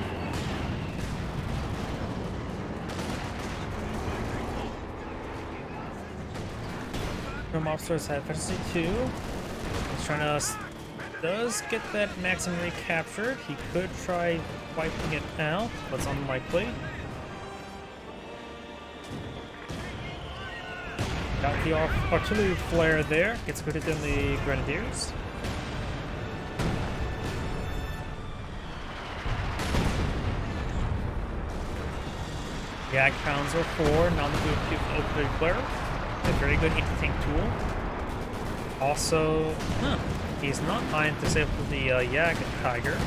From officers at efficiency 2. He's trying to does get that Maxim recaptured. He could try wiping it out, but it's unlikely. Got the artillery flare there. Gets a good hit on the Grenadiers. Yeah, Panzer 4, non-nuclear open flare. A very good anti-tank tool. Also, he's not trying to save the Yag Tiger.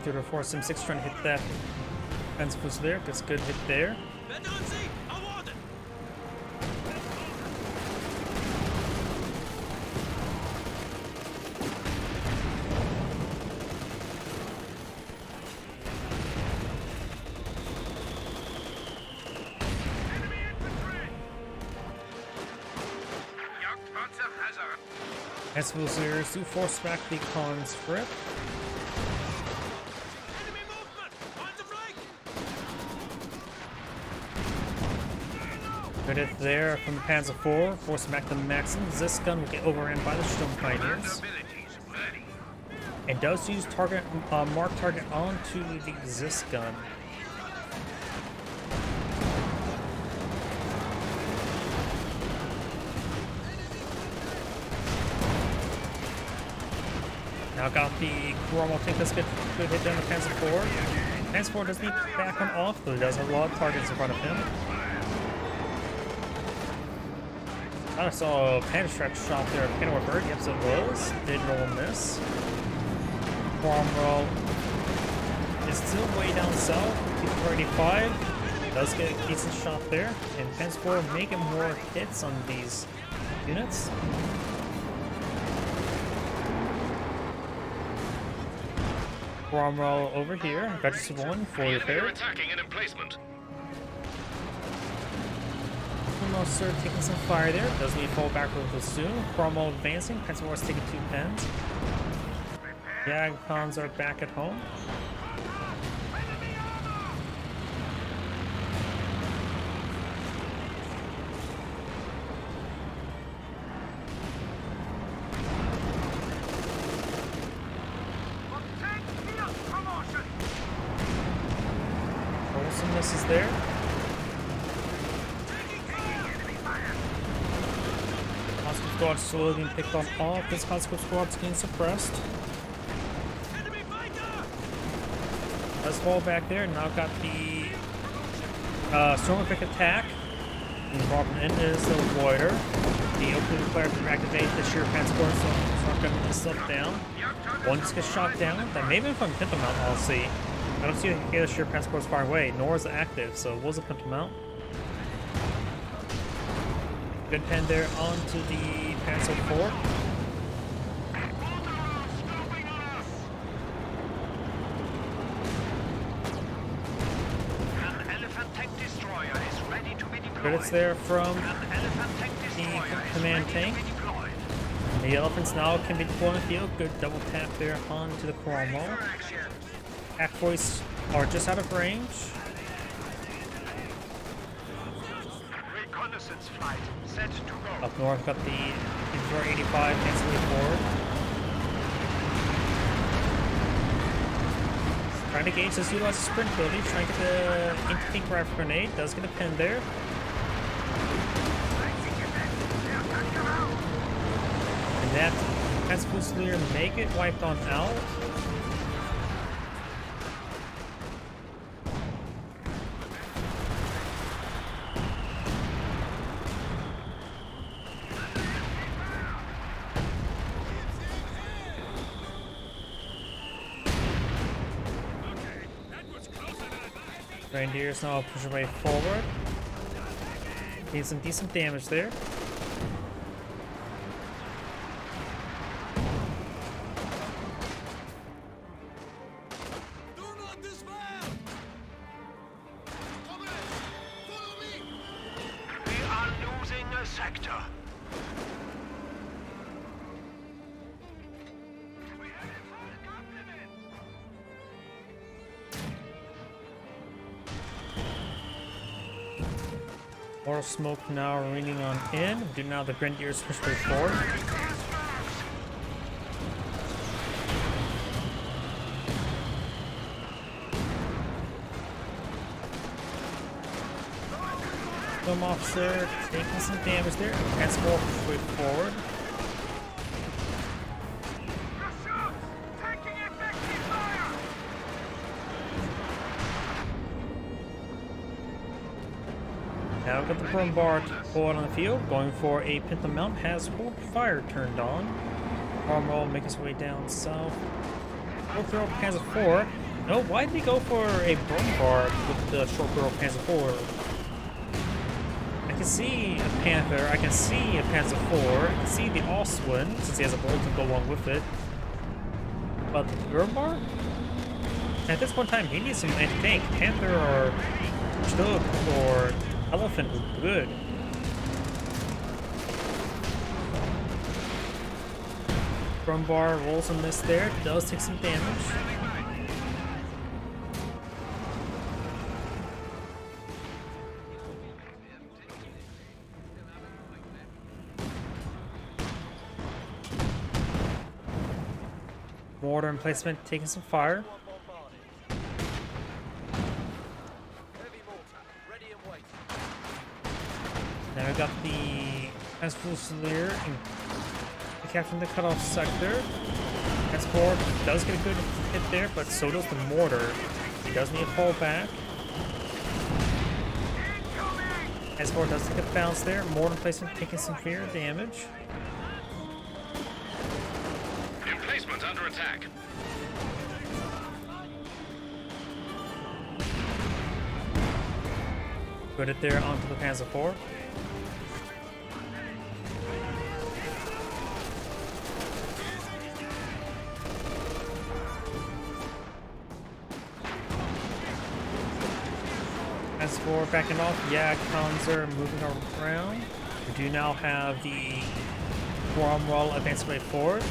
Through the force M6 trying to hit that fence boost there. Gets a good hit there. Veteran Sieg awarded. Enemy infantry. Jagdpanzer Hazard. As Fusiliers do force back the conscript. Enemy movement. On the flank. Good hit there from the Panzer IV. Force back the Maxim. This gun will get overrun by the Sturm Pioneers. Abilities ready. And does use target mark target onto the Zis gun. Now got the Cromwell tank that's good hit down the Panzer IV. Panzer IV does need back on off, but he does have a lot of targets in front of him. I saw a Panzerstrat shot there at Panzer Bird. Yes, it was. Did roll a miss. Cromwell is still way down south. T-485 does get a decent shot there, and Panzer IV making more hits on these units. Cromwell over here. Veterans 1 fully repaired. attacking an emplacement. Cromwell started taking some fire there. Does need to fall back a little soon. Cromwell advancing. Panzer IV is taking 2 pens. Jagdpons are back at home. misses there. Conscript squad slowly being picked on off. This conscript squad's getting suppressed. Enemy fighter! Let's fall back there. Now got the Stormwind attack. And dropping in is the Voider. The opening player to activate the sheer transport, so it's not going to get stuff down. One just gets shot down. That may have been from Pinto Mount, I'll see. I don't see the sheer transports far away, nor is it active, so it was a Pinto Mount. Good pen there onto the Panzer IV. An Elephant tank destroyer is ready to be deployed. Credits there from An Elephant tank destroyer is command ready tank. to be deployed. The elephants now can be deployed in the field. Good double tap there onto the Cromwell. Attack voice are just out of range. Reconnaissance flight set to go. Up north, got the Inter 85 instantly forward. Trying to gauge this utilize the sprint ability, trying to get the anti-tank rifle grenade. Does get a pin there. And that has Fusilier make it wiped on out. Reindeers now push their way forward. Getting some decent damage there. Do not despair! Come in! Follow me! We are losing a sector. We have a full complement. More smoke now raining on in. Do now the Grenadiers push way forward. Film officer taking some damage there. Transport push way forward. Taking effective fire. Now we've got the Bombard forward on the field, going for a Pinto Mount. Has hold fire turned on. Cromwell make his way down south. Short barrel Panzer IV. No, why did he go for a Bombard with the short barrel Panzer IV? I can see a Panther, I can see a Panzer IV, I can see the Oswin, since he has a bolt to go along with it. But the Bombard? At this point in time, he needs some anti-tank. Panther or Chinook or Elephant is good. Brumbar rolls a miss there, does take some damage. Mortar emplacement taking some fire. Now we got the Fusilier and capturing the cutoff sector. Transport does get a good hit there, but so does the mortar. He does need to fall back. Transport does take a bounce there. Mortar placement taking some severe damage. Emplacement under attack. Put it there onto the Panzer IV. As for backing off, yeah, cons are moving around. We do now have the Cromwell advancing way forward.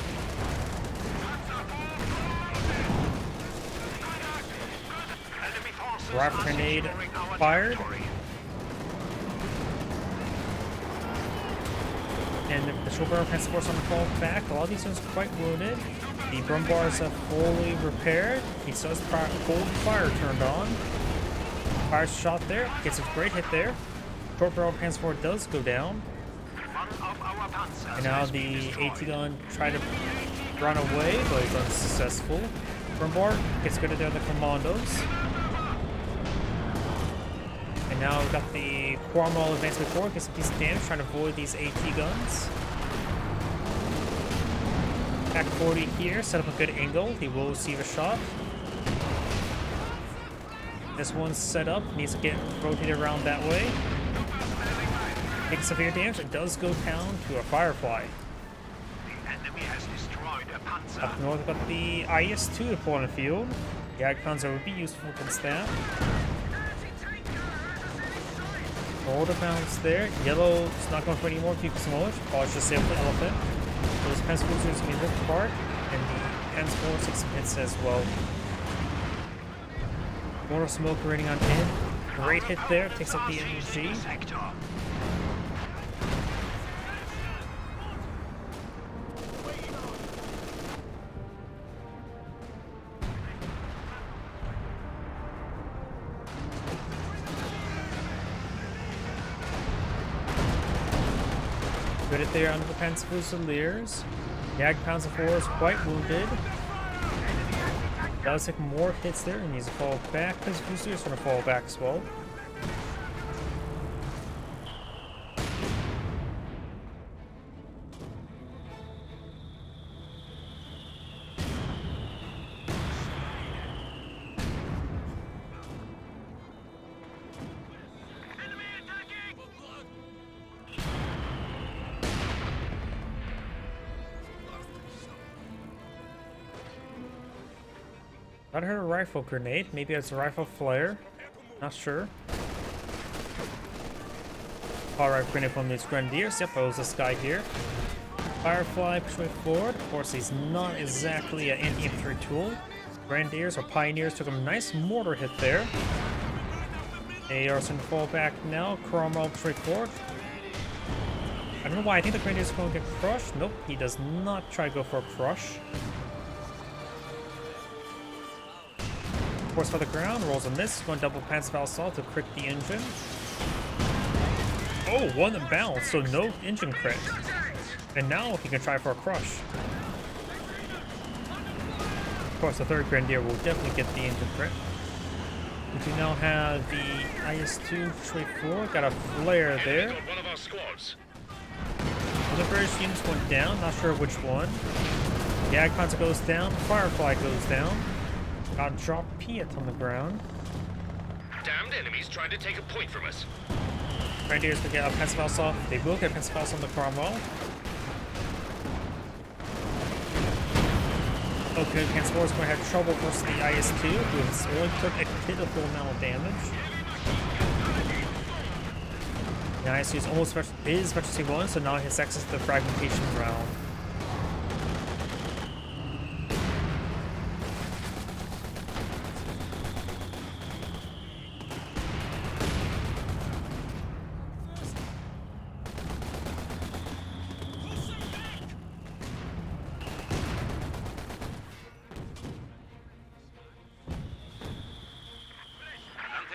Rock grenade fired. And the short barrel transports on the fall back. A lot of these units are quite wounded. The Brumbars are fully repaired. He still has cold fire turned on. Fires a shot there, gets a great hit there. Short barrel transport does go down. One of our panzers And now has the been destroyed. AT gun tried to run away, but is unsuccessful. Grimbar gets good at the other commandos. And now we've got the Quarmal advancement forward, gets a piece of damage, trying to avoid these AT guns. Pack 40 here, set up a good angle. He will receive a shot. This one's set up, needs to get rotated around that way. Takes severe damage, it does go down to a Firefly. The enemy has destroyed a panzer. Up north, we've got the IS-2 to pull on the field. The Icons would be useful against that. Order bounce there. Yellow's not going for any more Fucus Smolch. Probably just save the Elephant. Those Pence Boosters can be ripped apart. And the Pence 4 takes some hits as well. Mortar Smoke rating on in. Great hit there. Takes up the MG. Sector. Good hit there under the Pence Fusiliers. Yag Pounds of 4 is quite wounded. Does take more hits there and needs to fall back. Pence Fusiliers going to fall back as well. I heard a rifle grenade. Maybe it's a rifle flare. Not sure. Alright, grenade from these Grenadiers. Yep, it was this guy here. Firefly pushing forward. Of course, he's not exactly an anti-infantry tool. Grenadiers or Pioneers took a nice mortar hit there. They are going to fall back now. Cromwell pushing forward. I don't know why. I think the Grenadiers are going to get crushed. Nope, he does not try to go for a crush. Force for the ground, rolls a miss, going double Panzerfaust assault to crit the engine. Oh, one bounce, so no engine crit. And now he can try for a crush. Of course, the third Grenadier will definitely get the engine crit. We do now have the IS-2 Trade 4, got a flare there. One of our squads. Other British units went down, not sure which one. The Agpanzer goes down, Firefly goes down. Got drop Piet on the ground. Damned enemies trying to take a point from us. Grenadiers will get a Panzerfaust off. They will get a Panzerfaust on the Cromwell. Okay, Panzer is going to have trouble versus the IS-2, who has only took a pitiful amount of damage. The IS-2 is almost specialty 1, so now he has access to the fragmentation round.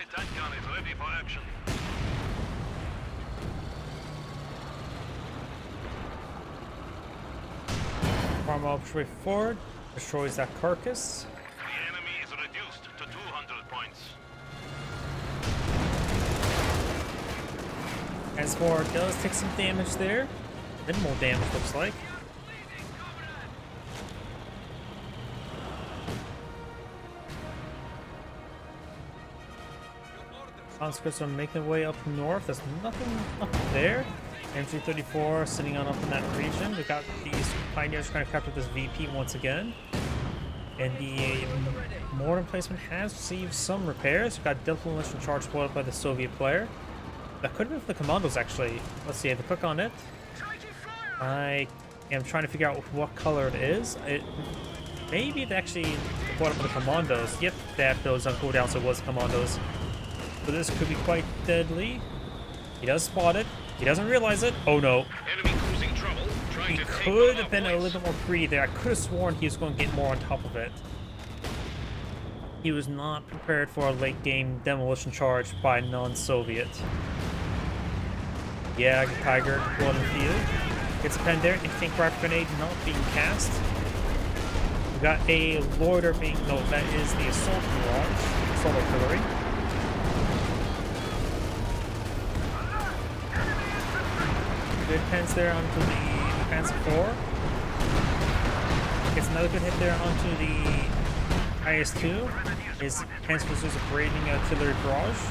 Anti-tank gun is ready for action. Cromwell push forward, destroys that carcass. The enemy is reduced to 200 points. As4 does take some damage there. Minimal damage, looks like. Conscripts are making their way up north. There's nothing up there. MG34 sitting on up in that region. We got these Pioneers trying to capture this VP once again. And the mortar placement has received some repairs. We got Demolition Charge spoiled up by the Soviet player. That could have been for the Commandos, actually. Let's see, I have a click on it. I am trying to figure out what color it is. Maybe it actually brought up for the Commandos. Yep, that build's on cooldown, so it was Commandos. So this could be quite deadly. He does spot it. He doesn't realize it. Oh no. Enemy causing trouble. Trying He to take could one have of been our a little bit more greedy there. I could have sworn he was going to get more on top of it. He was not prepared for a late game demolition charge by non-Soviet. Yeah, Tiger deployed in the field. Gets a pen there. Anti-tank rifle grenade not being cast. We got a loiter being... No, that is the assault barrage. Assault artillery. Good pens there onto the Panzer IV. Gets another good hit there onto the IS-2. His Panzer was a braiding artillery barrage.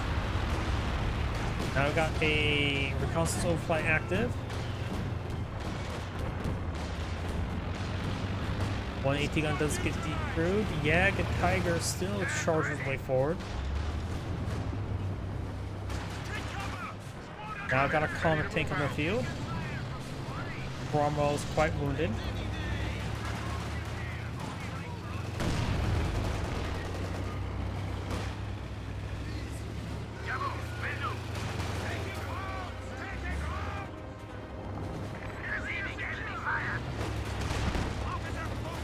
Now we've got a reconnaissance overflight active. One AT gun does get decrewed. Yeah, the Tiger still charges way forward. Now I've got a Comet tank on the field. Cromwell is quite wounded.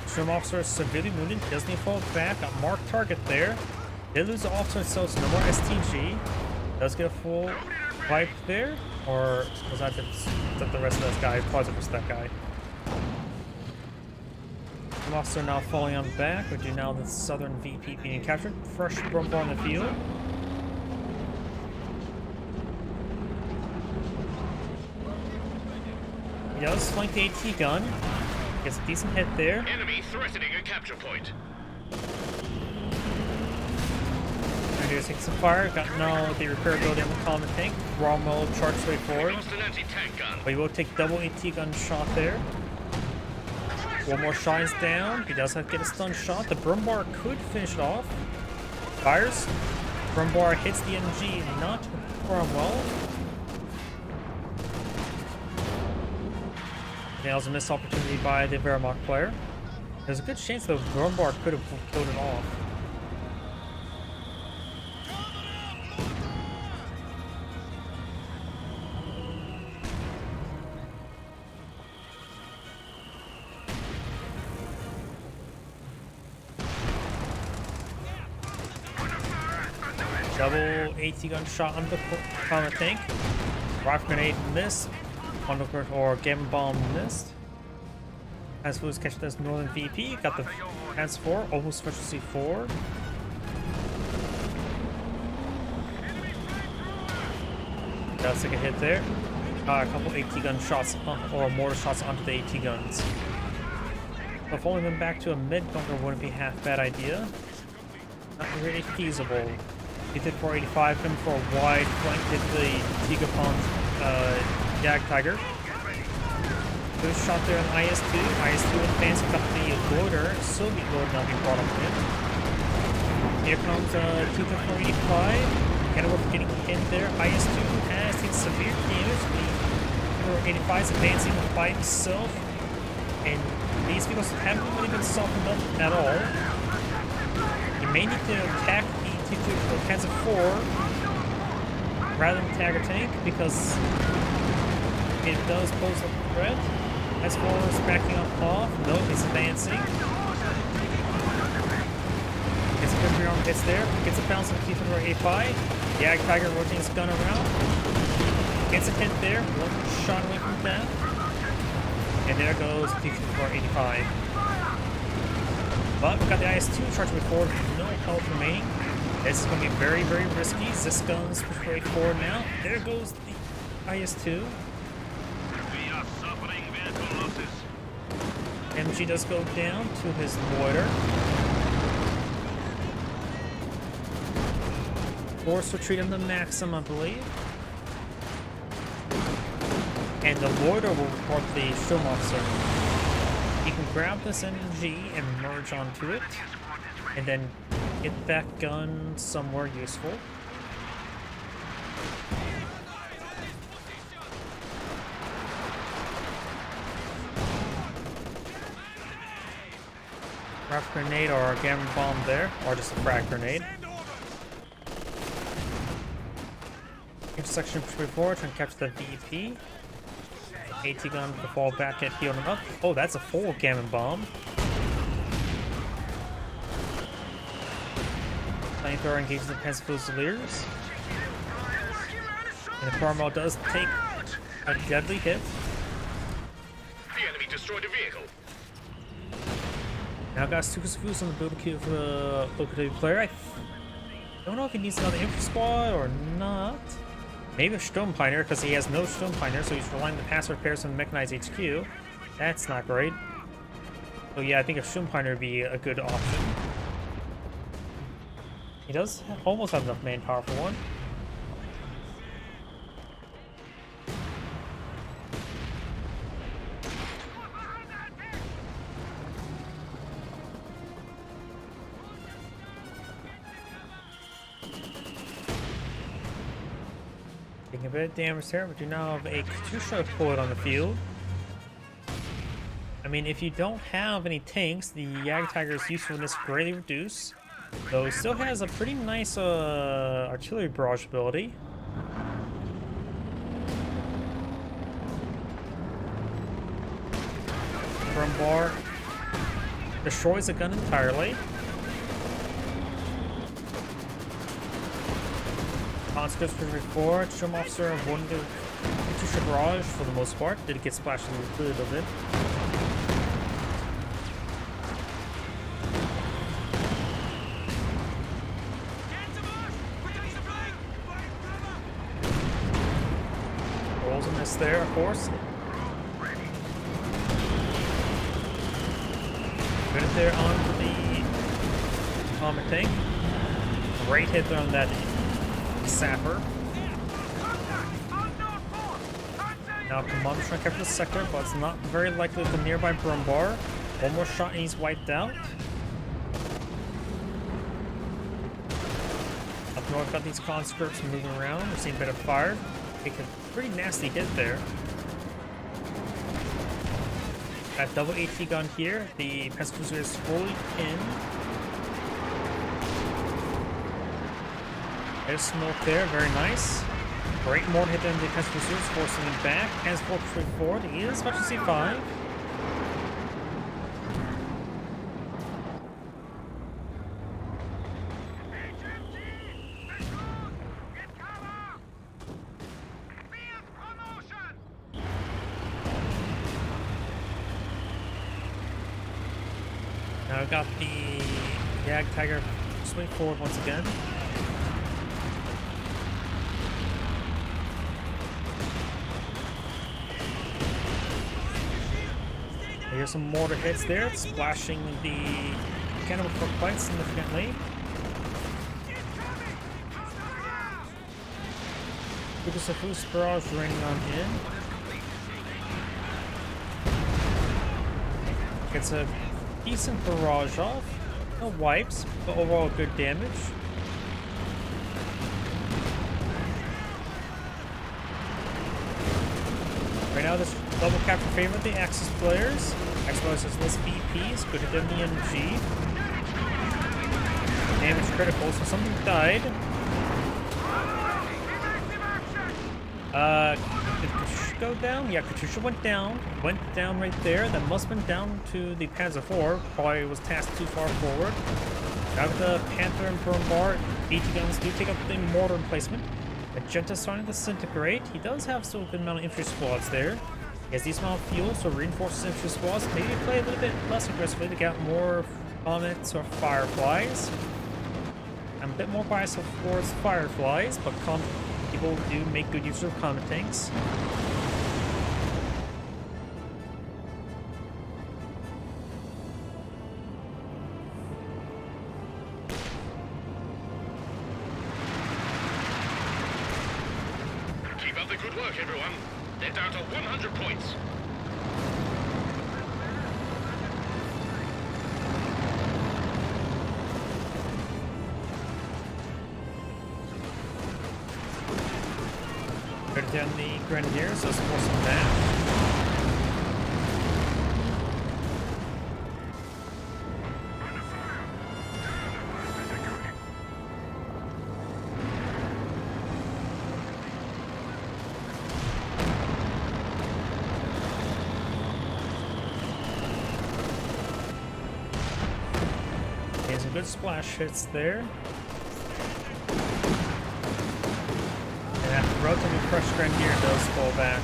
Trim officer is severely wounded, doesn't he fall back? Got marked target there. Did lose the officer itself, so no more STG. Does get a full wipe there, or was that the rest of this guy? Probably the rest of that guy. Trim officer now falling on back, which is now the southern VP being captured. Fresh Brumbar on the field. He does flank the AT gun. Gets a decent hit there. Enemy threatening a capture point. And here's taking some fire. Got now the repair building on the Comet tank. Rommel charged straight forward. Lost an anti-tank gun. But he will take double AT gun shot there. One more shot is down. He does have to get a stun shot. The Brumbar could finish it off. Fires. Brumbar hits the MG, not Cromwell. Nails a missed opportunity by the Wehrmacht player. There's a good chance that Brumbar could have killed it off. Double AT gun shot on the Comet tank. Rifle grenade missed. Or Gamma Bomb missed. As was catching this Northern VP. Got the Panzer 4, almost Specialty 4. Does take a hit there. A couple AT gun shots or mortar shots onto the AT guns. But folding them back to a mid bunker wouldn't be half bad idea. Not really feasible. He did 485, coming for a wide flank, hit the Tigapon Jag Tiger. Good shot there on IS-2. IS-2 advancing up the loader. Soviet loader now being brought up in. Here comes T-485. Kenilworth getting hit there. IS-2 has taken severe damage. The T-485 is advancing by himself. And these vehicles haven't really been softened up at all. You may need to attack the T-4 Panzer IV rather than Tiger tank because it does pose a threat. S4 is backing up off. No, it's advancing. Gets a good rearm hits there. Gets a bounce on T-485. Jag Tiger rotating his gun around. Gets a hit there. One shot away from that. And there goes T-485. But we got the IS-2 charging forward with no health remaining. This is going to be very, very risky. This gun's pushing forward now. There goes the IS-2. MG does go down to his loiter. Force retreat on the Maxim, I believe. And the loiter will report the Sturm officer. He can grab this MG and merge onto it, and then get that gun somewhere useful. Rough grenade or a gamma bomb there, or just a frag grenade. Intersection push forward, trying to capture the VP. AT gun to fall back at heal him up. Oh, that's a full gamma bomb. flamethrower engages the Panzer Fusiliers. And the Cromwell does take a deadly hit. The enemy destroyed a vehicle. Now got Sukusufus on the build queue for the local player. I don't know if he needs another infantry squad or not. Maybe a Sturmpiner, because he has no Sturmpiner, so he's relying on the passive repairs from the mechanized HQ. That's not great. So yeah, I think a Sturmpiner would be a good option. He does almost have enough manpower for one. Taking a bit of damage there, but you now have a Katyusha deployed on the field. I mean, if you don't have any tanks, the Jagdtiger's usefulness greatly reduced. Though it still has a pretty nice artillery barrage ability. Brumbar destroys the gun entirely. Conscripts for 4, Trim Officer avoiding the Katyusha barrage for the most part. Did get splashed a little bit. Rolls a miss there, of course. Good it there on the Comet tank. Great hit there on that Sapper. Now Commander's trying to capture the sector, but it's not very likely with the nearby Brumbar. One more shot and he's wiped out. Up north, got these conscripts moving around. We're seeing a bit of fire. Take a pretty nasty hit there. That double AT gun here. The Panzer Cruiser is fully in. There's smoke there, very nice. Great mortar hit on the Panzer Cruisers, forcing him back. Panzer forward forward. He is about to see 5. Now I've got the Jagdtiger swing forward once again. Here's some mortar hits there, splashing the cannibal for quite significantly. Because of Fus barrage raining on in. Gets a decent barrage off. No wipes, but overall good damage. Right now, this double capture favor the Axis players. Axis players has less BPs, good at them the MG. Damage critical, so something died. Did Katyusha go down? Yeah, Katyusha went down. Went down right there. That must have been down to the Panzer IV. Probably was tasked too far forward. Now with the Panther and Brumbar, 80 guns do take up the mortar emplacement. Magenta's starting to disintegrate. He does have still a good amount of infantry squads there. He has decent amount of fuel, so reinforces infantry squads. Maybe play a little bit less aggressively to get more Comets or Fireflies. I'm a bit more biased towards Fireflies, but people do make good use of Comet tanks. Keep up the good work, everyone. They're down to 100 points. Put down the Grenadiers, so let's force some that. Okay, some good splash hits there. And after relatively fresh Grenadier does fall back.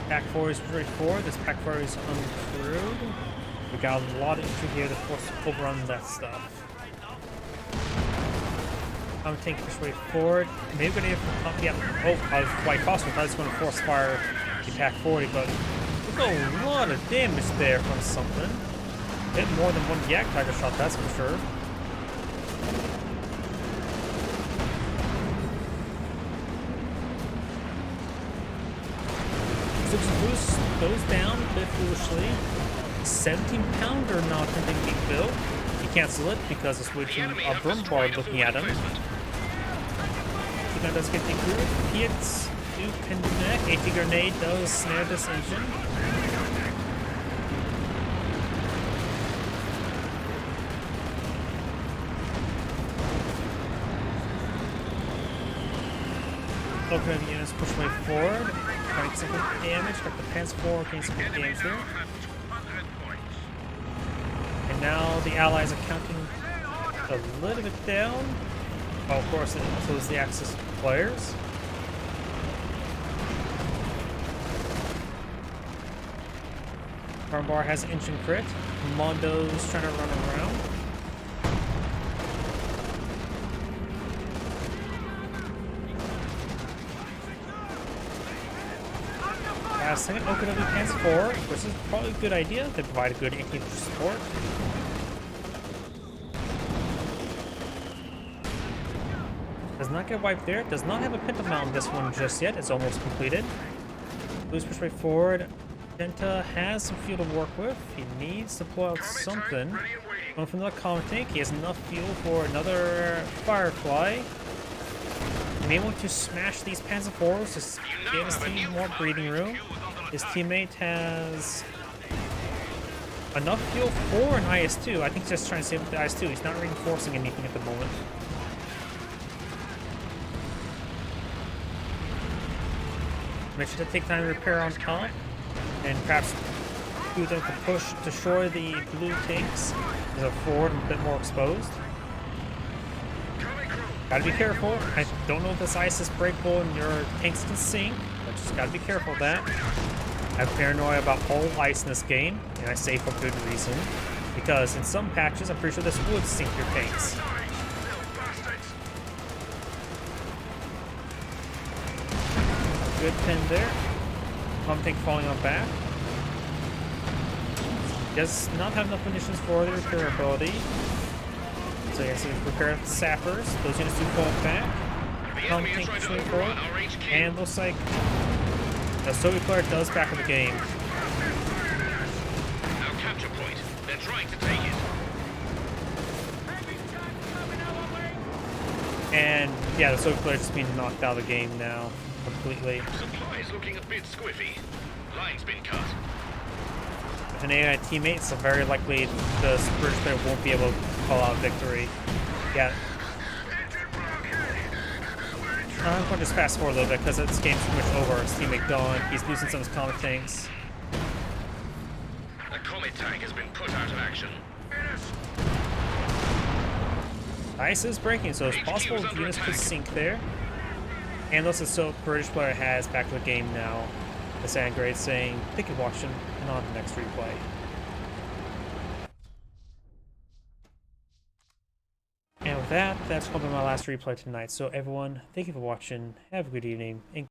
Pack 4 is very forward. This Pack 4 is uncrewed. We got a lot of infantry here to force overrun that stuff. I'm taking push way forward. Maybe we're gonna get oh, I was quite possible. I was going to force fire the Pack 40, but we got a lot of damage there from something. Hit more than one Yak Tiger shot, that's for sure. Boost goes down a bit foolishly. 17-pounder not attempting to be built. He cancel it because it's switching a Brumbard looking at him. Tigana does get decrued. Piets do connect. AT grenade does snare this engine. Locomotive units push way forward. Quite some good damage. Got the Pants 4 getting some good damage there. And now the allies are counting a little bit down. Well, of course, it includes the Axis players. Armbar has engine crit. Mondo's trying to run around. Second OKW Pants 4, which is probably a good idea. They provide a good infantry support. Does not get wiped there. Does not have a Penta mount on this one just yet. It's almost completed. Blues push way forward. Penta has some fuel to work with. He needs to pull out something. Going from another Comet tank. He has enough fuel for another Firefly. He may want to smash these Panzer IVs to give his team more breathing room. His teammate has enough fuel for an IS-2. I think he's just trying to save the IS-2. He's not reinforcing anything at the moment. Make sure to take time to repair on top. And perhaps do them to push, destroy the blue tanks. As a forward and a bit more exposed. Gotta be careful. I don't know if this ice is breakable and your tanks can sink, but just gotta be careful of that. I have paranoia about all ice in this game, and I say for good reason. Because in some patches, I'm pretty sure this would sink your tanks. Good pin there. Pump tank falling on back. Does not have enough munitions for the repairability. So yeah, so prepare the sappers. Those units do fall back. Pump tank pushing forward. And looks like the Soviet player does back in the game. Our capture point. They're trying to take it. And yeah, the Soviet player just being knocked out of the game now completely. Supplies looking a bit squiffy. Line's been cut. With an AI teammate, so very likely the British player won't be able to call out victory. Yeah. I'm going to just fast forward a little bit because this game's pretty much over. His teammate gone. He's losing some of his Comet tanks. A Comet tank has been put out of action. Ice is breaking, so it's possible the units could sink there. And also, so British player has back to the game now. The Sandgrade saying, thank you for watching, and on to the next replay. And with that, that's probably my last replay tonight. So everyone, thank you for watching. Have a good evening, and